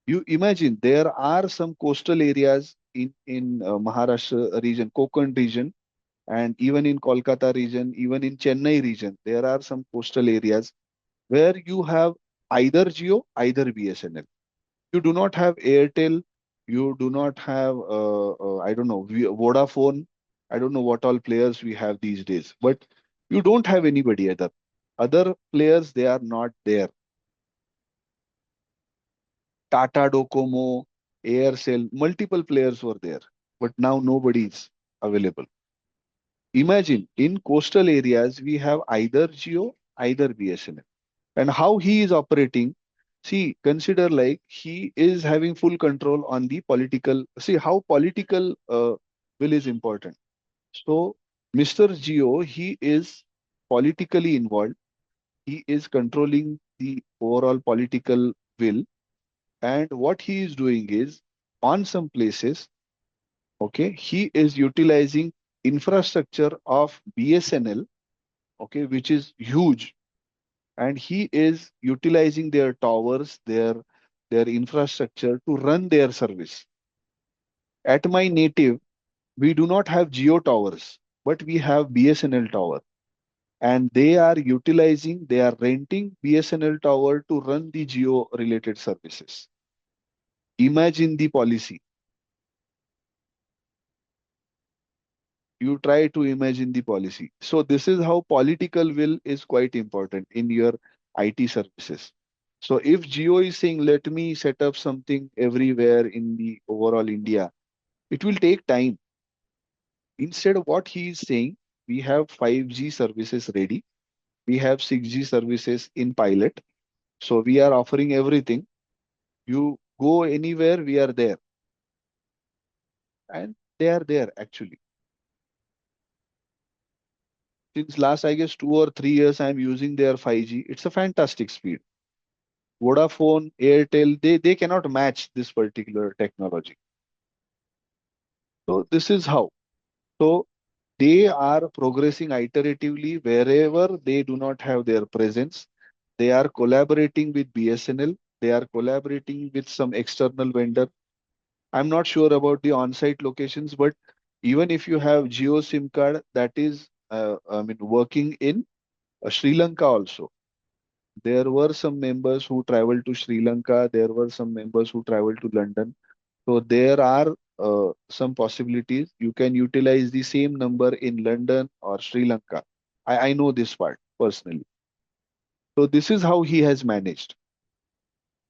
You imagine there are some coastal areas in Maharashtra region, Konkan region, and even in Kolkata region, even in Chennai region, there are some coastal areas where you have either Jio, either BSNL. You do not have Airtel, you do not have I don't know, Vodafone. I don't know what all players we have these days, but you don't have anybody other. Other players, they are not there. Tata Docomo, Aircel, multiple players were there, but now nobody is available. Imagine in coastal areas, we have either Geo, either BSNL. And how he is operating, see, consider like he is having full control on the political. See how political will is important. So, Mr. Geo, he is politically involved. He is controlling the overall political will. And what he is doing is, on some places, okay, he is utilizing infrastructure of BSNL, okay, which is huge, and he is utilizing their towers, their infrastructure to run their service. At my native, we do not have Geo towers, but we have BSNL tower, and they are renting BSNL tower to run the Geo related services. Imagine the policy. You try to imagine the policy. So this is how political will is quite important in your IT services. So if Geo is saying, let me set up something everywhere in the overall India, it will take time. Instead of what he is saying, we have 5G services ready. We have 6G services in pilot. So we are offering everything. You go anywhere, we are there. And they are there actually. Since last, I guess, 2 or 3 years, I'm using their 5G. It's a fantastic speed. Vodafone, Airtel, they cannot match this particular technology. So this is how. So they are progressing iteratively wherever they do not have their presence. They are collaborating with BSNL. They are collaborating with some external vendor. I'm not sure about the on-site locations, but even if you have Geo SIM card that is, I mean, working in Sri Lanka also. There were some members who traveled to Sri Lanka. There were some members who traveled to London. So there are some possibilities. You can utilize the same number in London or Sri Lanka. I know this part personally. So this is how he has managed.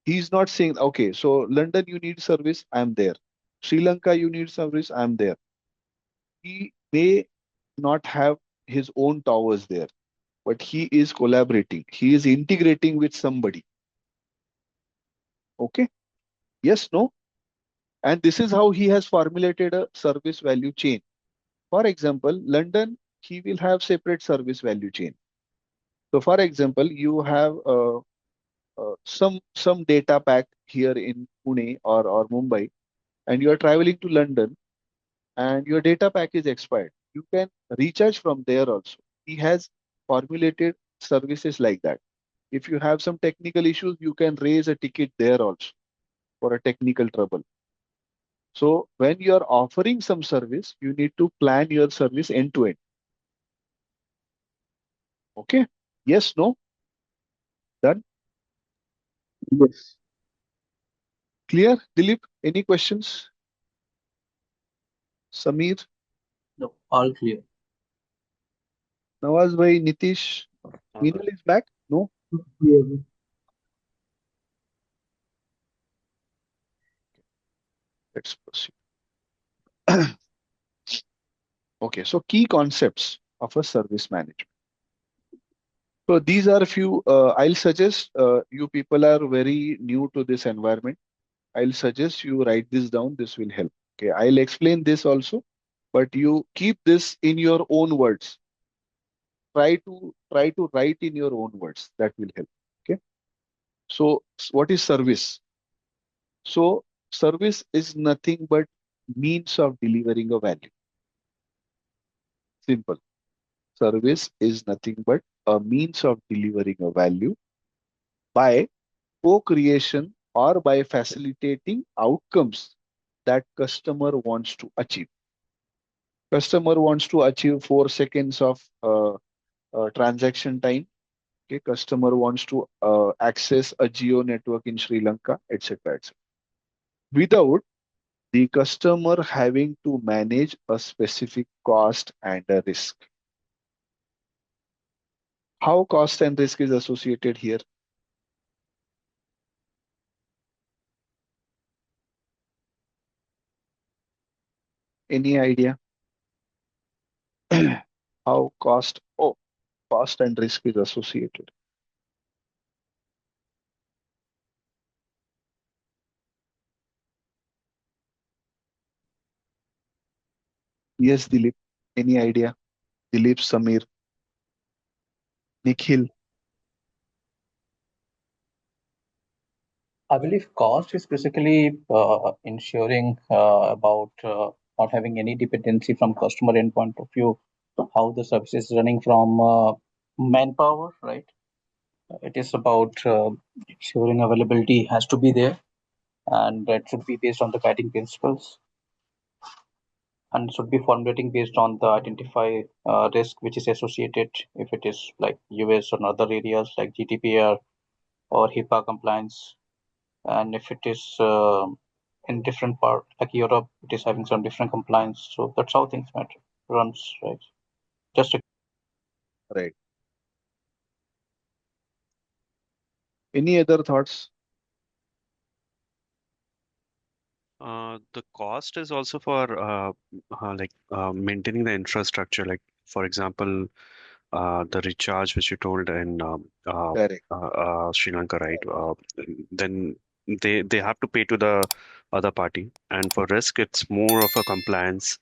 He's not saying, okay, so London, you need service, I'm there. Sri Lanka, you need service, I'm there. He may not have his own towers there, but he is collaborating. He is integrating with somebody. Okay. Yes, no. And this is how he has formulated a service value chain. For example, London, he will have separate service value chain. So, for example, you have some data pack here in Pune or Mumbai, and you are traveling to London, and your data pack is expired. You can recharge from there also. He has formulated services like that. If you have some technical issues, you can raise a ticket there also for a technical trouble. So when you are offering some service, you need to plan your service end to end. Okay? Yes, no? Done? Yes. Clear? Dilip, any questions? Samir, No, all clear. Nawaz bhai, Nitish, All good. Meenal is back? No? Yes. Let's proceed. Okay, so key concepts of a service management. So these are a few. I'll suggest you people are very new to this environment. I'll suggest you write this down. This will help. Okay, I'll explain this also, but you keep this in your own words. Try to write in your own words. That will help. Okay. So what is service? So service is nothing but means of delivering a value. Simple. Service is nothing but a means of delivering a value by co-creation or by facilitating outcomes that customer wants to achieve. Customer wants to achieve 4 seconds of transaction time. Okay, customer wants to access a geo network in Sri Lanka, etc., etc. Without the customer having to manage a specific cost and a risk. How cost and risk is associated here? Any idea? How cost? Oh, cost and risk is associated. Yes, Dilip. Any idea? Dilip, Samir, Nikhil. I believe cost is basically ensuring about not having any dependency from customer end point of view, how the service is running from manpower, right? It is about ensuring availability has to be there, and it should be based on the guiding principles, and should be formulating based on the identify risk which is associated, if it is like US or other areas like GDPR or HIPAA compliance, and if it is in different part like Europe, it is having some different compliance. So that's how things matter runs, right? Just a Right. Any other thoughts? The cost is also for maintaining the infrastructure. Like for example, the recharge which you told in Correct. Sri Lanka, right? Then they have to pay to the other party. And for risk, it's more of a compliance.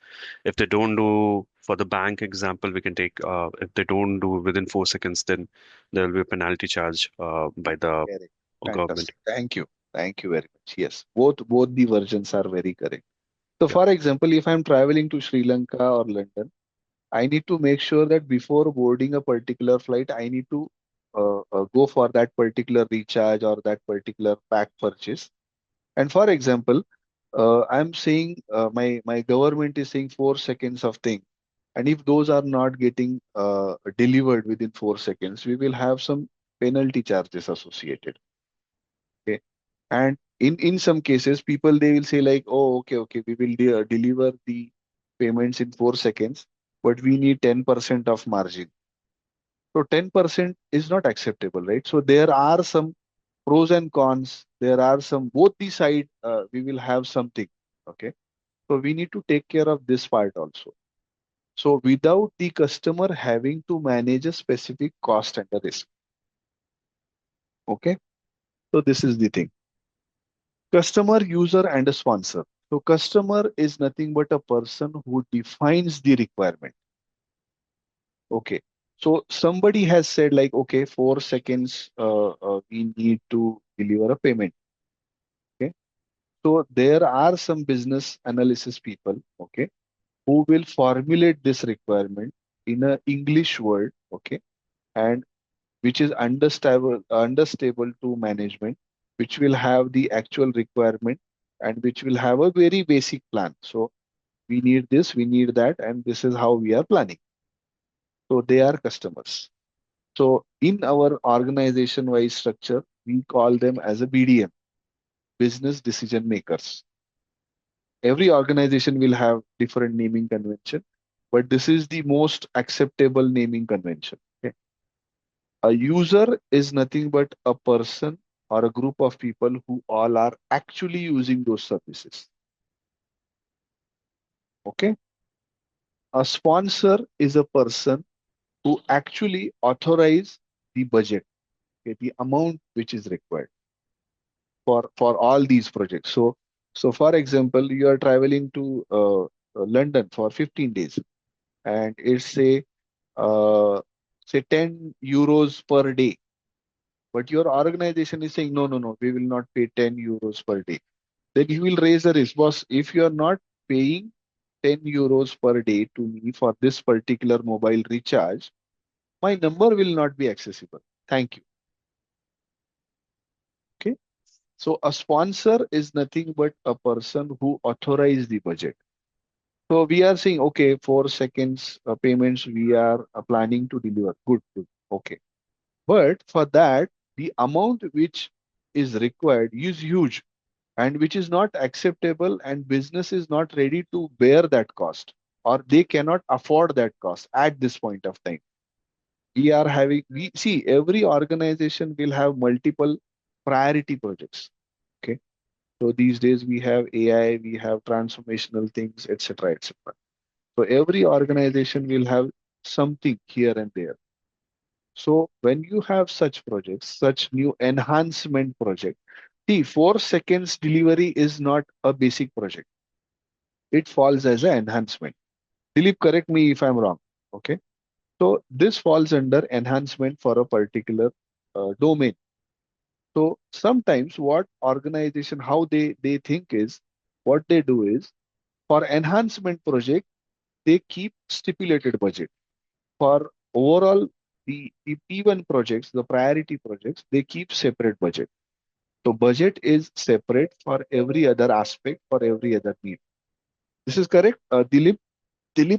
If they don't do, for the bank example, we can take if they don't do within 4 seconds, then there will be a penalty charge by the Correct. government. Fantastic. Thank you. Thank you very much. Yes, both the versions are very correct. So, Yeah. for example, if I'm traveling to Sri Lanka or London, I need to make sure that before boarding a particular flight, I need to go for that particular recharge or that particular pack purchase. And for example, I'm saying my government is saying 4 seconds of thing, and if those are not getting delivered within 4 seconds, we will have some penalty charges associated. Okay, and in some cases, people they will say like, oh, okay, we will deliver the payments in 4 seconds, but we need 10% of margin. So 10% is not acceptable, right? So there are some pros and cons. There are some both the side. We will have something. Okay, so we need to take care of this part also. So without the customer having to manage a specific cost and the risk. Okay, so this is the thing. Customer, user, and a sponsor. So customer is nothing but a person who defines the requirement. Okay. So somebody has said like, okay, 4 seconds, we need to deliver a payment. Okay. So there are some business analysis people, okay, who will formulate this requirement in a English word, okay, and which is understandable to management, which will have the actual requirement and which will have a very basic plan. So we need this, we need that, and this is how we are planning. So they are customers. So in our organization wise structure, we call them as a BDM, business decision makers. Every organization will have different naming convention, but this is the most acceptable naming convention. Okay? A user is nothing but a person or a group of people who all are actually using those services. Okay. A sponsor is a person who actually authorize the budget, okay, the amount which is required for all these projects. So for example, you are traveling to London for 15 days, and it's say 10 euros per day. But your organization is saying, no, no, no, we will not pay 10 euros per day. Then you will raise a risk. Boss, if you are not paying 10 euros per day to me for this particular mobile recharge, my number will not be accessible. Thank you. Okay. So a sponsor is nothing but a person who authorizes the budget. So we are saying, okay, 4 seconds payments we are planning to deliver. Good, good. Okay. But for that, the amount which is required is huge and which is not acceptable, and business is not ready to bear that cost, or they cannot afford that cost at this point of time. We see every organization will have multiple priority projects. Okay. So these days we have AI, we have transformational things, etc., etc. So every organization will have something here and there. So when you have such projects, such new enhancement project, see, 4 seconds delivery is not a basic project. It falls as an enhancement. Dilip, correct me if I'm wrong. Okay. So this falls under enhancement for a particular domain. So sometimes what organization, how they think is, what they do is, for enhancement project, they keep stipulated budget. For overall the P1 projects, the priority projects, they keep separate budget. So budget is separate for every other aspect, for every other need. This is correct, Dilip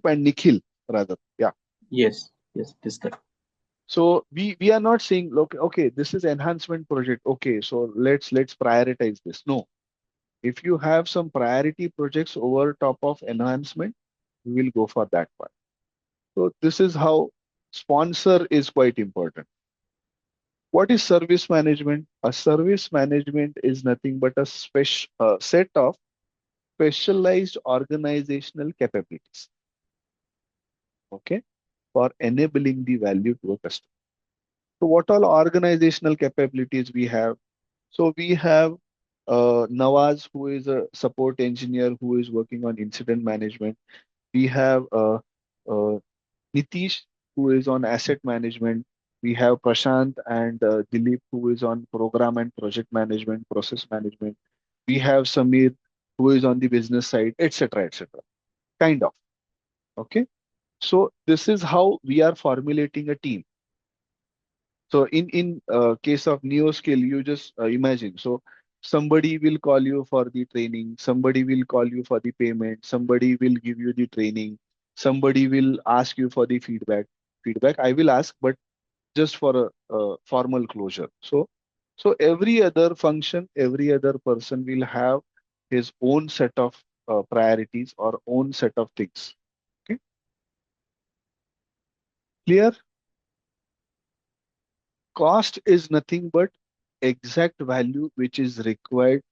and Nikhil rather. Yeah. Yes, yes, this correct. So we are not saying, look, okay, this is enhancement project. Okay, so let's prioritize this. No, if you have some priority projects over top of enhancement, we will go for that one. So this is how sponsor is quite important. What is service management? A service management is nothing but a special set of specialized organizational capabilities. Okay, for enabling the value to a customer. So what all organizational capabilities we have? So we have Nawaz, who is a support engineer who is working on incident management. We have Nitish, who is on asset management. We have Prashant and Dilip, who is on program and project management, process management. We have Samir, who is on the business side, etc., etc. Kind of. Okay. So this is how we are formulating a team. So in case of NeoScale, you just imagine. So somebody will call you for the training, somebody will call you for the payment, somebody will give you the training, somebody will ask you for the feedback. Feedback I will ask, but just for a formal closure. So every other function, every other person will have his own set of priorities or own set of things. Okay, clear? Cost is nothing but exact value which is required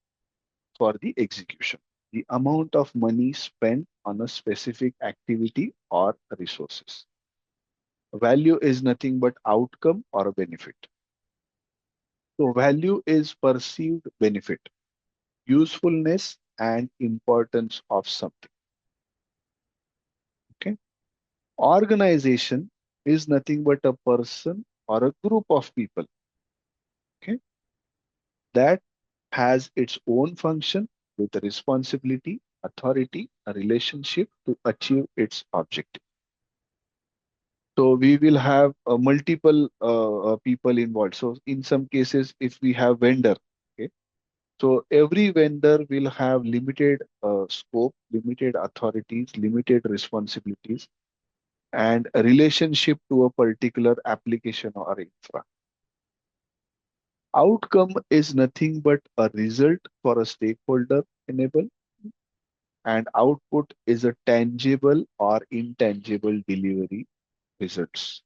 for the execution. The amount of money spent on a specific activity or resources. Value is nothing but outcome or a benefit. So value is perceived benefit, usefulness and importance of something. Okay. Organization is nothing but a person or a group of people. Okay. That has its own function with a responsibility, authority, a relationship to achieve its objective. So we will have multiple people involved. So in some cases, if we have vendor, okay, so every vendor will have limited scope, limited authorities, limited responsibilities, and a relationship to a particular application or infra. Outcome is nothing but a result for a stakeholder enable, and output is a tangible or intangible delivery results.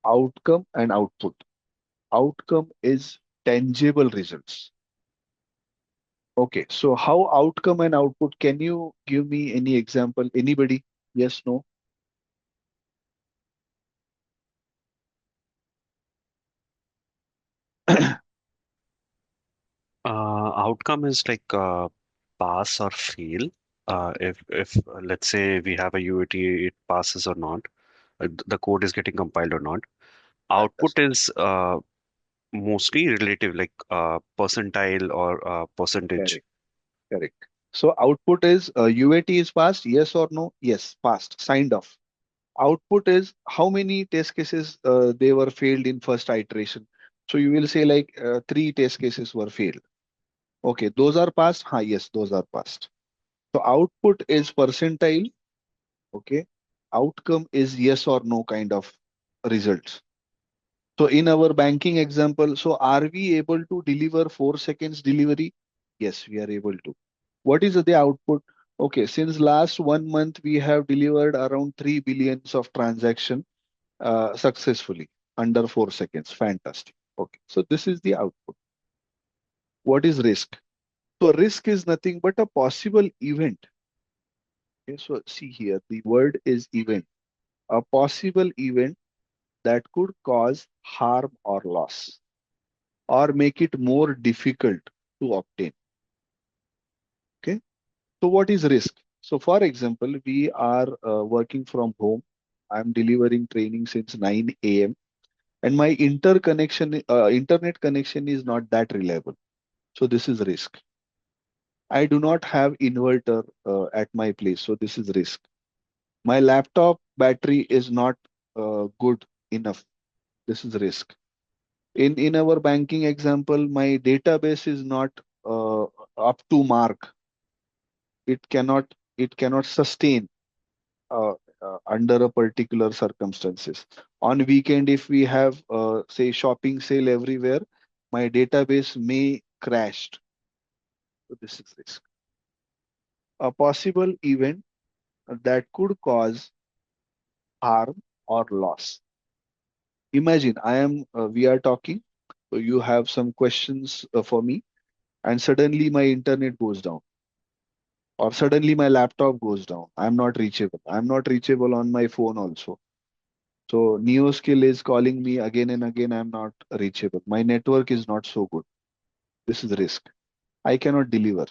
Outcome and output. Outcome is tangible results. Okay, so how outcome and output, can you give me any example? Anybody? Yes, no? Outcome is like pass or fail. If let's say we have a UAT, it passes or not. The code is getting compiled or not. Output Fantastic. is mostly relative, like percentile or percentage. Correct. Correct. So output is UAT is passed, yes or no? Yes, passed, signed off. Output is how many test cases they were failed in first iteration. So you will say like three test cases were failed. Okay, those are passed. Yes, those are passed. So output is percentile. Okay, outcome is yes or no kind of results. So in our banking example, so are we able to deliver 4 seconds delivery? Yes, we are able to. What is the output? Okay, since last 1 month, we have delivered around 3 billions of transaction successfully under 4 seconds. Fantastic. Okay, so this is the output. What is risk? So risk is nothing but a possible event. Okay, so see here, the word is event. A possible event that could cause harm or loss or make it more difficult to obtain. Okay, so what is risk? So for example, we are working from home. I'm delivering training since 9 a.m. and my internet connection is not that reliable. So this is risk. I do not have inverter at my place. So this is risk. My laptop battery is not good enough. This is risk. In our banking example, my database is not uh, up to mark. It cannot sustain uh, under a particular circumstances. On weekend, if we have say shopping sale everywhere, my database may crashed. So this is risk. A possible event that could cause harm or loss. Imagine we are talking, so you have some questions for me, and suddenly my internet goes down, or suddenly my laptop goes down. I'm not reachable. I'm not reachable on my phone also. So NeoSkill is calling me again and again. I'm not reachable. My network is not so good. This is risk. I cannot deliver.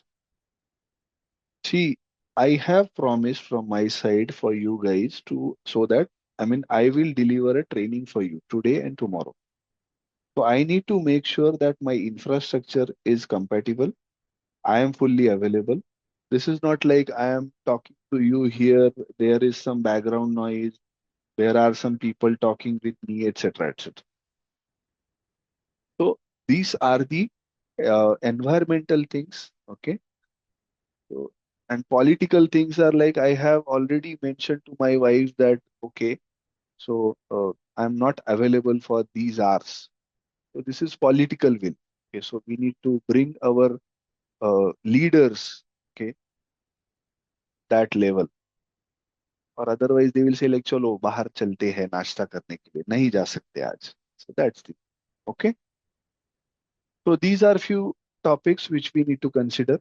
See, I have promised from my side for you guys to so that I will deliver a training for you today and tomorrow. So I need to make sure that my infrastructure is compatible. I am fully available. This is not like I am talking to you here. There is some background noise. There are some people talking with me, etc., etc. So these are the environmental things. Okay. So, and political things are like I have already mentioned to my wife that okay, so I'm not available for these hours. So this is political will. Okay, so we need to bring our leaders, okay, that level. Or otherwise they will say like चलो बाहर चलते हैं नाश्ता करने के लिए नहीं जा सकते आज. So that's the okay. So these are few topics which we need to consider.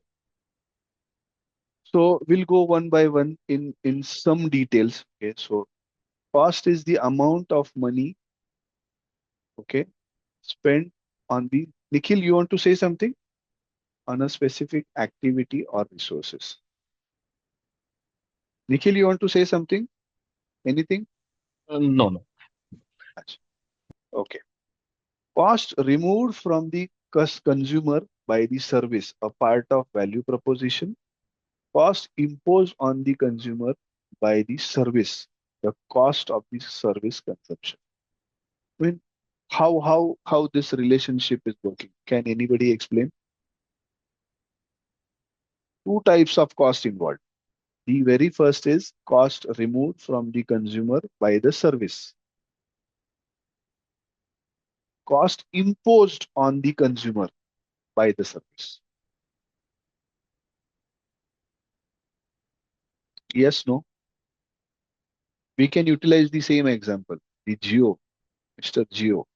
So we'll go one by one in some details. Okay, so cost is the amount of money, okay, spent on the Nikhil, you want to say something on a specific activity or resources? Nikhil, you want to say something? Anything? No, no. Achha. Okay. Cost removed from the consumer by the service, a part of value proposition. Cost imposed on the consumer by the service, the cost of the service consumption. I mean, how this relationship is working? Can anybody explain? Two types of cost involved. The very first is cost removed from the consumer by the service. Cost imposed on the consumer by the service. Yes, no? We can utilize the same example, the Geo, Mr. Geo.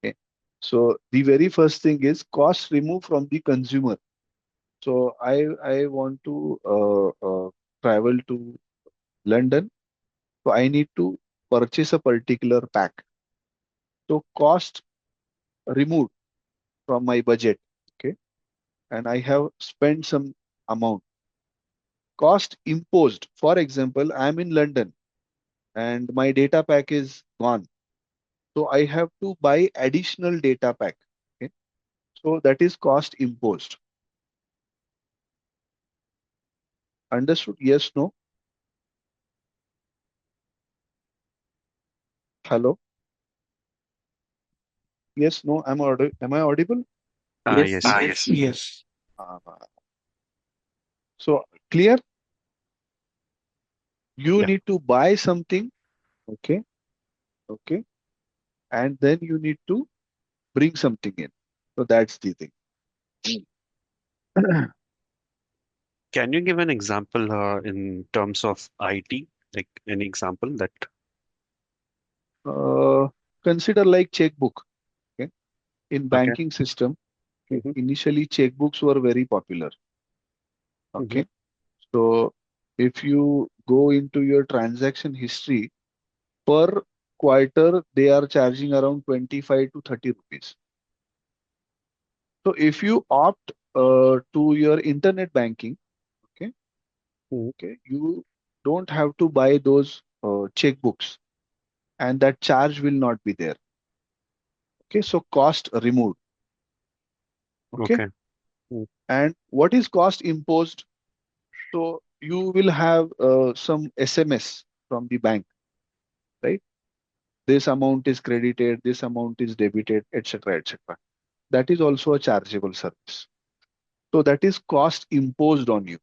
Okay. So the very first thing is cost removed from the consumer. So I want to travel to London. So I need to purchase a particular pack. So cost removed from my budget. Okay. and I have spent some amount. Cost imposed. For example, I'm in London and my data pack is gone. So I have to buy additional data pack. Okay. So that is cost imposed. Understood? Yes, no? Hello? Yes, no? Am I audible? Yes, Yes. yes. Yes. Uh, so clear? You Yeah. need to buy something. Okay. Okay. And then you need to bring something in. So that's the thing. Can you give an example in terms of IT? Like any example that? uh, Consider like checkbook. Okay. In Okay. banking system, okay, Mm-hmm. initially checkbooks were very popular. Mm-hmm. Okay. So if you go into your transaction history per quarter, they are charging around 25 to 30 rupees. So if you opt to your internet banking, okay, Mm-hmm. okay, you don't have to buy those checkbooks, and that charge will not be there. Okay, so cost removed. Okay, Okay. Mm. and what is cost imposed? So you will have some SMS from the bank, right? This amount is credited, this amount is debited, etc., etc. That is also a chargeable service. So that is cost imposed on you.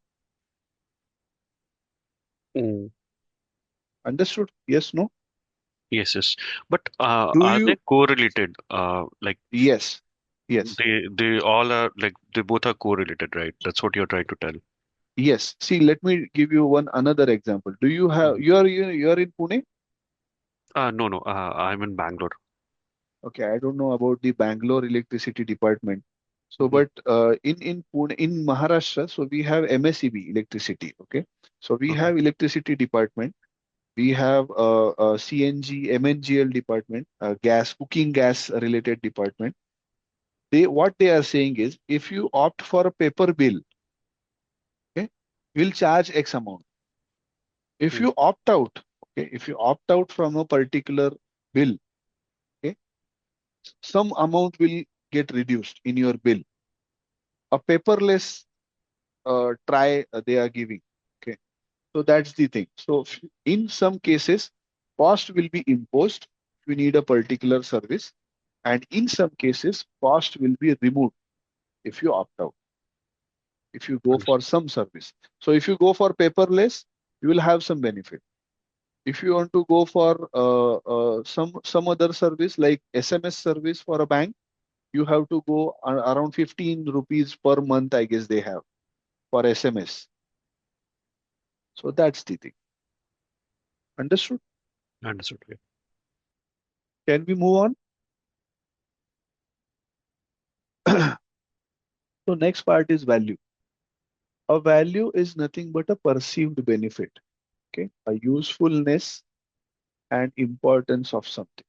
Mm. Understood? Yes, no? Yes, yes. But Do are they you? correlated? Like Yes, yes, they all are like they both are correlated, right? That's what you're trying to tell. yes. See, let me give you one another example. Do you have? Mhm. You are in Pune? No, no. I'm in Bangalore. Okay, I don't know about the Bangalore electricity department. So, Hmm. but in Pune, in Maharashtra, so we have MSEB electricity. Okay, so we Okay. have electricity department. We have CNG, MNGL department, gas, cooking gas related department. They what they are saying is, if you opt for a paper bill, okay, we'll charge X amount. If Mm. you opt out, okay, if you opt out from a particular bill, okay, some amount will get reduced in your bill. A paperless try they are giving. Okay, so that's the thing. So in some cases, cost will be imposed if you need a particular service, and in some cases, cost will be removed if you opt out, if you go for Understood. some service. So if you go for paperless, you will have some benefit. If you want to go for some other service like SMS service for a bank, you have to go around 15 rupees per month, I guess they have for SMS. So that's the thing. Understood? Understood. Yeah. Can we move on? So next part is value. A value is nothing but a perceived benefit, okay? A usefulness and importance of something.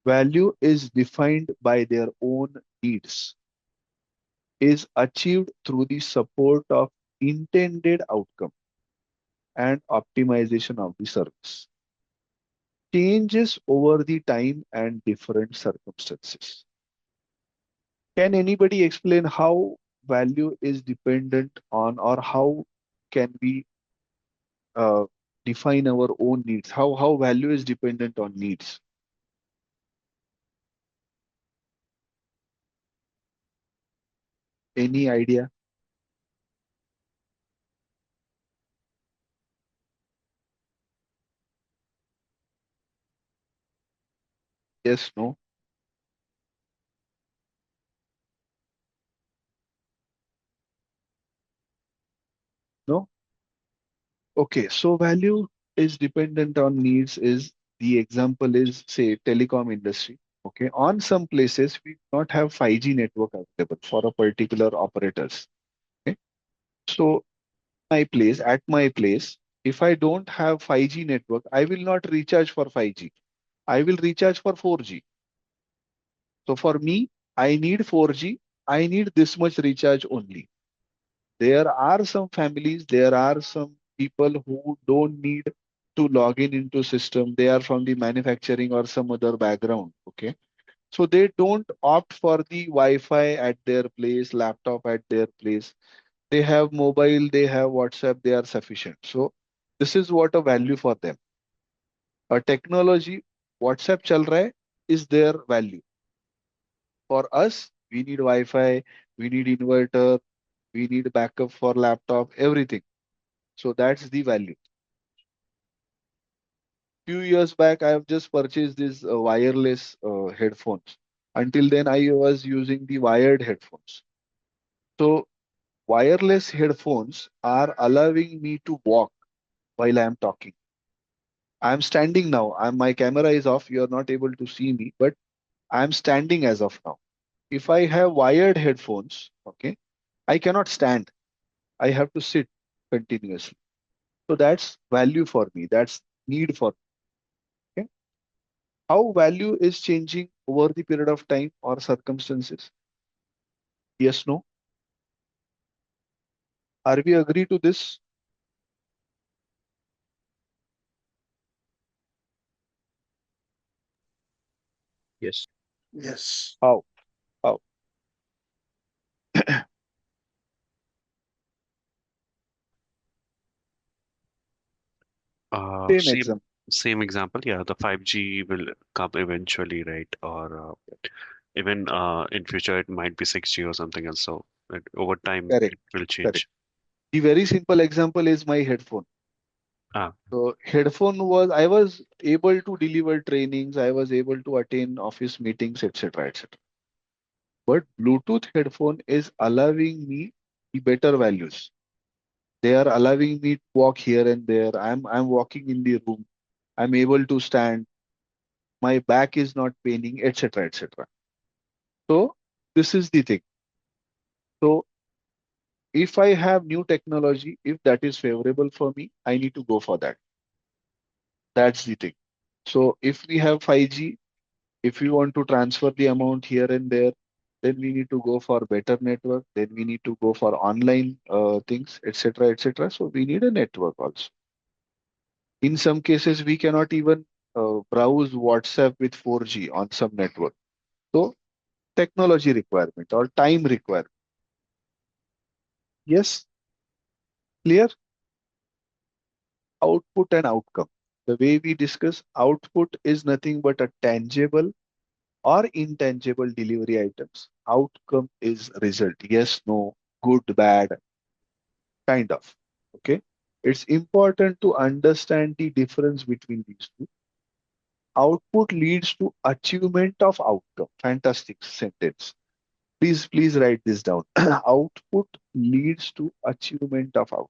Value is defined by their own needs, is achieved through the support of intended outcome and optimization of the service. Changes over the time and different circumstances. Can anybody explain how value is dependent on, or how can we uh, define our own needs? How value is dependent on needs? Any idea? Yes, no, no? Okay, so value is dependent on needs is the example is say telecom industry. Okay, on some places we do not have 5G network available for a particular operators. Okay, so at my place, if I don't have 5G network, I will not recharge for 5G. I will recharge for 4G. So for me, I need 4G. I need this much recharge only. There are some families, there are some people who don't need to log in into system. They are from the manufacturing or some other background. Okay. So they don't opt for the Wi-Fi at their place, laptop at their place. They have mobile, they have WhatsApp, they are sufficient. So this is what a value for them. A technology, WhatsApp chal raha hai, is their value. For us, we need Wi-Fi, we need inverter, we need backup for laptop, everything. So that's the value. Few years back, I have just purchased these wireless headphones. Until then, I was using the wired headphones. So wireless headphones are allowing me to walk while I am talking. I am standing now. My camera is off. You are not able to see me, but I am standing as of now. If I have wired headphones, okay, I cannot stand. I have to sit continuously. So that's value for me. That's need for me. Okay? How value is changing over the period of time or circumstances? Yes, no. Are we agree to this? Yes. Yes. How? How? Same Same example. same example, yeah, the 5G will come eventually, right? Or even in future it might be 6G or something else. So over time Correct. it will Correct. change. The very simple example is my headphone. Ah, So headphone was I was able to deliver trainings, I was able to attend office meetings, etc., etc. But Bluetooth headphone is allowing me the better values. They are allowing me to walk here and there. I'm walking in the room. I'm able to stand. My back is not paining, etc., etc. So this is the thing. So if I have new technology, if that is favorable for me, I need to go for that. That's the thing. So if we have 5G, if we want to transfer the amount here and there, then we need to go for better network. Then we need to go for online things, etc., etc. So we need a network also. In some cases, we cannot even browse WhatsApp with 4G on some network. So technology requirement or time requirement. Yes, clear? Output and outcome. The way we discuss output is nothing but a tangible or intangible delivery items. Outcome is result. Yes, no, good, bad, kind of. Okay. It's important to understand the difference between these two. Output leads to achievement of outcome. Fantastic sentence. Please write this down. Output leads to achievement of outcome.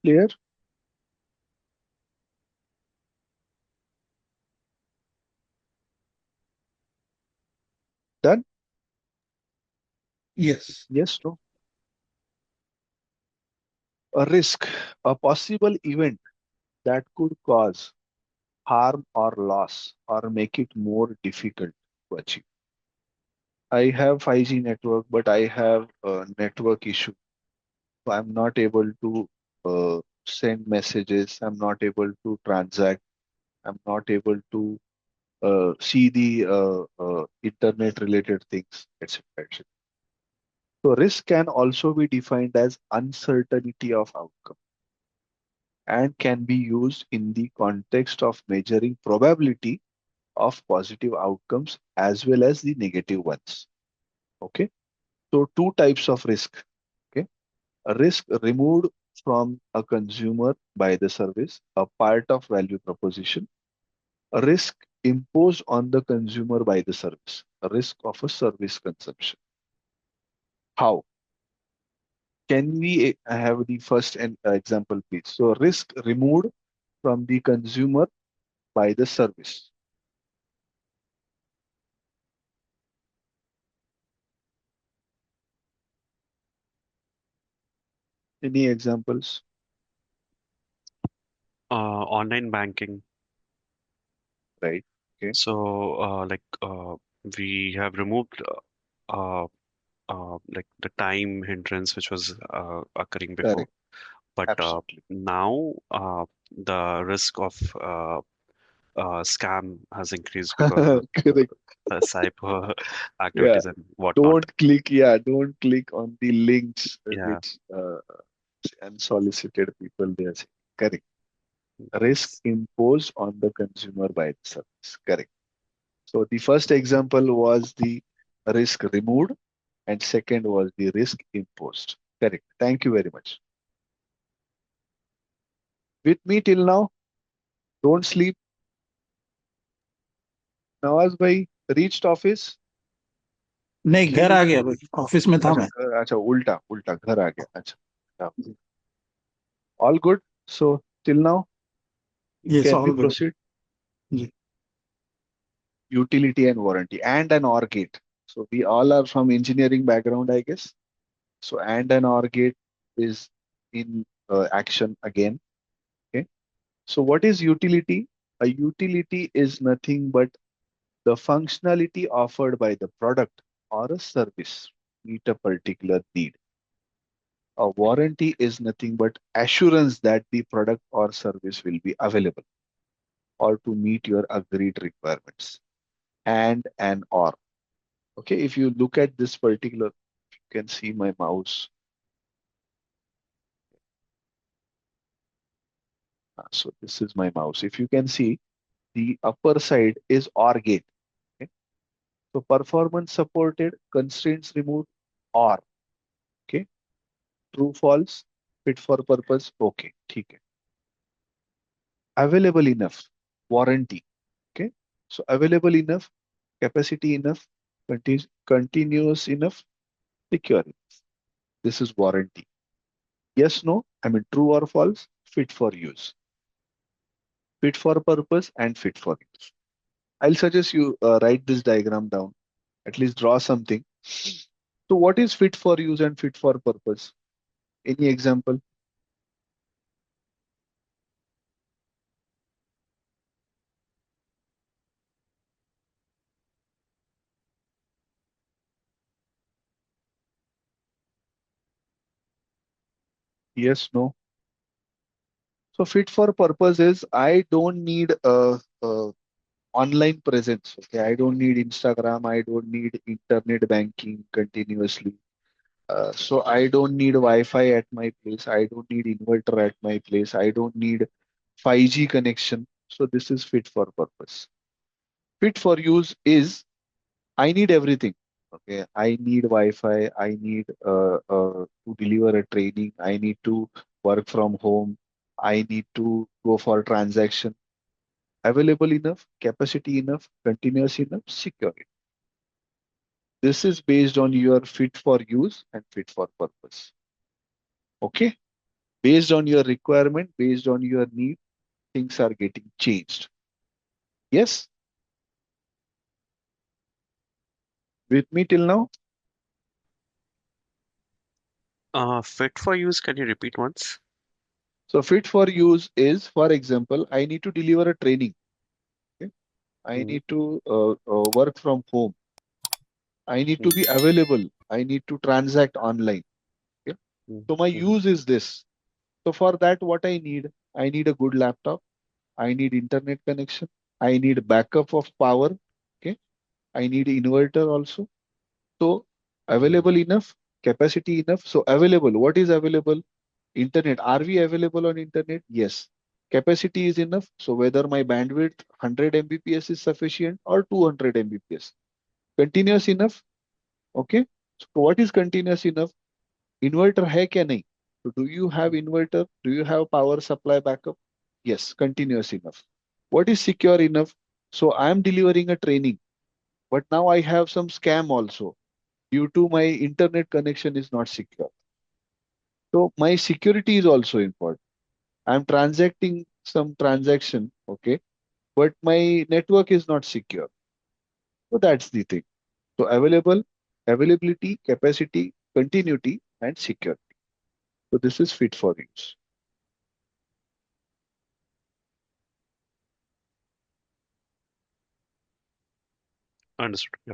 Clear? Done? Yes. Yes, no. A risk, a possible event that could cause harm or loss or make it more difficult to achieve. I have 5G network, but I have a network issue. So I'm not able to send messages. I'm not able to transact. I'm not able to see the internet related things, etc., etc. So risk can also be defined as uncertainty of outcome and can be used in the context of measuring probability of positive outcomes as well as the negative ones. Okay. So two types of risk. Okay. A risk removed from a consumer by the service, a part of value proposition. A risk imposed on the consumer by the service, a risk of a service consumption. How? Can we have the first example, please? So risk removed from the consumer by the service. Any examples? Online banking. Right. Okay. So, we have removed like the time hindrance which was occurring before, Correct. but Absolutely. now the risk of scam has increased because of Correct. cyber Yeah. activities and whatnot. Don't click. Yeah. Don't click on the links Yeah. which unsolicited people they are saying. Correct. Risk Yes. imposed on the consumer by the service. Correct. So the first example was the risk removed, and second was the risk imposed. Correct. Thank you very much. With me till now. Don't sleep. Nawaz भाई reached office. नहीं, घर आ गया भाई, office में था अच्छा मैं। अच्छा उल्टा उल्टा घर आ गया अच्छा all good. So till now, yes, can we all good proceed? जी। Utility and warranty and an OR gate. So we all are from engineering background, I guess. So and an OR gate is in action again. Okay. So what is utility? A utility is nothing but the functionality offered by the product or a service to meet a particular need. A warranty is nothing but assurance that the product or service will be available or to meet your agreed requirements. And an or. Okay, if you look at this particular, you can see my mouse. So this is my mouse. If you can see, the upper side is OR gate. Okay? So performance supported, constraints removed, OR. Okay, true, false, fit for purpose. Okay, ठीक है. Available enough, warranty. Okay, so available enough, capacity enough, continuous enough, secure. This is warranty. Yes, no, I mean true or false, fit for use, fit for purpose, and fit for use. I'll suggest you write this diagram down, at least draw something. So, what is fit for use and fit for purpose? Any example? Yes, no. So, fit for purpose is I don't need a online presence. Okay, I don't need Instagram. I don't need internet banking continuously. So I don't need Wi-Fi at my place. I don't need inverter at my place. I don't need 5G connection. So this is fit for purpose. Fit for use is I need everything. Okay, I need Wi-Fi. I need to deliver a training. I need to work from home. I need to go for transaction. Available enough, capacity enough, continuous enough, secure. This is based on your fit for use and fit for purpose. Okay. Based on your requirement, based on your need, things are getting changed. Yes, with me till now. Fit for use, can you repeat once? So fit for use is, for example, I need to deliver a training. Okay? I Mm, need to work from home. I need to mm, be available. I need to transact online. Okay? mm, So my mm, use is this. So for that, what I need a good laptop. I need internet connection. I need backup of power. Okay. I need inverter also. So mm, available enough, capacity enough. So available, what is available? Internet. Are we available on internet? Yes. Capacity is enough. So whether my bandwidth 100 Mbps is sufficient or 200 Mbps. Continuous enough. Okay. So what is continuous enough? Inverter hai kya nahi? So do you have inverter? Do you have power supply backup? Yes. Continuous enough. What is secure enough? So I am delivering a training, but now I have some scam also due to my internet connection is not secure. So my security is also important. I'm transacting some transaction, okay, but my network is not secure. So that's the thing. So availability, capacity, continuity, and security. So this is fit for use. Understood. Yeah.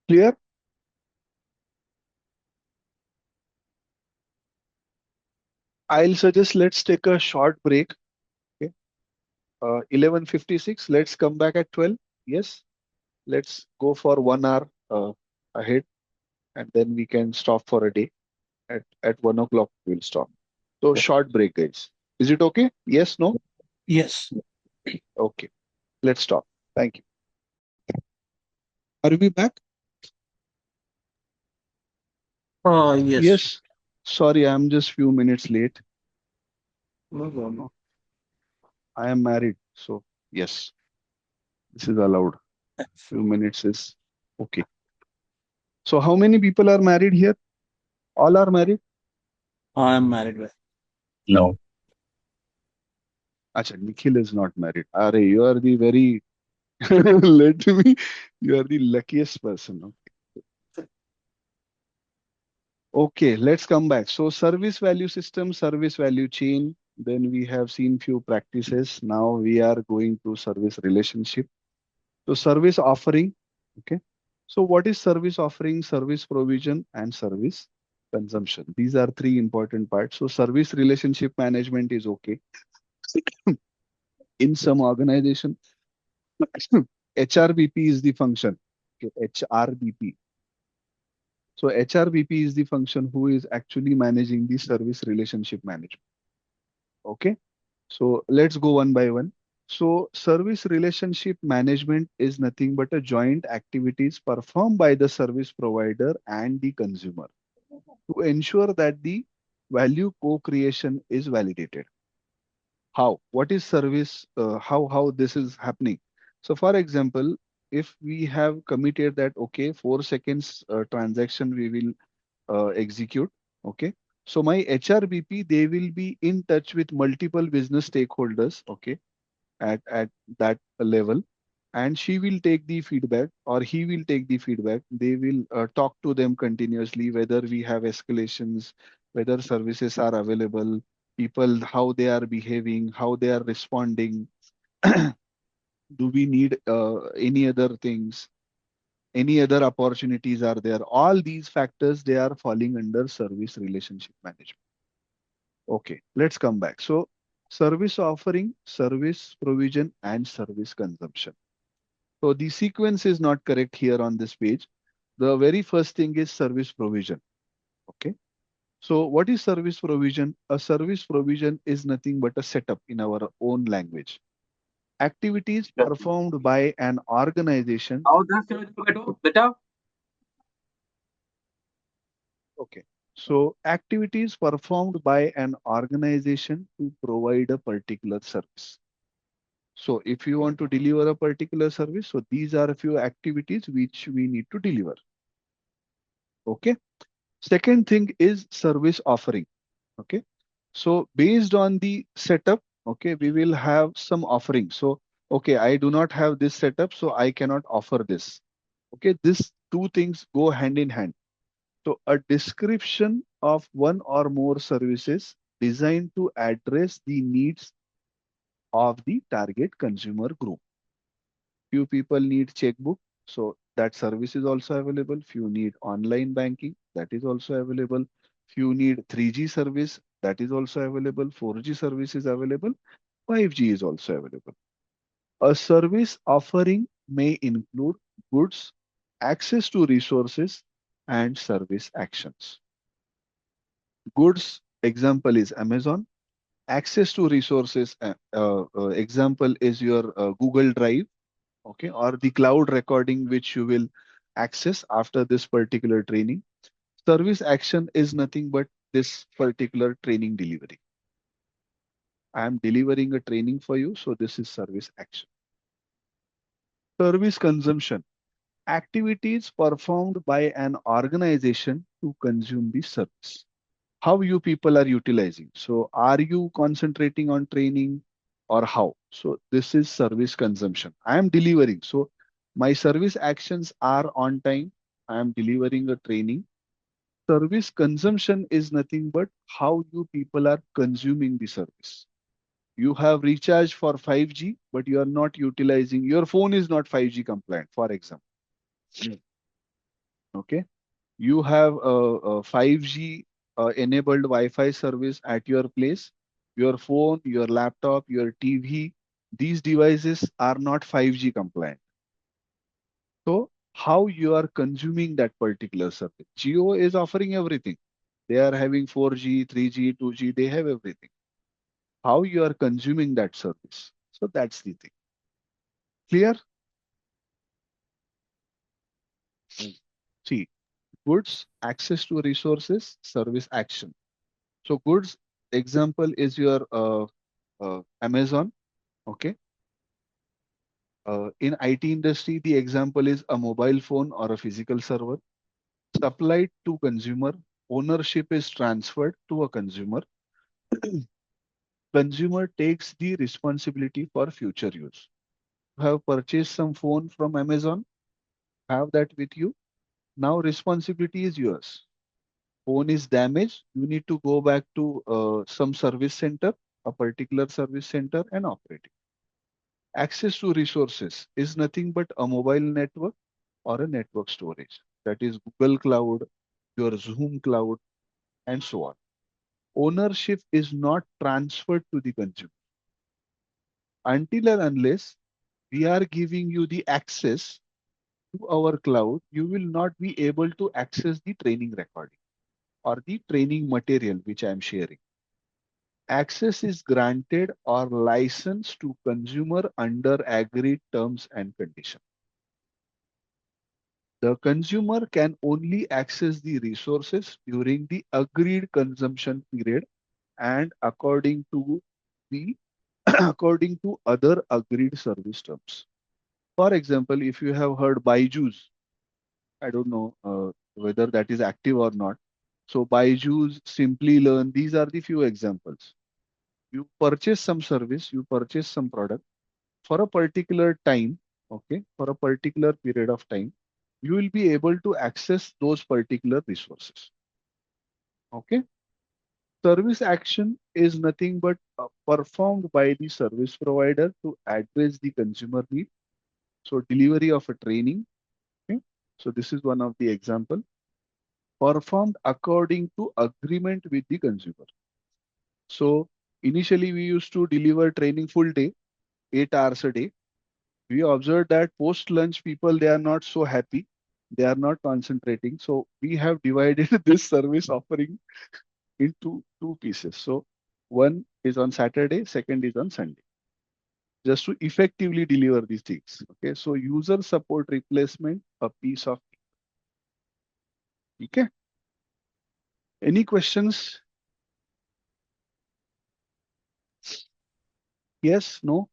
Clear? I'll suggest let's take a short break. Okay. 11:56. Let's come back at 12. Yes. Let's go for 1 hour ahead, and then we can stop for a day. At 1 o'clock we'll stop. So short break, guys. Is it okay? Yes, no? Yes. Okay. Let's stop. Thank you. Are we back? Yes. Yes. Sorry, I'm just few minutes late. No problem. I am married, so yes, this is allowed. Few minutes is okay. So how many people are married here? All are married? I am married. No. Acha, Nikhil is not married. Are you are the very let me. You are the luckiest person. Okay, let's come back. So service value system, service value chain. Then we have seen few practices. Now we are going to service relationship. So service offering. Okay. So what is service offering, service provision, and service consumption? These are three important parts. So service relationship management is okay. In some organization, HRBP is the function. Okay, HRBP. So HRBP is the function who is actually managing the service relationship management. Okay. So let's go one by one. So service relationship management is nothing but a joint activities performed by the service provider and the consumer to ensure that the value co-creation is validated. How? What is service? How this is happening? So for example, if we have committed that okay, 4 seconds transaction we will execute. Okay. So my HRBP, they will be in touch with multiple business stakeholders. Okay. At that level, and she will take the feedback or he will take the feedback. They will talk to them continuously whether we have escalations, whether services are available, people how they are behaving, how they are responding. Do we need any other things, any other opportunities are there? All these factors, they are falling under service relationship management. Okay, let's come back. So service offering, service provision, and service consumption. So the sequence is not correct here on this page. The very first thing is service provision. Okay. So what is service provision? A service provision is nothing but a setup in our own language. Activities performed by an organization. Okay. So activities performed by an organization to provide a particular service. So if you want to deliver a particular service, so these are a few activities which we need to deliver. Okay. Second thing is service offering. Okay. So based on the setup, okay, we will have some offering. So, okay, I do not have this setup, so I cannot offer this. Okay, these two things go hand in hand. So a description of one or more services designed to address the needs of the target consumer group. Few people need checkbook, so that service is also available. Few need online banking, that is also available. Few need 3G service, that is also available. 4G service is available. 5G is also available. A service offering may include goods, access to resources, and service actions. Goods example is Amazon. Access to resources example is your Google Drive, okay, or the cloud recording which you will access after this particular training. Service action is nothing but this particular training delivery. I am delivering a training for you, so this is service action. Service consumption, activities performed by an organization to consume the service. How you people are utilizing. So are you concentrating on training or how? So this is service consumption. I am delivering. So My service actions are on time. I am delivering a training. Service consumption is nothing but how you people are consuming the service. You have recharged for 5G, but you are not utilizing, your phone is not 5G compliant, for example. Okay. You have a 5G enabled Wi-Fi service at your place. Your phone, your laptop, your TV, these devices are not 5G compliant. So how you are consuming that particular service? Geo is offering everything. They are having 4G, 3G, 2G, they have everything. How you are consuming that service? So that's the thing. Clear? See, goods, access to resources, service action. So goods example is your Amazon. Okay. In IT industry, the example is a mobile phone or a physical server supplied to consumer. Ownership is transferred to a consumer. Consumer takes the responsibility for future use. You have purchased some phone from Amazon, have that with you. Now responsibility is yours. Phone is damaged, you need to go back to some service center, a particular service center and operate it. Access to resources is nothing but a mobile network or a network storage. That is Google Cloud, your Zoom Cloud, and so on. Ownership is not transferred to the consumer until and unless we are giving you the access to our cloud, you will not be able to access the training recording or the training material which I am sharing. Access is granted or licensed to consumer under agreed terms and conditions. The consumer can only access the resources during the agreed consumption period and according to the according to other agreed service terms. For example, if you have heard Byju's, I don't know whether that is active or not. So Byju's, Simply Learn, these are the few examples. You purchase some service, you purchase some product for a particular time, okay, for a particular period of time, you will be able to access those particular resources. Okay. Service action is nothing but performed by the service provider to address the consumer need. So delivery of a training. Okay. So this is one of the example performed according to agreement with the consumer. So initially we used to deliver training full day, 8 hours a day. We observed that post lunch people, they are not so happy. They are not concentrating. So we have divided this service offering into two pieces. So one is on Saturday, second is on Sunday, just to effectively deliver these things. Okay. So user support replacement, a piece of, okay. Any questions? Yes, no?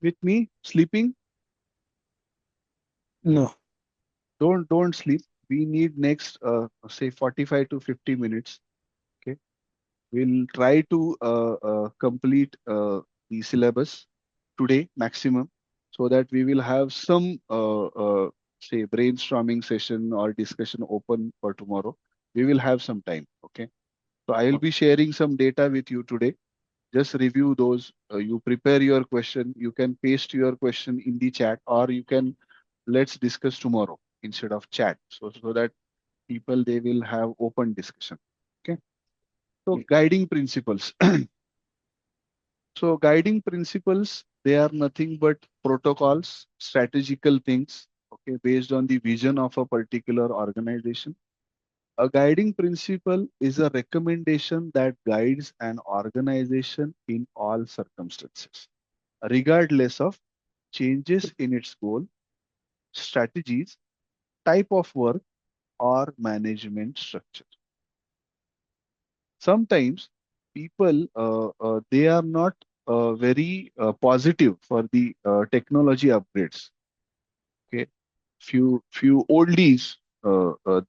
With me? Sleeping? No. Don't sleep. We need next say 45 to 50 minutes. Okay. We'll try to complete the syllabus today maximum so that we will have some say brainstorming session or discussion open for tomorrow. We will have some time. Okay. So I will be sharing some data with you today. Just review those. You prepare your question. You can paste your question in the chat or you can let's discuss tomorrow instead of chat. So that people they will have open discussion. Okay. So guiding principles. So guiding principles, they are nothing but protocols, strategical things, okay, based on the vision of a particular organization. A guiding principle is a recommendation that guides an organization in all circumstances, regardless of changes in its goal, strategies, type of work, or management structure. Sometimes people they are not very positive for the technology upgrades. Okay, few oldies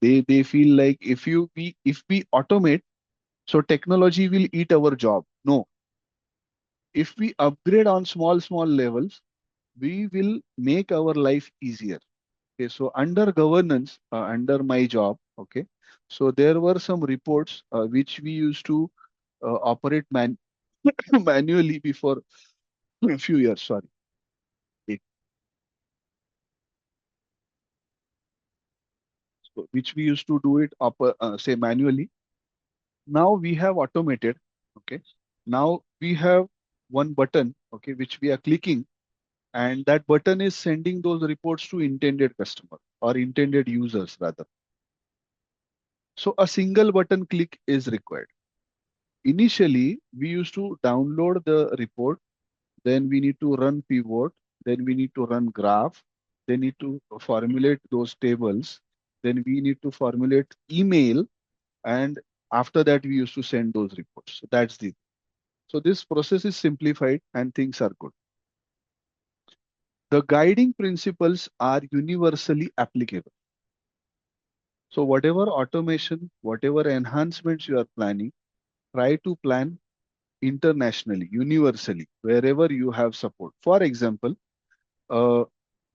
they feel like if we automate, so technology will eat our job. No, if we upgrade on small levels, we will make our life easier. Okay, so under governance, under my job, okay, so there were some reports which we used to operate manually before a few years, sorry, eh, so which we used to do it say manually. Now we have automated, okay. Now we have one button, okay, which we are clicking, and that button is sending those reports to intended customer or intended users rather. So a single button click is required. Initially, we used to download the report, then we need to run pivot, then we need to run graph, then need to formulate those tables, then we need to formulate email, and after that we used to send those reports. So that's the so this process is simplified and things are good. The guiding principles are universally applicable. So whatever automation, whatever enhancements you are planning, try to plan internationally, universally, wherever you have support. For example, uh,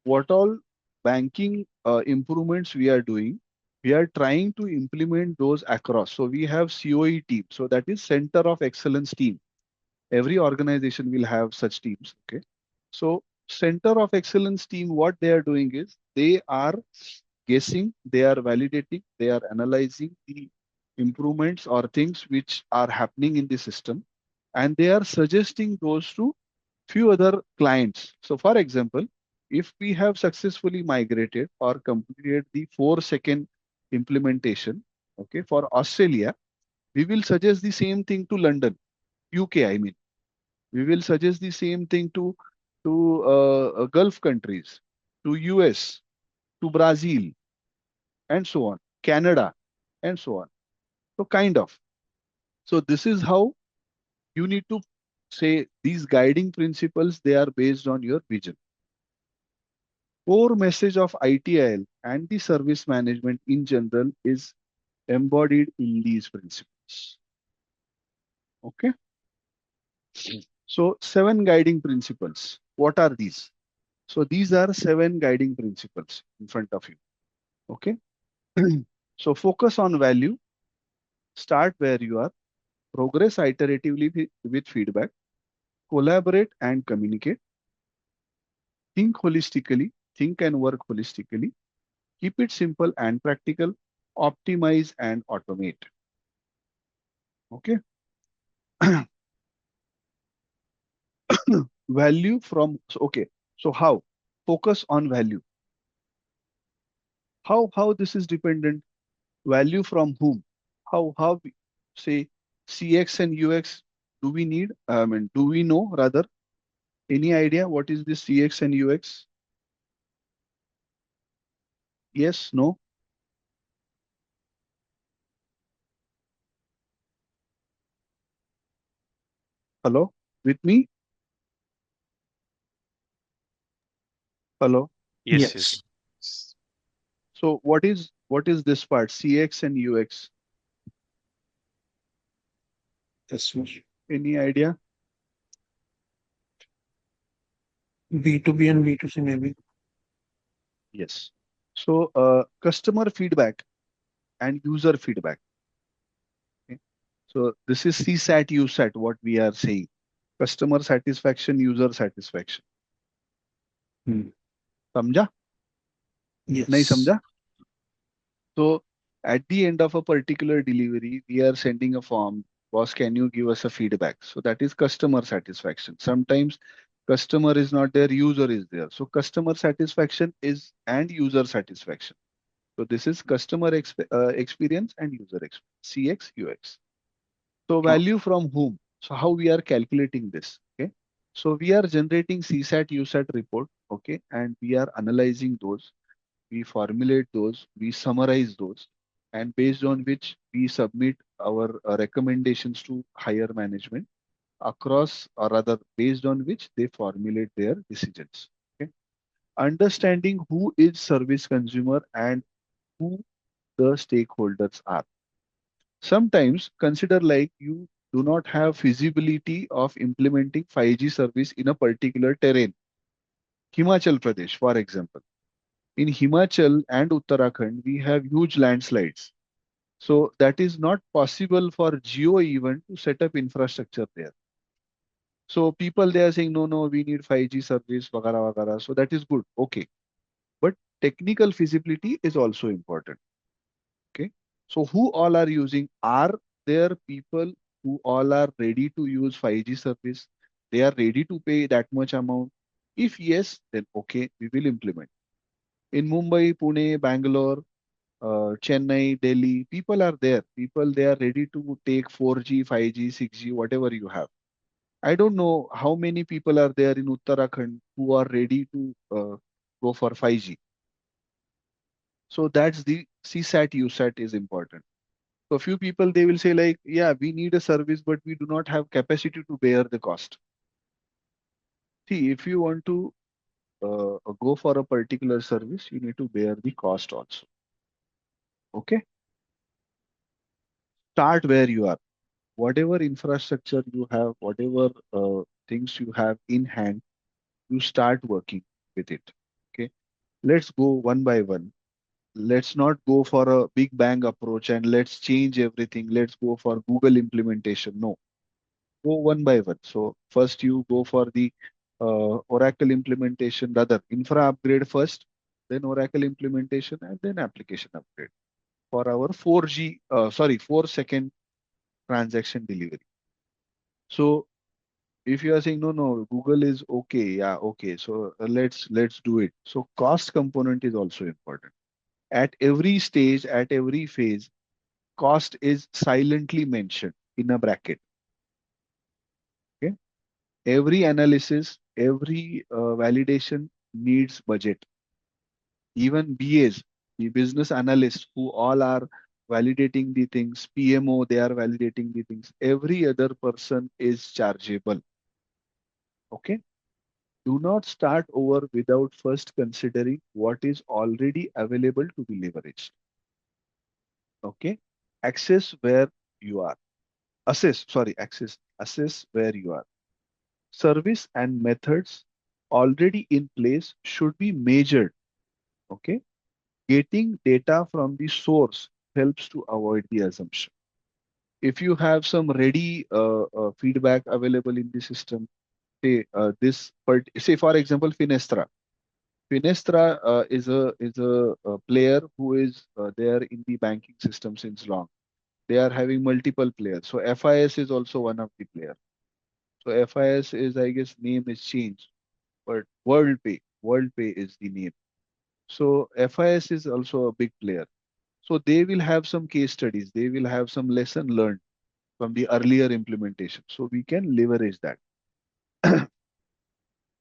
what all banking improvements we are doing, we are trying to implement those across. So we have COE team. So that is Center of Excellence team. Every organization will have such teams. Okay. So Center of Excellence team, what they are doing is they are guessing, they are validating, they are analyzing the improvements or things which are happening in the system, and they are suggesting those to few other clients. So for example, if we have successfully migrated or completed the 4 second implementation, okay, for Australia, we will suggest the same thing to London, UK, I mean. We will suggest the same thing to Gulf countries, to US, to Brazil, and so on, Canada, and so on. So kind of. So this is how you need to say these guiding principles, they are based on your vision. Core message of ITIL and the service management in general is embodied in these principles. Okay. So 7 guiding principles. What are these? So these are 7 guiding principles in front of you. Okay. So focus on value, start where you are, progress iteratively with feedback, collaborate and communicate, think holistically, think and work holistically, keep it simple and practical, optimize and automate. Okay. Value from, so, okay. So how? Focus on value. How this is dependent? Value from whom? How say CX and UX do we need? I mean, do we know rather? Any idea what is this CX and UX? Yes, no? Hello? With me? Hello? Yes, Yes. yes. So what is this part? CX and UX? Yes, sir. Any idea? B2B and B2C maybe. Yes. So customer feedback and user feedback. Okay. So this is CSAT, USAT, what we are saying. Customer satisfaction, user satisfaction. Hmm. समझा? नहीं Yes. समझा? So at the end of a particular delivery, we are sending a form. Boss, can you give us a feedback? So that is customer satisfaction. Sometimes customer is not there, user is there. So customer satisfaction is and user satisfaction. So this is customer experience and user experience, CX, UX. So Okay. value from whom? So how we are calculating this? Okay. So we are generating CSAT, USAT report. Okay. And we are analyzing those, we formulate those, we summarize those, and based on which we submit our recommendations to higher management across, or rather based on which they formulate their decisions. Okay. Understanding who is service consumer and who the stakeholders are. Sometimes consider like you do not have feasibility of implementing 5G service in a particular terrain. Himachal Pradesh, for example. In Himachal and Uttarakhand, we have huge landslides. So that is not possible for Geo even to set up infrastructure there. So people they are saying, no, no, we need 5G service, vagara, vagara. So that is good. Okay. But technical feasibility is also important. Okay. So who all are using? Are there people who all are ready to use 5G service? They are ready to pay that much amount. If yes, then okay, we will implement. In Mumbai, Pune, Bangalore, Chennai, Delhi, people are there. People they are ready to take 4G, 5G, 6G, whatever you have. I don't know how many people are there in Uttarakhand who are ready to go for 5G. So that's the CSAT, USAT is important. So few people they will say like, yeah, we need a service, but we do not have capacity to bear the cost. See, if you want to go for a particular service, you need to bear the cost also. Okay, start where you are. Whatever infrastructure you have, whatever things you have in hand, you start working with it. Okay, let's go one by one. Let's not go for a big bang approach and let's change everything. Let's go for Google implementation. No, go one by one. So first you go for the Oracle implementation, rather infra upgrade first, then Oracle implementation, and then application upgrade for our 4G, 4 second transaction delivery. So if you are saying no, no, Google is okay, yeah, okay. So let's do it. So cost component is also important. At every stage, at every phase, cost is silently mentioned in a bracket. Okay. Every analysis, every validation needs budget. Even BAs, the business analysts who all are validating the things, PMO, they are validating the things. Every other person is chargeable. Okay. Do not start over without first considering what is already available to be leveraged. Okay. Access where you are. Assess where you are. Service and methods already in place should be measured. Okay. Getting data from the source helps to avoid the assumption. If you have some ready feedback available in the system, say for example, Finestra. Finestra is a player who is there in the banking system since long. They are having multiple players. So FIS is also one of the players. So FIS is, I guess, name is changed, but WorldPay is the name. So FIS is also a big player. So they will have some case studies. They will have some lesson learned from the earlier implementation. So we can leverage that.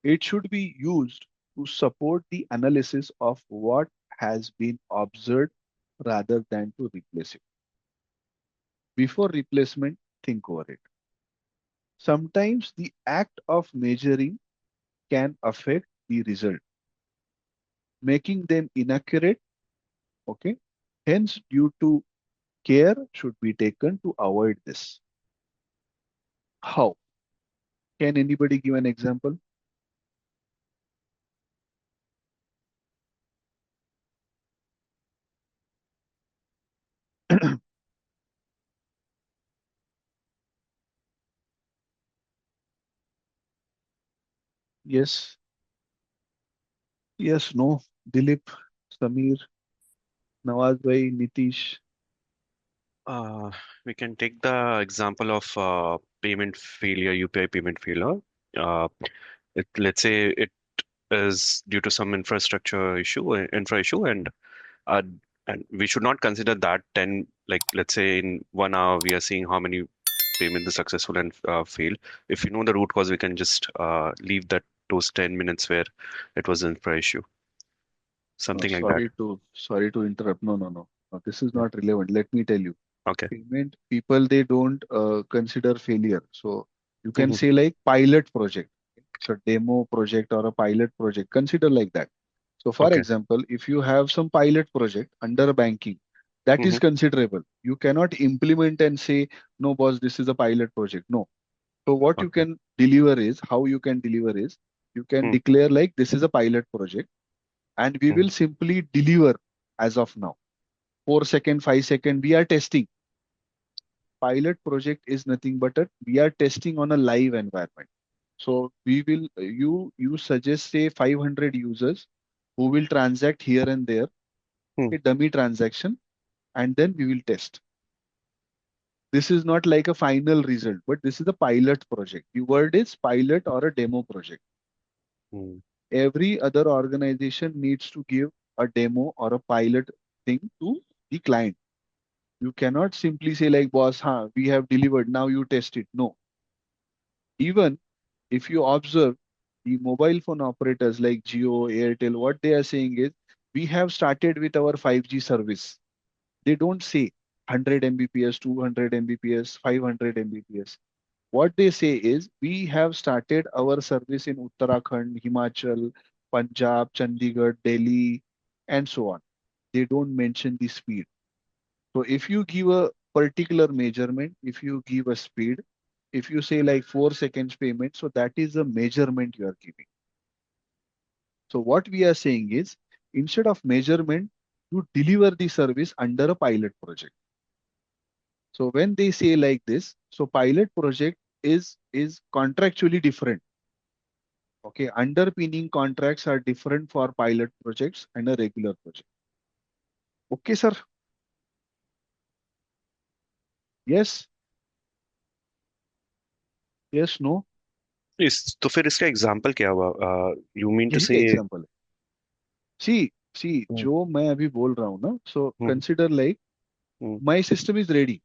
It should be used to support the analysis of what has been observed rather than to replace it. Before replacement, think over it. Sometimes the act of measuring can affect the result, making them inaccurate. Okay. Hence, due to care should be taken to avoid this. How? Can anybody give an example? Yes, yes, no. Dilip, Samir, Nawaz bhai, Nitish. Uh, we can take the example of payment failure, UPI payment failure. Uh, let's say it is due to some infrastructure issue, infra issue, uh, and we should not consider that 10, like let's say in 1 hour we are seeing how many payment is successful and failed. If we know the root cause, we can just leave that those 10 minutes where it was an infra issue, No, something like that. sorry to interrupt. No, no, no. No, this is Yeah. not relevant. Let me tell you. Okay. Payment people they don't consider failure. So you can Hmm. say like pilot project. It's a demo project or a pilot project. Consider like that. So for Okay. example, if you have some pilot project under banking, that is Hmm. considerable. You cannot implement and say, no, boss, this is a pilot project. No. So what you Okay. can deliver is how you can deliver is You can Hmm. declare like this is a pilot project and we Hmm. will simply deliver as of now. 4 second, 5 second, we are testing. Pilot project is nothing but we are testing on a live environment. So we will you suggest say 500 users who will transact here and there, Hmm. a dummy transaction, and then we will test. This is not like a final result, but this is a pilot project. The word is pilot or a demo project. Hmm. Every other organization needs to give a demo or a pilot thing to the client. You cannot simply say like, boss, we have delivered, now you test it. No. Even if you observe the mobile phone operators like Jio, Airtel, what they are saying is, we have started with our 5G service. They don't say 100 Mbps, 200 Mbps, 500 Mbps. What they say is, we have started our service in Uttarakhand, Himachal, Punjab, Chandigarh, Delhi, and so on. They don't mention the speed. So if you give a particular measurement, if you give a speed, if you say like 4 seconds payment, so that is a measurement you are giving. So what we are saying is, instead of measurement, you deliver the service under a pilot project. So when they say like this, so pilot project is contractually different. Okay, underpinning contracts are different for pilot projects and a regular project. Okay, sir. Yes, yes, no. इस तो फिर इसका example क्या हुआ? You mean to यही से? Example है. सी जो मैं अभी बोल रहा हूँ ना, so consider like my system is ready.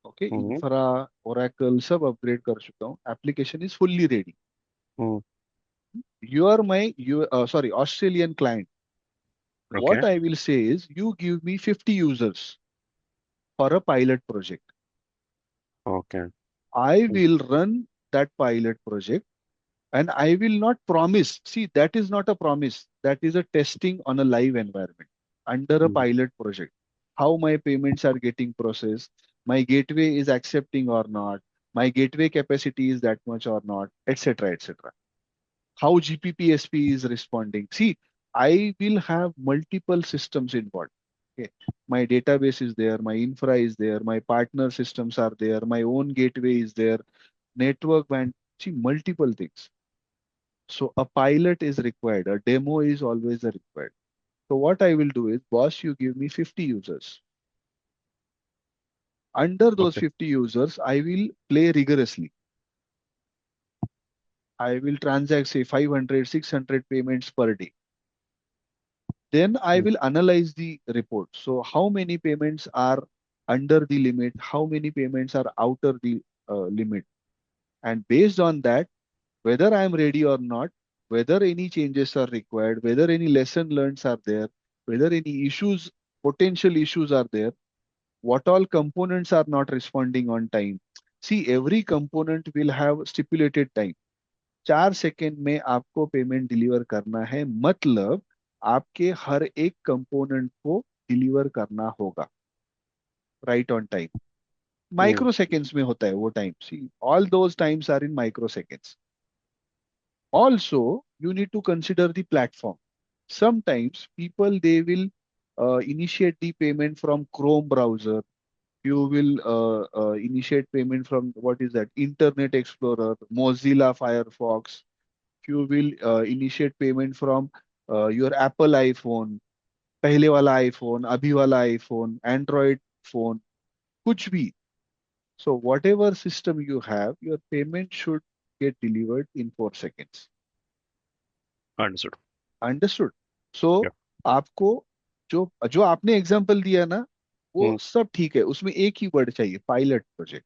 Okay, infra Oracle सब अपग्रेड कर चुका हूँ, application is fully ready. You are my you sorry Australian client. Okay. What I will say is, you give me 50 users for a pilot project. Okay. I will run that pilot project and I will not promise. See, that is not a promise. That is a testing on a live environment under a pilot project. How my payments are getting processed, my gateway is accepting or not, my gateway capacity is that much or not, etc. etc. How GPPSP is responding. See, I will have multiple systems involved. Okay. My database is there, my infra is there, my partner systems are there, my own gateway is there, network band. See, multiple things. So a pilot is required, a demo is always a required. So what I will do is, boss, you give me 50 users. Under those okay. 50 users, I will play rigorously. I will transact say 500, 600 payments per day. Then I will analyze the report. So how many payments are under the limit? How many payments are outer the limit? And based on that, whether I am ready or not, whether any changes are required, whether any lesson learned are there, whether any issues, potential issues are there, what all components are not responding on time. See, every component will have stipulated time. 4 second में आपको payment deliver करना है, मतलब आपके हर एक component को deliver करना होगा right on time. Microseconds में होता है वो time. See, all those times are in microseconds. Also you need to consider the platform. Sometimes people they will initiate the payment from Chrome browser. You will initiate payment from what is that, Internet Explorer, Mozilla Firefox. You will initiate payment from your Apple iPhone, पहले वाला iPhone, अभी वाला iPhone, Android phone, कुछ भी. So whatever system you have, your payment should get delivered in 4 seconds. Understood. Understood? So या. आपको जो जो आपने एग्जांपल दिया ना, वो हम्म. सब ठीक है. उसमें एक ही वर्ड चाहिए, pilot project.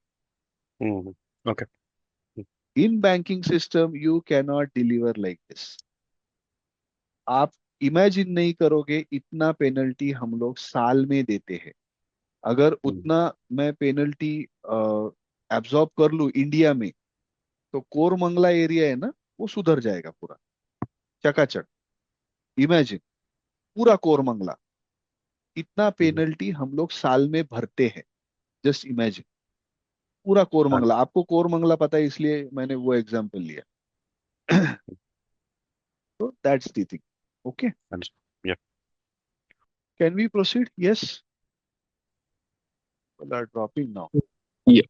Hmm. Okay. In banking system you can not deliver like this. आप इमेजिन नहीं करोगे इतना पेनल्टी हम लोग साल में देते हैं. अगर उतना मैं पेनल्टी एब्जॉर्ब कर लूं इंडिया में, तो कोरमंगला एरिया है ना, वो सुधर जाएगा पूरा, चकाचक. इमेजिन, पूरा कोरमंगला. इतना पेनल्टी हम लोग साल में भरते हैं. जस्ट इमेजिन, पूरा कोरमंगला. आपको कोरमंगला पता है इसलिए मैंने वो एग्जांपल लिया. So that's the thing. Okay. And yeah, Can we proceed? Yes. People are dropping now. Yeah.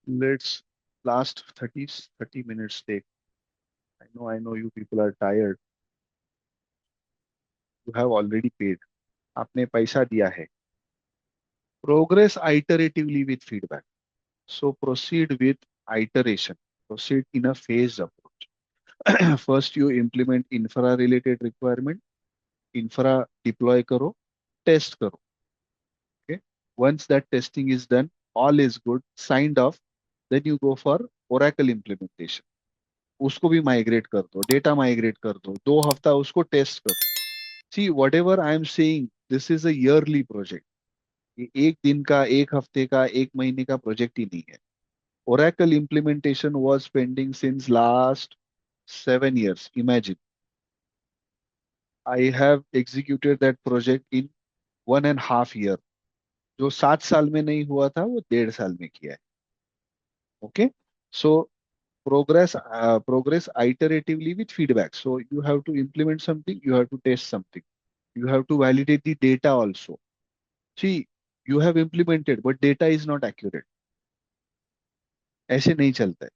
Let's last 30 minutes take. I know you people are tired. You have already paid. आपने पैसा दिया है. Progress iteratively with feedback. So proceed with iteration. Proceed in a phased approach. First you implement infra related requirement. Infra deploy karo. Test karo. Okay. Once that testing is done, all is good, signed off, then you go for Oracle implementation. उसको भी migrate कर दो, data migrate कर दो, 2 हफ्ता उसको test करो. See what ever I am saying, this is a yearly project. ये एक दिन का, एक हफ्ते का, एक महीने का प्रोजेक्ट ही नहीं है. Oracle implementation was pending since last 7 years. Imagine, I have executed that project in 1.5 year. जो 7 साल में नहीं हुआ था वो 1.5 साल में किया है. Okay, so progress iteratively with feedback. So you have to implement something, you have to test something, you have to validate the data also. See, you have implemented but data is not accurate. ऐसे नहीं चलता है.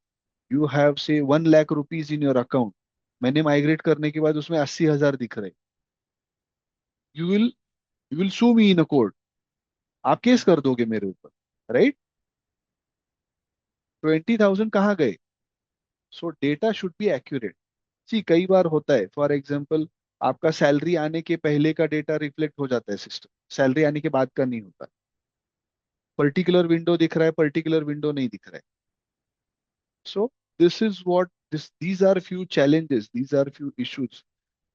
You have say 1 lakh rupees in your account. मैंने migrate करने के बाद उसमें 80,000 दिख रहे. You will you will sue me in a court. आप केस कर दोगे मेरे ऊपर, राइट? 20,000 कहाँ गए? So data should be accurate. See कई बार होता है, फॉर एग्जाम्पल आपका सैलरी आने के पहले का डेटा रिफ्लेक्ट हो जाता है सिस्टम, सैलरी आने के बाद का नहीं होता. पर्टिकुलर विंडो दिख रहा है, पर्टिकुलर विंडो नहीं दिख रहा है. So this is what these are few challenges, these are few issues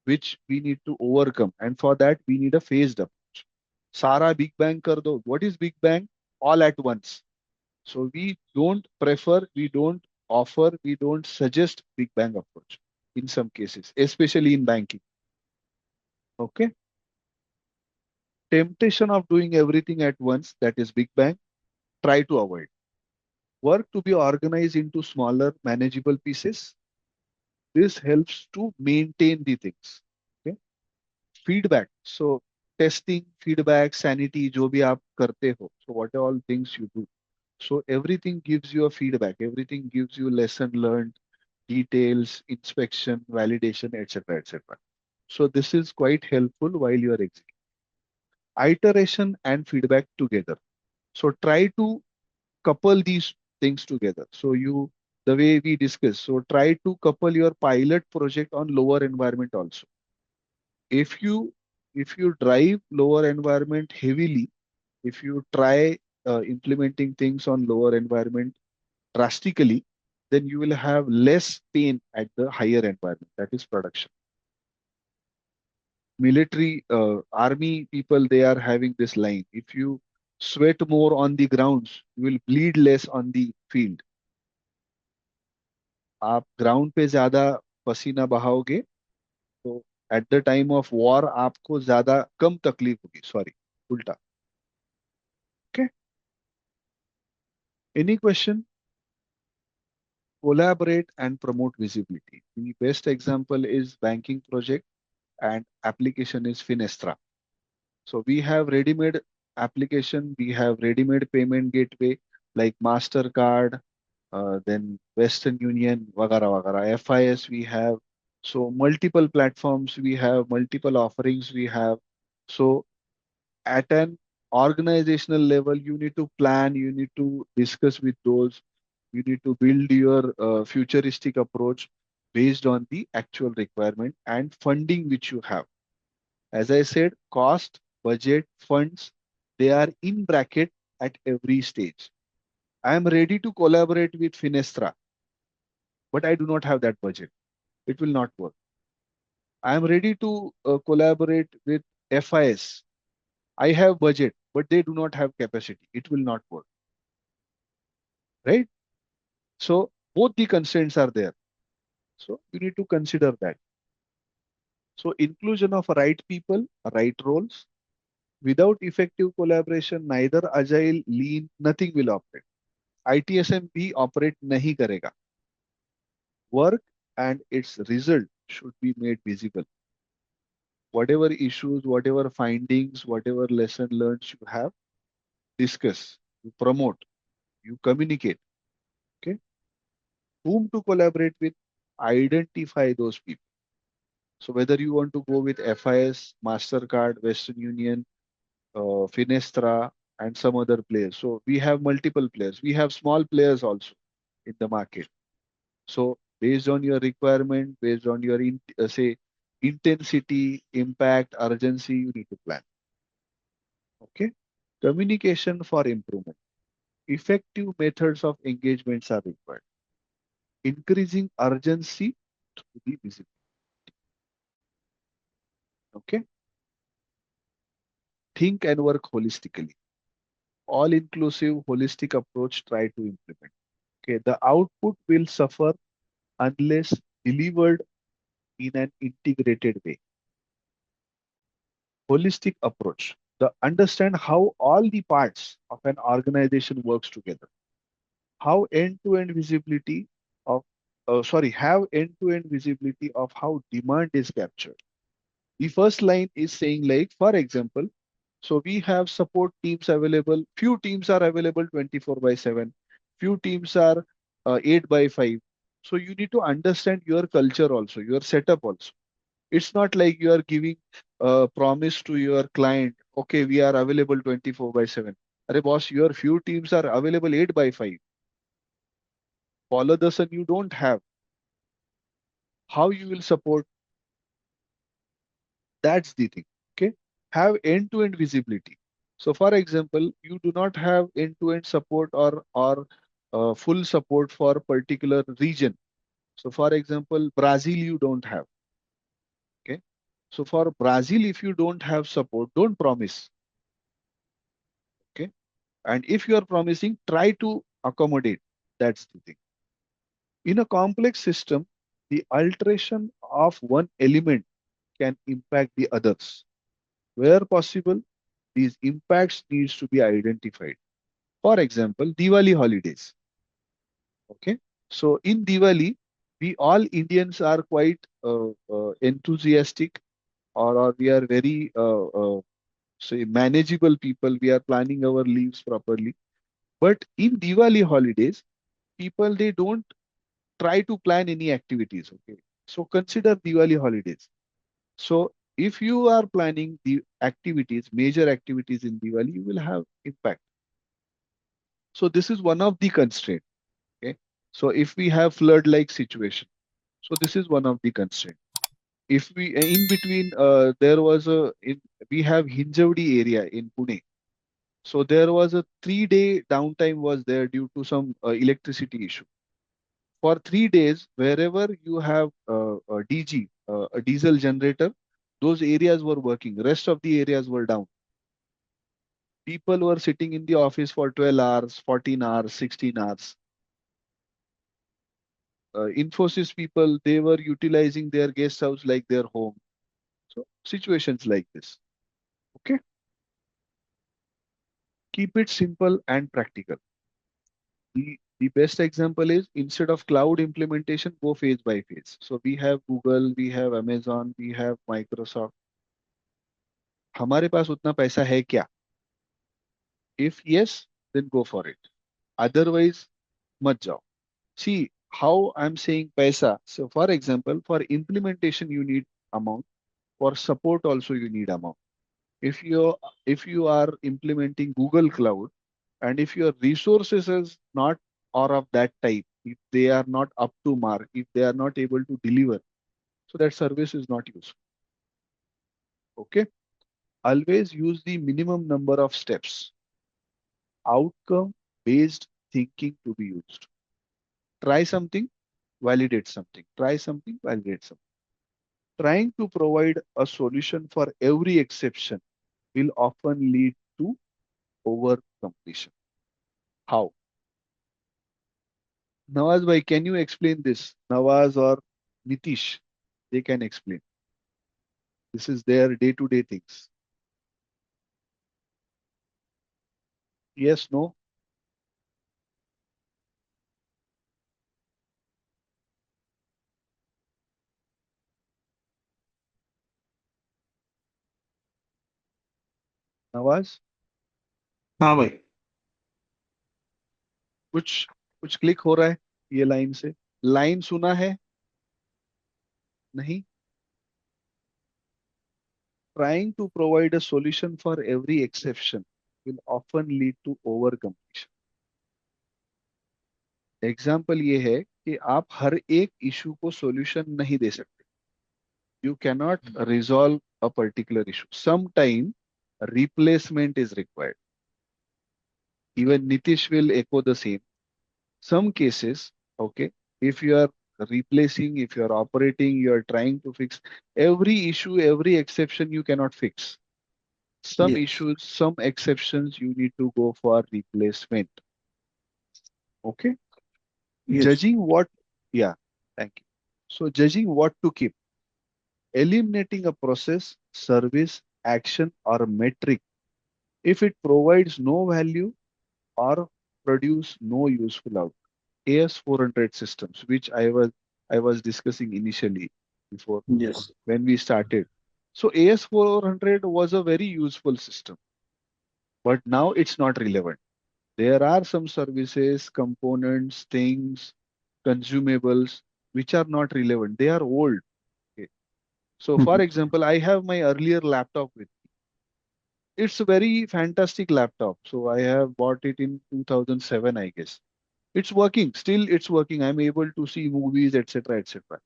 which we need to overcome, and for that we need a phased approach. सारा बिग बैंग कर दो. What is big bang? All at once. So we don't prefer, we don't offer, we don't suggest big bang approach in some cases, especially in banking. Okay. Temptation of doing everything at once, that is big bang, try to avoid. Work to be organized into smaller, manageable pieces. This helps to maintain the things. Okay. Feedback. So testing, feedback, sanity, जो भी आप करते हो. So what are all things you do? So everything gives you a feedback. Everything gives you lesson learned, details, inspection, validation, etc., etc. So this is quite helpful while you are executing. Iteration and feedback together. So try to couple these things together. So the way we discuss, so try to couple your pilot project on lower environment also. If you drive lower environment heavily, if you try implementing things on lower environment drastically, then you will have less pain at the higher environment, that is production. Military, army people, they are having this line: if you sweat more on the grounds, you will bleed less on the field. आप ground पे ज्यादा पसीना बहाओगे तो at the time of war आपको ज्यादा कम तकलीफ होगी. Sorry, उल्टा. Okay. Any question? Collaborate and promote visibility. The best example is banking project and application is Finestra. So we have ready-made application, we have ready-made payment gateway like MasterCard, then Western Union, vagara vagara. FIS we have. So multiple platforms we have, multiple offerings we have. So at an organizational level, you need to plan, you need to discuss with those, you need to build your futuristic approach based on the actual requirement and funding which you have. As I said, cost, budget, funds, they are in bracket at every stage. I am ready to collaborate with Finestra, but I do not have that budget. It will not work. I am ready to collaborate with FIS. I have budget, but they do not have capacity. It will not work. Right? So both the constraints are there. So you need to consider that. So inclusion of right people, right roles. Without effective collaboration, neither agile, lean, nothing will operate. ITSM भी operate नहीं करेगा. Work and its result should be made visible. Whatever issues, whatever findings, whatever lesson learned you have, discuss, you promote, you communicate. Okay, whom to collaborate with, identify those people. So whether you want to go with FIS, Mastercard, Western Union, Finestra, and some other players. So we have multiple players. We have small players also in the market. So based on your requirement, based on your say intensity, impact, urgency, you need to plan. Okay. Communication for improvement. Effective methods of engagements are required. Increasing urgency through the visibility. Okay. Think and work holistically. All inclusive, holistic approach try to implement. Okay. The output will suffer unless delivered in an integrated way. Holistic approach. The understand how all the parts of an organization works together. How end-to-end visibility of have end-to-end visibility of how demand is captured. The first line is saying like, for example, so we have support teams available. Few teams are available 24 by 7. Few teams are 8 by 5. So you need to understand your culture also, your setup also. It's not like you are giving a promise to your client, okay, we are available 24 by 7. Arey boss, your few teams are available 8 by 5. Follow the sun you don't have. How you will support? That's the thing. Okay. Have end-to-end visibility. So for example, you do not have end-to-end support or full support for a particular region. So for example, Brazil, you don't have. Okay. So for Brazil, if you don't have support, don't promise. Okay. And if you are promising, try to accommodate. That's the thing. In a complex system, the alteration of one element can impact the others. Where possible, these impacts needs to be identified. For example, Diwali holidays. Okay. So in Diwali, we all Indians are quite enthusiastic or we are very say manageable people. We are planning our leaves properly. But in Diwali holidays, people they don't try to plan any activities. Okay. So consider Diwali holidays. So if you are planning the activities, major activities in Diwali, you will have impact. So this is one of the constraint. Okay. So if we have flood-like situation, so this is one of the constraint. If we in between there was we have Hinjawadi area in Pune. So there was a 3 day downtime was there due to some electricity issue. For 3 days, wherever you have a DG, a diesel generator, those areas were working. Rest of the areas were down. People were sitting in the office for 12 hours, 14 hours, 16 hours. Infosys people, they were utilizing their guest house like their home. So situations like this. Okay. Keep it simple and practical. The best example is instead of cloud implementation, go phase by phase. So we have Google, we have Amazon, we have Microsoft. हमारे पास उतना पैसा है क्या? If yes, then go for it. Otherwise, mat jao. See how I'm saying paisa. So for example, for implementation, you need amount. For support also you need amount. If you are implementing Google Cloud and if your resources is not or of that type, if they are not up to mark, if they are not able to deliver, so that service is not useful. Okay. Always use the minimum number of steps. Outcome based thinking to be used. Try something, validate something. Try something, validate something. Trying to provide a solution for every exception will often lead to over completion. How? Nawaz bhai, can you explain this? Nawaz or Nitish, they can explain. This is their day-to-day things. Yes, no? Nawaz, हाँ भाई। कुछ कुछ click हो रहा है ये line से? Line सुना है? नहीं? Trying to provide a solution for every exception will often lead to over completion. Example ये है कि आप हर एक इशू को सॉल्यूशन नहीं दे सकते. You cannot resolve a particular issue. Some time replacement is required. Even Nitish will echo the same. Some cases, okay, if you are replacing, if you are operating, you are trying to fix every issue, every exception you cannot fix. Some Yes. issues, some exceptions, you need to go for replacement. Okay. Yes. Judging what, yeah, thank you. So, judging what to keep, eliminating a process, service, action, or metric if it provides no value or produce no useful outcome. AS400 systems, which I was discussing initially before Yes. when we started. So AS400 was a very useful system, but now it's not relevant. There are some services, components, things, consumables which are not relevant. They are old. Okay. So, for Mhm. example, I have my earlier laptop with me. It's a very fantastic laptop. So I have bought it in 2007, I guess. It's working. Still, it's working. I'm able to see movies, etc., etc.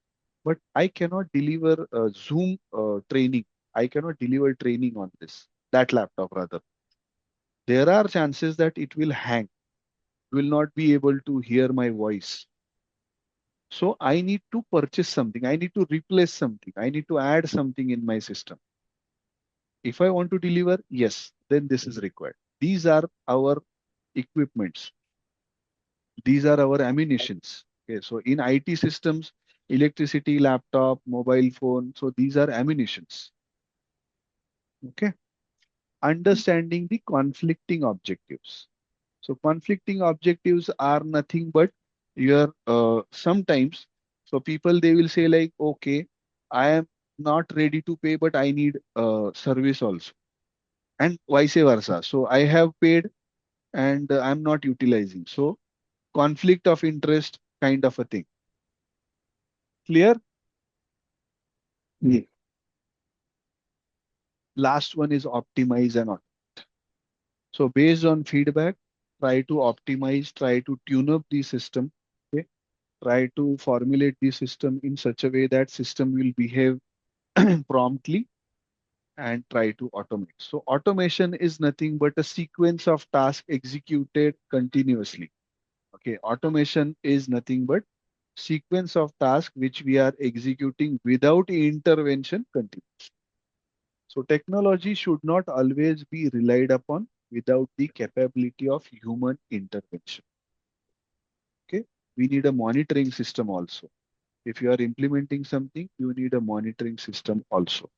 But I cannot deliver Zoom training. I cannot deliver training on that laptop rather. There are chances that it will hang, will not be able to hear my voice. So I need to purchase something. I need to replace something. I need to add something in my system. If I want to deliver, yes, then this is required. These are our equipments. These are our ammunitions. Okay, so in IT systems, electricity, laptop, mobile phone, so these are ammunitions. Okay, understanding the conflicting objectives. So conflicting objectives are nothing but your sometimes. So people they will say like, okay, I am not ready to pay, but I need service also, and vice versa. So I have paid and I'm not utilizing. So conflict of interest kind of a thing. Clear? Yeah. Last one is optimize and automate. So based on feedback, try to optimize, try to tune up the system. Okay? Try to formulate the system in such a way that system will behave promptly and try to automate. So automation is nothing but a sequence of tasks executed continuously. Okay, automation is nothing but sequence of tasks which we are executing without intervention continuously. So technology should not always be relied upon without the capability of human intervention. Okay, we need a monitoring system also. If you are implementing something, you need a monitoring system also.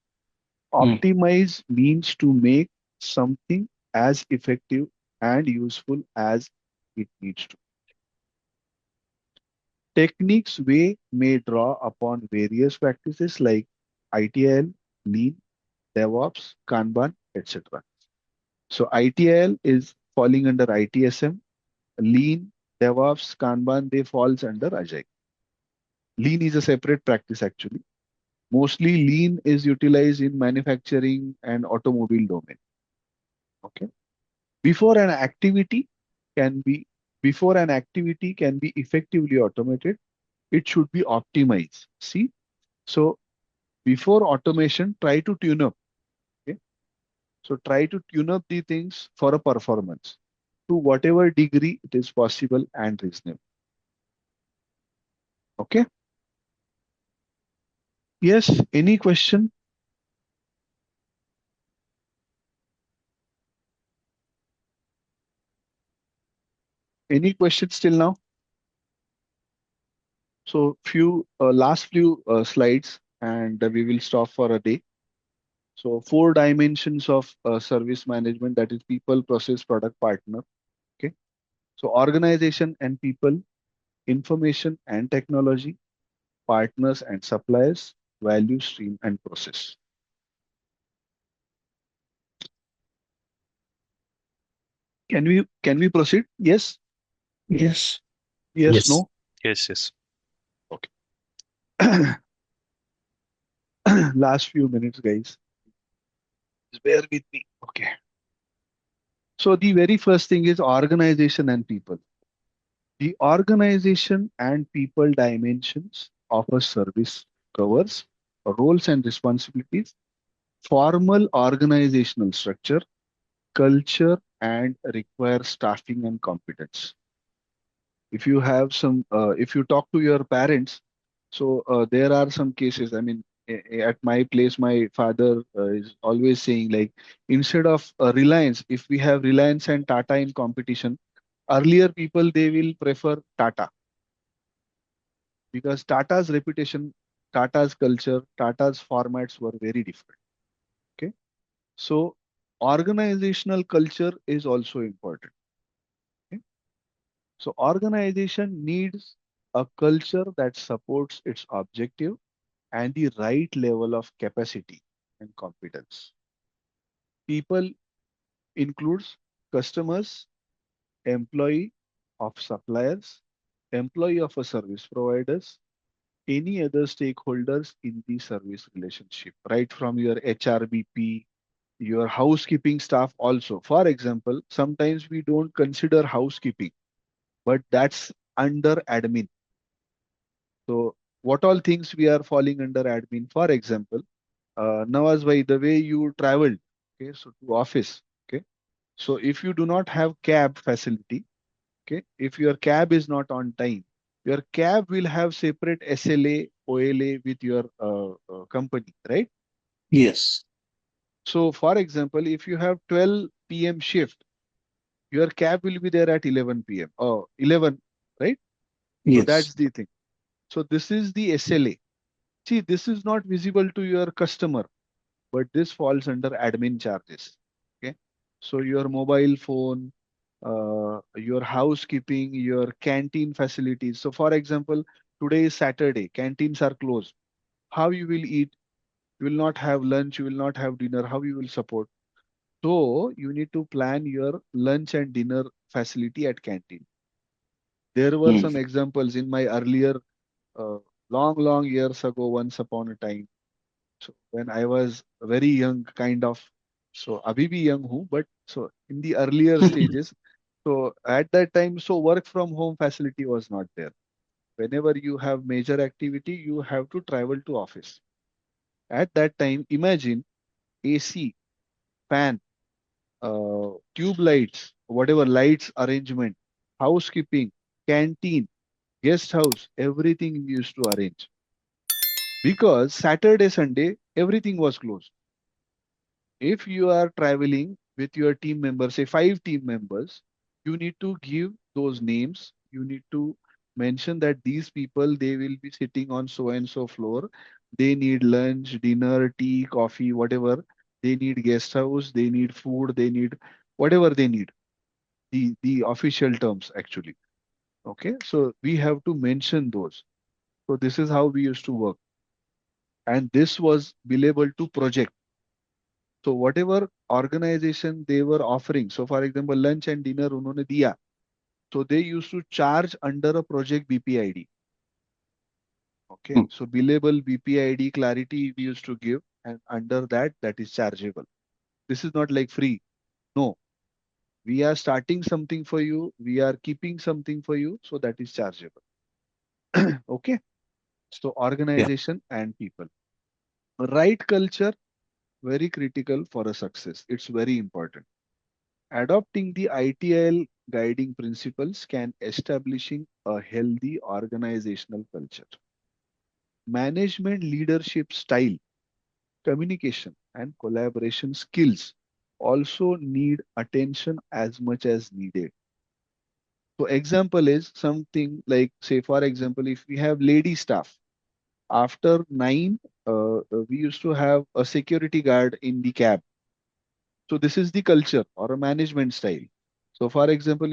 Mm. Optimize means to make something as effective and useful as it needs to. Techniques way may draw upon various practices like ITIL, Lean, DevOps, Kanban, etc. So ITIL is falling under ITSM. Lean, DevOps, Kanban, they falls under Agile. Lean is a separate practice actually. Mostly lean is utilized in manufacturing and automobile domain. Okay. Before an activity can be before an activity can be effectively automated, it should be optimized. See, so before automation, try to tune up. Okay. So try to tune up the things for a performance to whatever degree it is possible and reasonable. Okay. Yes. Any question? Any questions till now? So last few slides, and we will stop for a day. So four dimensions of service management, that is people, process, product, partner. Okay. So organization and people, information and technology, partners and suppliers, value stream and process. Can we proceed? Yes, Yes. yes, Yes. no. Yes, yes. Okay. Last few minutes, guys. Just bear with me. Okay. So the very first thing is organization and people. The organization and people dimensions of a service covers roles and responsibilities, formal organizational structure, culture, and require staffing and competence. If you talk to your parents, so there are some cases. I mean, at my place, my father is always saying like, instead of Reliance, if we have Reliance and Tata in competition, earlier people they will prefer Tata because Tata's reputation, Tata's culture, Tata's formats were very different. Okay, so organizational culture is also important. Okay? So organization needs a culture that supports its objective and the right level of capacity and competence. People includes customers, employee of suppliers, employee of a service providers, any other stakeholders in the service relationship, right from your HRBP, your housekeeping staff also. For example, sometimes we don't consider housekeeping, but that's under admin. So what all things we are falling under admin? For example, Nawaz bhai, the way you traveled, okay, so to office, okay. So if you do not have cab facility, okay, if your cab is not on time, your cab will have separate SLA, OLA with your company, right? Yes. So for example, if you have 12 p.m. shift, your cab will be there at 11 p.m. Oh, 11, right? So Yes. that's the thing. So this is the SLA. See, this is not visible to your customer, but this falls under admin charges. Okay. So your mobile phone, your housekeeping, your canteen facilities. So for example, today is Saturday, canteens are closed. How you will eat? You will not have lunch, you will not have dinner. How you will support? So you need to plan your lunch and dinner facility at canteen. There were Mm. some examples in my earlier, uh, long years ago, once upon a time. So when I was very young, kind of, so abhi bhi young hu, but so in the earlier stages, so at that time, so work from home facility was not there. Whenever you have major activity, you have to travel to office. At that time, imagine AC, fan, tube lights, whatever lights arrangement, housekeeping, canteen, guest house, everything we used to arrange. Because Saturday, Sunday, everything was closed. If you are traveling with your team members, say 5 team members, you need to give those names. You need to mention that these people they will be sitting on so and so floor. They need lunch, dinner, tea, coffee, whatever. They need guest house, they need food, they need whatever they need. The official terms actually. Okay. So we have to mention those. So this is how we used to work. And this was billable to project. So whatever organization they were offering, so for example, lunch and dinner उन्होंने दिया, so they used to charge under a project BPID. Okay, Mm. so billable BPID clarity we used to give, and under that, that is chargeable. This is not like free. No, we are starting something for you, we are keeping something for you, so that is chargeable. Okay, so Yeah. organization and people. Right culture, very critical for a success. It's very important. Adopting the ITIL guiding principles can establishing a healthy organizational culture. Management leadership style, communication and collaboration skills also need attention as much as needed. So example is something like say for example if we have lady staff after 9 we used to have a security guard in the cab. So this is the culture or a management style. So for example,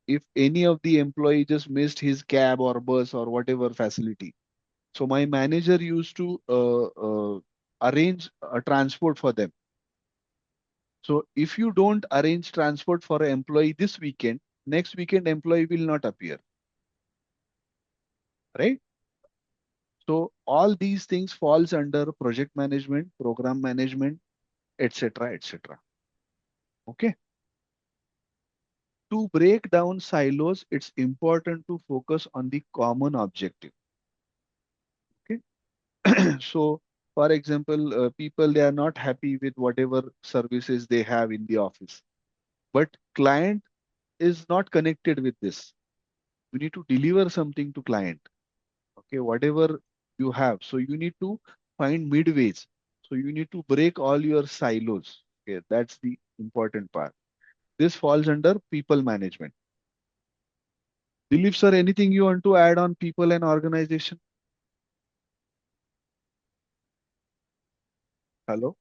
if any of the employee just missed his cab or bus or whatever facility, so my manager used to arrange a transport for them. So if you don't arrange transport for an employee this weekend, next weekend employee will not appear, right? So all these things falls under project management, program management, etc., etc. Okay. To break down silos, it's important to focus on the common objective. Okay. So, for example, people they are not happy with whatever services they have in the office, but client is not connected with this. You need to deliver something to client. Okay, whatever you have, so you need to find midways. So you need to break all your silos. Okay, that's the important part. This falls under people management. Dilip sir, anything you want to add on people and organization? Hello,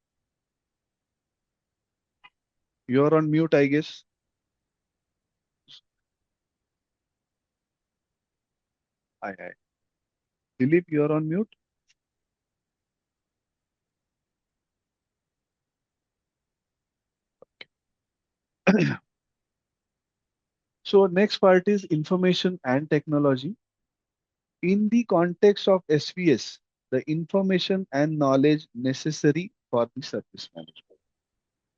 you're on mute, I guess. Hi. Dilip, you're on mute. So next part is information and technology. In the context of SVS, the information and knowledge necessary for the service management.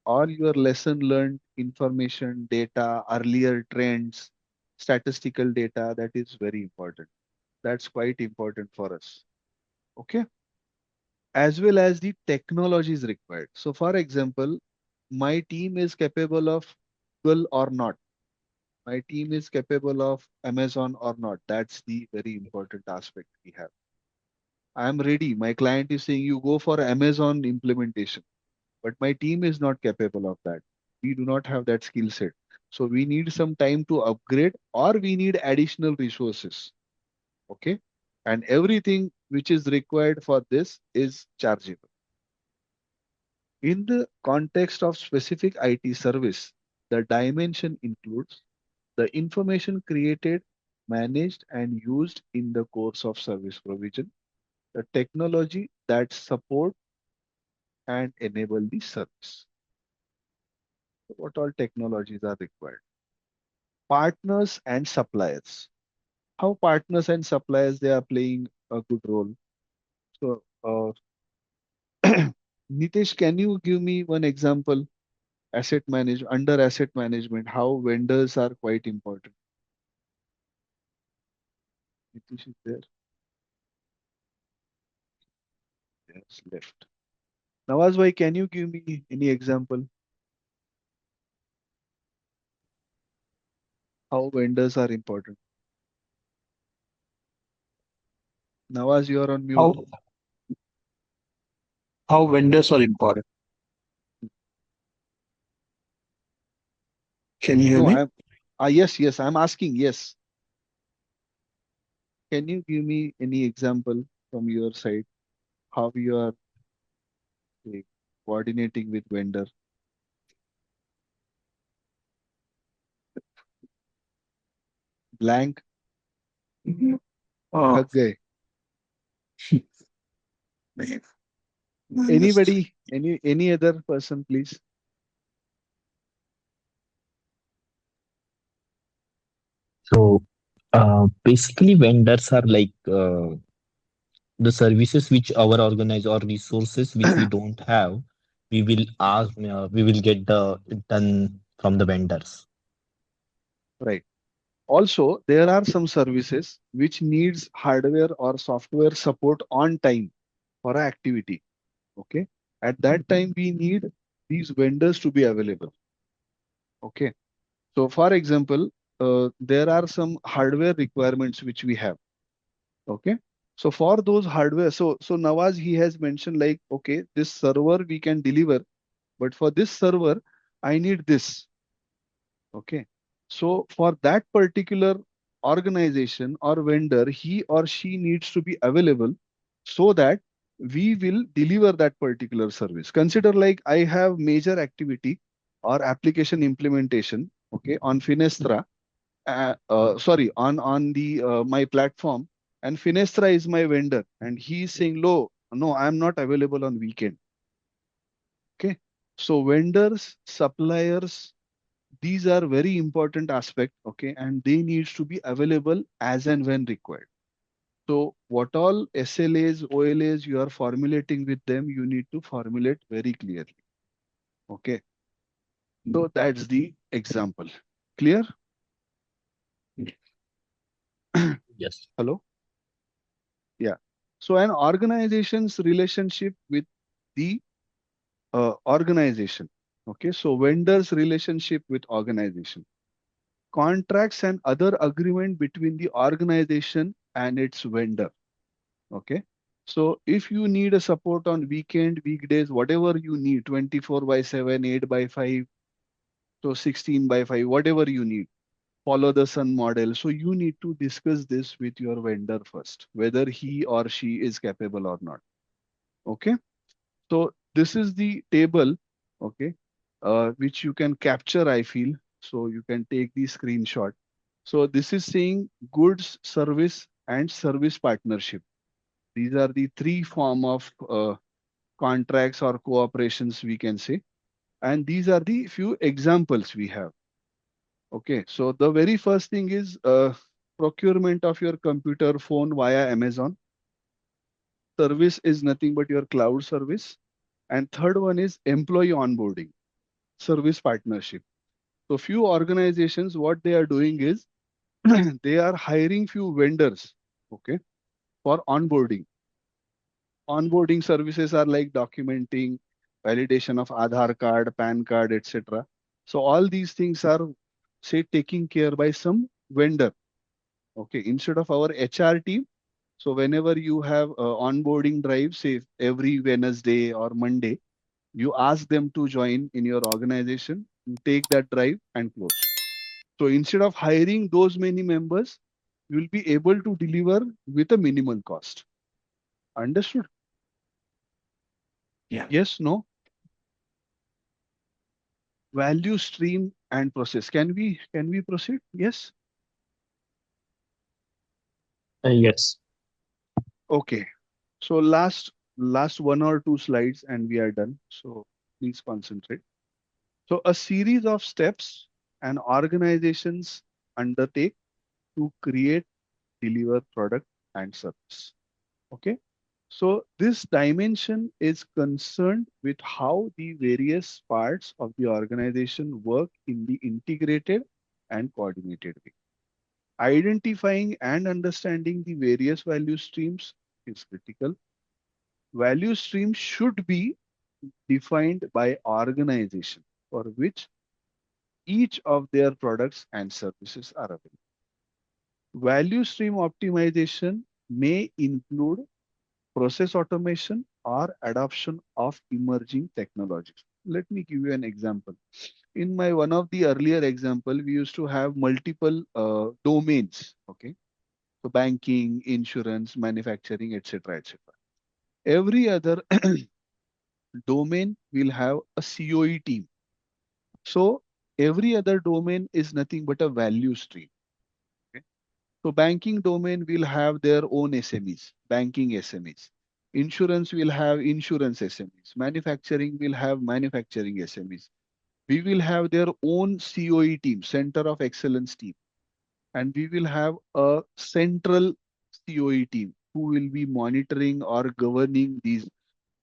All your lesson learned information, data, earlier trends, statistical data, that is very important. That's quite important for us. Okay. As well as the technologies required. So for example, my team is capable of Google or not. My team is capable of Amazon or not. That's the very important aspect we have. I am ready. My client is saying you go for Amazon implementation, but my team is not capable of that. We do not have that skill set. So we need some time to upgrade or we need additional resources. Okay. And everything which is required for this is chargeable. In the context of specific IT service, the dimension includes the information created, managed, and used in the course of service provision, the technology that support and enable the service. So what all technologies are required? Partners and suppliers. How partners and suppliers they are playing a good role. So, Nitesh, can you give me one example? Under asset management, how vendors are quite important. Nitish is there. Yes, left. Nawaz bhai, can you give me any example how vendors are important? Nawaz, you are on mute. How vendors are important. Can you hear No, me? I'm yes, I'm asking, yes. Can you give me any example from your side how you are say, coordinating with vendor? Blank, Mhm. Uh, thak gaye. man, just Anybody, any other person, please? So basically, vendors are like the services which our organize or resources which we don't have. We will ask. We will get the done from the vendors. Right. Also, there are some services which needs hardware or software support on time for a activity. Okay. At that time, we need these vendors to be available. Okay. So, for example, there are some hardware requirements which we have. Okay. So for those hardware, so Nawaz he has mentioned like, okay, this server we can deliver, but for this server, I need this. Okay. So for that particular organization or vendor, he or she needs to be available so that we will deliver that particular service. Consider like I have major activity or application implementation, okay, on Finestra, sorry, on the my platform, and Finestra is my vendor, and he is saying, "No, no, I am not available on weekend." Okay. So vendors, suppliers, these are very important aspect, okay, and they needs to be available as and when required. So what all SLAs, OLAs you are formulating with them, you need to formulate very clearly. Okay. So that's the example. Clear? Yes. Hello? Yeah. So an organization's relationship with the organization. Okay. So vendors relationship with organization. Contracts and other agreement between the organization and its vendor. Okay. So if you need a support on weekend, weekdays, whatever you need, 24 by 7, 8 by 5, so 16 by 5, whatever you need, follow the sun model. So you need to discuss this with your vendor first, whether he or she is capable or not. Okay. So this is the table, okay, which you can capture, I feel. So you can take the screenshot. So this is saying goods, service, and service partnership. These are the three form of contracts or cooperations we can say. And these are the few examples we have. Okay, so the very first thing is procurement of your computer phone via Amazon. Service is nothing but your cloud service. And third one is employee onboarding, service partnership. So few organizations, what they are doing is they are hiring few vendors, okay, for onboarding. Onboarding services are like documenting, validation of Aadhaar card, PAN card, etc. So all these things are, say, taken care by some vendor. Okay, instead of our HR team. So whenever you have onboarding drive, say every Wednesday or Monday, you ask them to join in your organization, you take that drive and close. So instead of hiring those many members, you will be able to deliver with a minimal cost. Understood? Yeah. Yes, no? Value stream and process. Can we proceed? Yes. Yes. Okay. So last one or two slides and we are done. So please concentrate. So a series of steps and organizations undertake to create, deliver product and service. Okay. So this dimension is concerned with how the various parts of the organization work in the integrated and coordinated way. Identifying and understanding the various value streams is critical. Value streams should be defined by organization for which each of their products and services are available. Value stream optimization may include process automation or adoption of emerging technologies. Let me give you an example. In my one of the earlier example, we used to have multiple domains. Okay, so banking, insurance, manufacturing, etc., etc. Every other domain will have a COE team. So every other domain is nothing but a value stream. Okay? So banking domain will have their own SMEs, banking SMEs. Insurance will have insurance SMEs. Manufacturing will have manufacturing SMEs. We will have their own COE team, Center of Excellence team. And we will have a central COE team who will be monitoring or governing these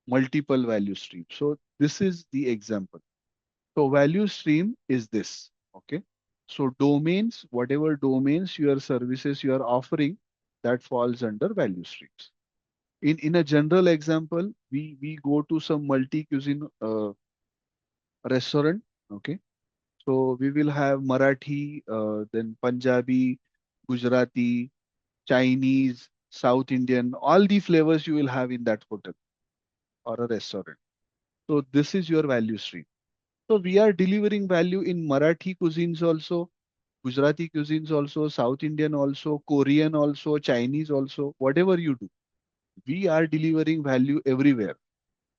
multiple value streams. So this is the example. So value stream is this. Okay. So domains, whatever domains your services you are offering, that falls under value streams. In a general example, we go to some multi cuisine restaurant. Okay. So we will have Marathi, then Punjabi, Gujarati, Chinese, South Indian, all the flavors you will have in that hotel or a restaurant. So this is your value stream. So we are delivering value in Marathi cuisines also, Gujarati cuisines also, South Indian also, Korean also, Chinese also, whatever you do. We are delivering value everywhere.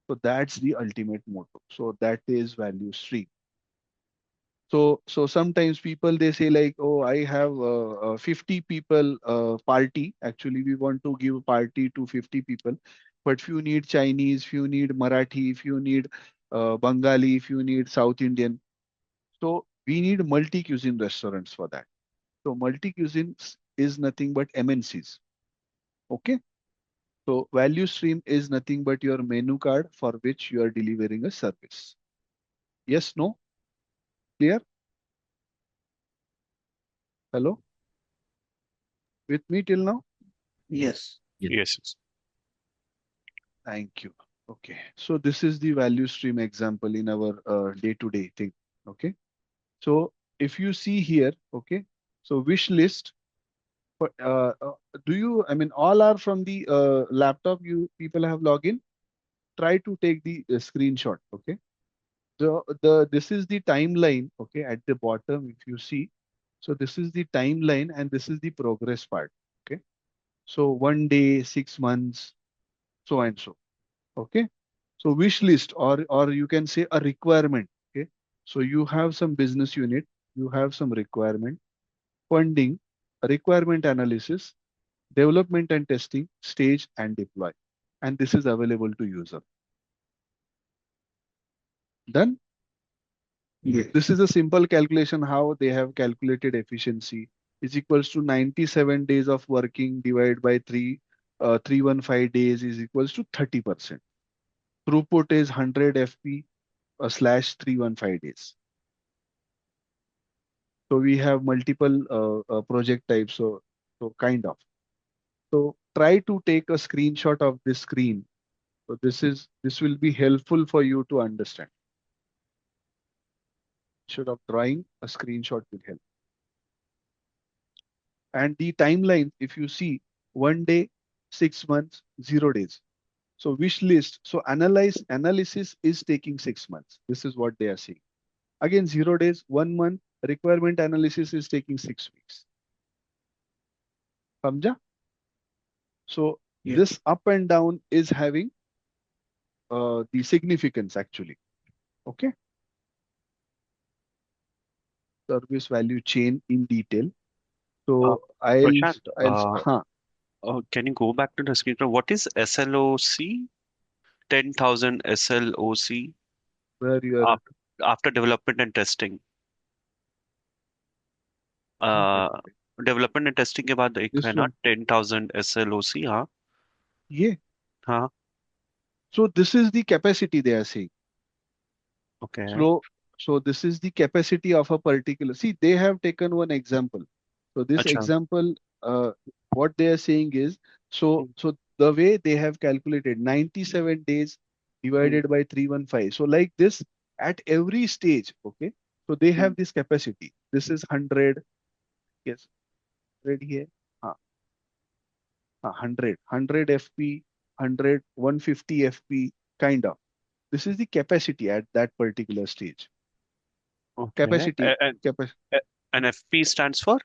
So that's the ultimate motto. So that is value stream. So sometimes people they say like, oh, I have 50 people party. Actually, we want to give party to 50 people, but few need Chinese, few need Marathi, few need Bengali, if you need South Indian. So we need multi-cuisine restaurants for that. So multi-cuisine is nothing but MNCs. Okay. So value stream is nothing but your menu card for which you are delivering a service. Yes, no, clear? Hello, with me till now? Yes. Yes. Yes. Thank you. Okay. So this is the value stream example in our day-to-day thing. Okay. So if you see here, okay. So wish list. For, do you? I mean, all are from the laptop. You people have login. Try to take the screenshot. Okay. The this is the timeline. Okay. At the bottom, if you see, so this is the timeline and this is the progress part. Okay. So 1 day, 6 months, so and so. Okay. So wish list or you can say a requirement. Okay. So you have some business unit, you have some requirement, funding, requirement analysis, development and testing, stage and deploy. And this is available to user. Done? Yes. This is a simple calculation how they have calculated efficiency is equals to 97 days of working divided by 315 days is equals to 30%. Throughput is 100 FP slash 315 days. So we have multiple project types. So kind of. So try to take a screenshot of this screen. So this will be helpful for you to understand. Instead of drawing, a screenshot will help. And the timeline, if you see 1 day, 6 months, 0 days. So wish list. So analysis is taking 6 months. This is what they are saying. Again, 0 days, 1 month. Requirement analysis is taking 6 weeks. Samjha? So Yes. this up and down is having the significance actually. Okay. Service value chain in detail. Uh, So Prashant, huh, can you go back to the screen? What is SLOC? 10,000 SLOC where you are af- after development and testing. one Uh, second. Development and testing के बाद एक है This ना one. 10,000 SLOC. हाँ. Yeah. हाँ. So this is the capacity they are saying. Okay. So this is the capacity of a particular. See, they have taken one example. So this अच्छा. example, what they are saying is, hmm, so the way they have calculated 97 days hmm, divided by 315. So like this at every stage, okay. So they have hmm, this capacity. This is 100. Yes, 100 here. 100 FP, 100, 150 FP, kind of. This is the capacity at that particular stage. Okay. Capacity, And FP stands for?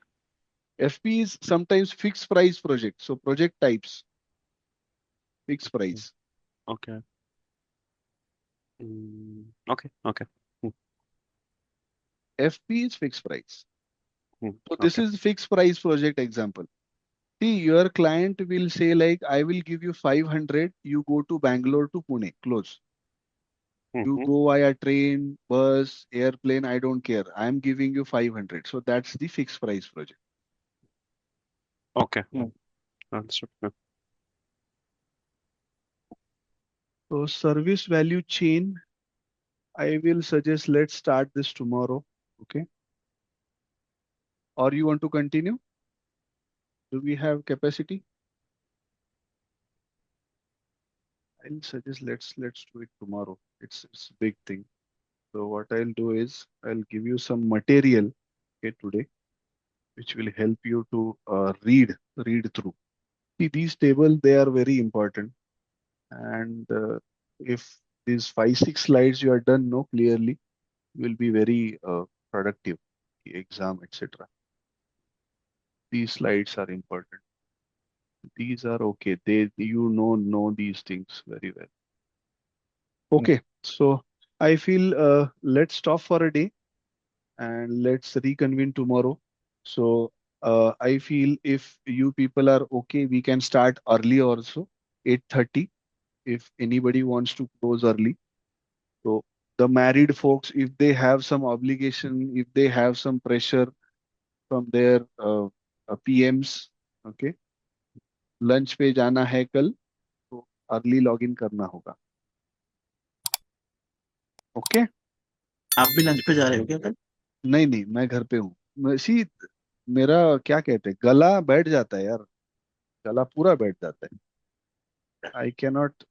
FP is sometimes fixed price project. So project types, fixed price. Okay. Okay. Okay. Hmm, FP is fixed price. So this okay. is fixed price project example. See, your client will say like, I will give you 500. You go to Bangalore to Pune, close. You Mm-hmm. go via train, bus, airplane. I don't care. I'm giving you 500. So that's the fixed price project. Okay. Understood. Yeah. So service value chain, I will suggest let's start this tomorrow. Okay. Or you want to continue? Do we have capacity? I'll suggest let's do it tomorrow. It's a big thing. So what I'll do is I'll give you some material, okay, today, which will help you to read through. See, these tables, they are very important. And if these 5, 6 slides you are done, no, clearly, you will be very productive, the exam, etc. These slides are important. These are okay. Know these things very well. Okay, so I feel let's stop for a day and let's reconvene tomorrow. So I feel if you people are okay, we can start early also, 8:30. If anybody wants to close early, so the married folks, if they have some obligation, if they have some pressure from their PMs, okay, lunch पे जाना है कल, तो early log in करना होगा. Okay. आप भी lunch पे जा रहे हो क्या कल? नहीं नहीं, मैं घर पे हूँ. सी, मेरा क्या कहते हैं, गला बैठ जाता है यार, गला पूरा बैठ जाता है. I cannot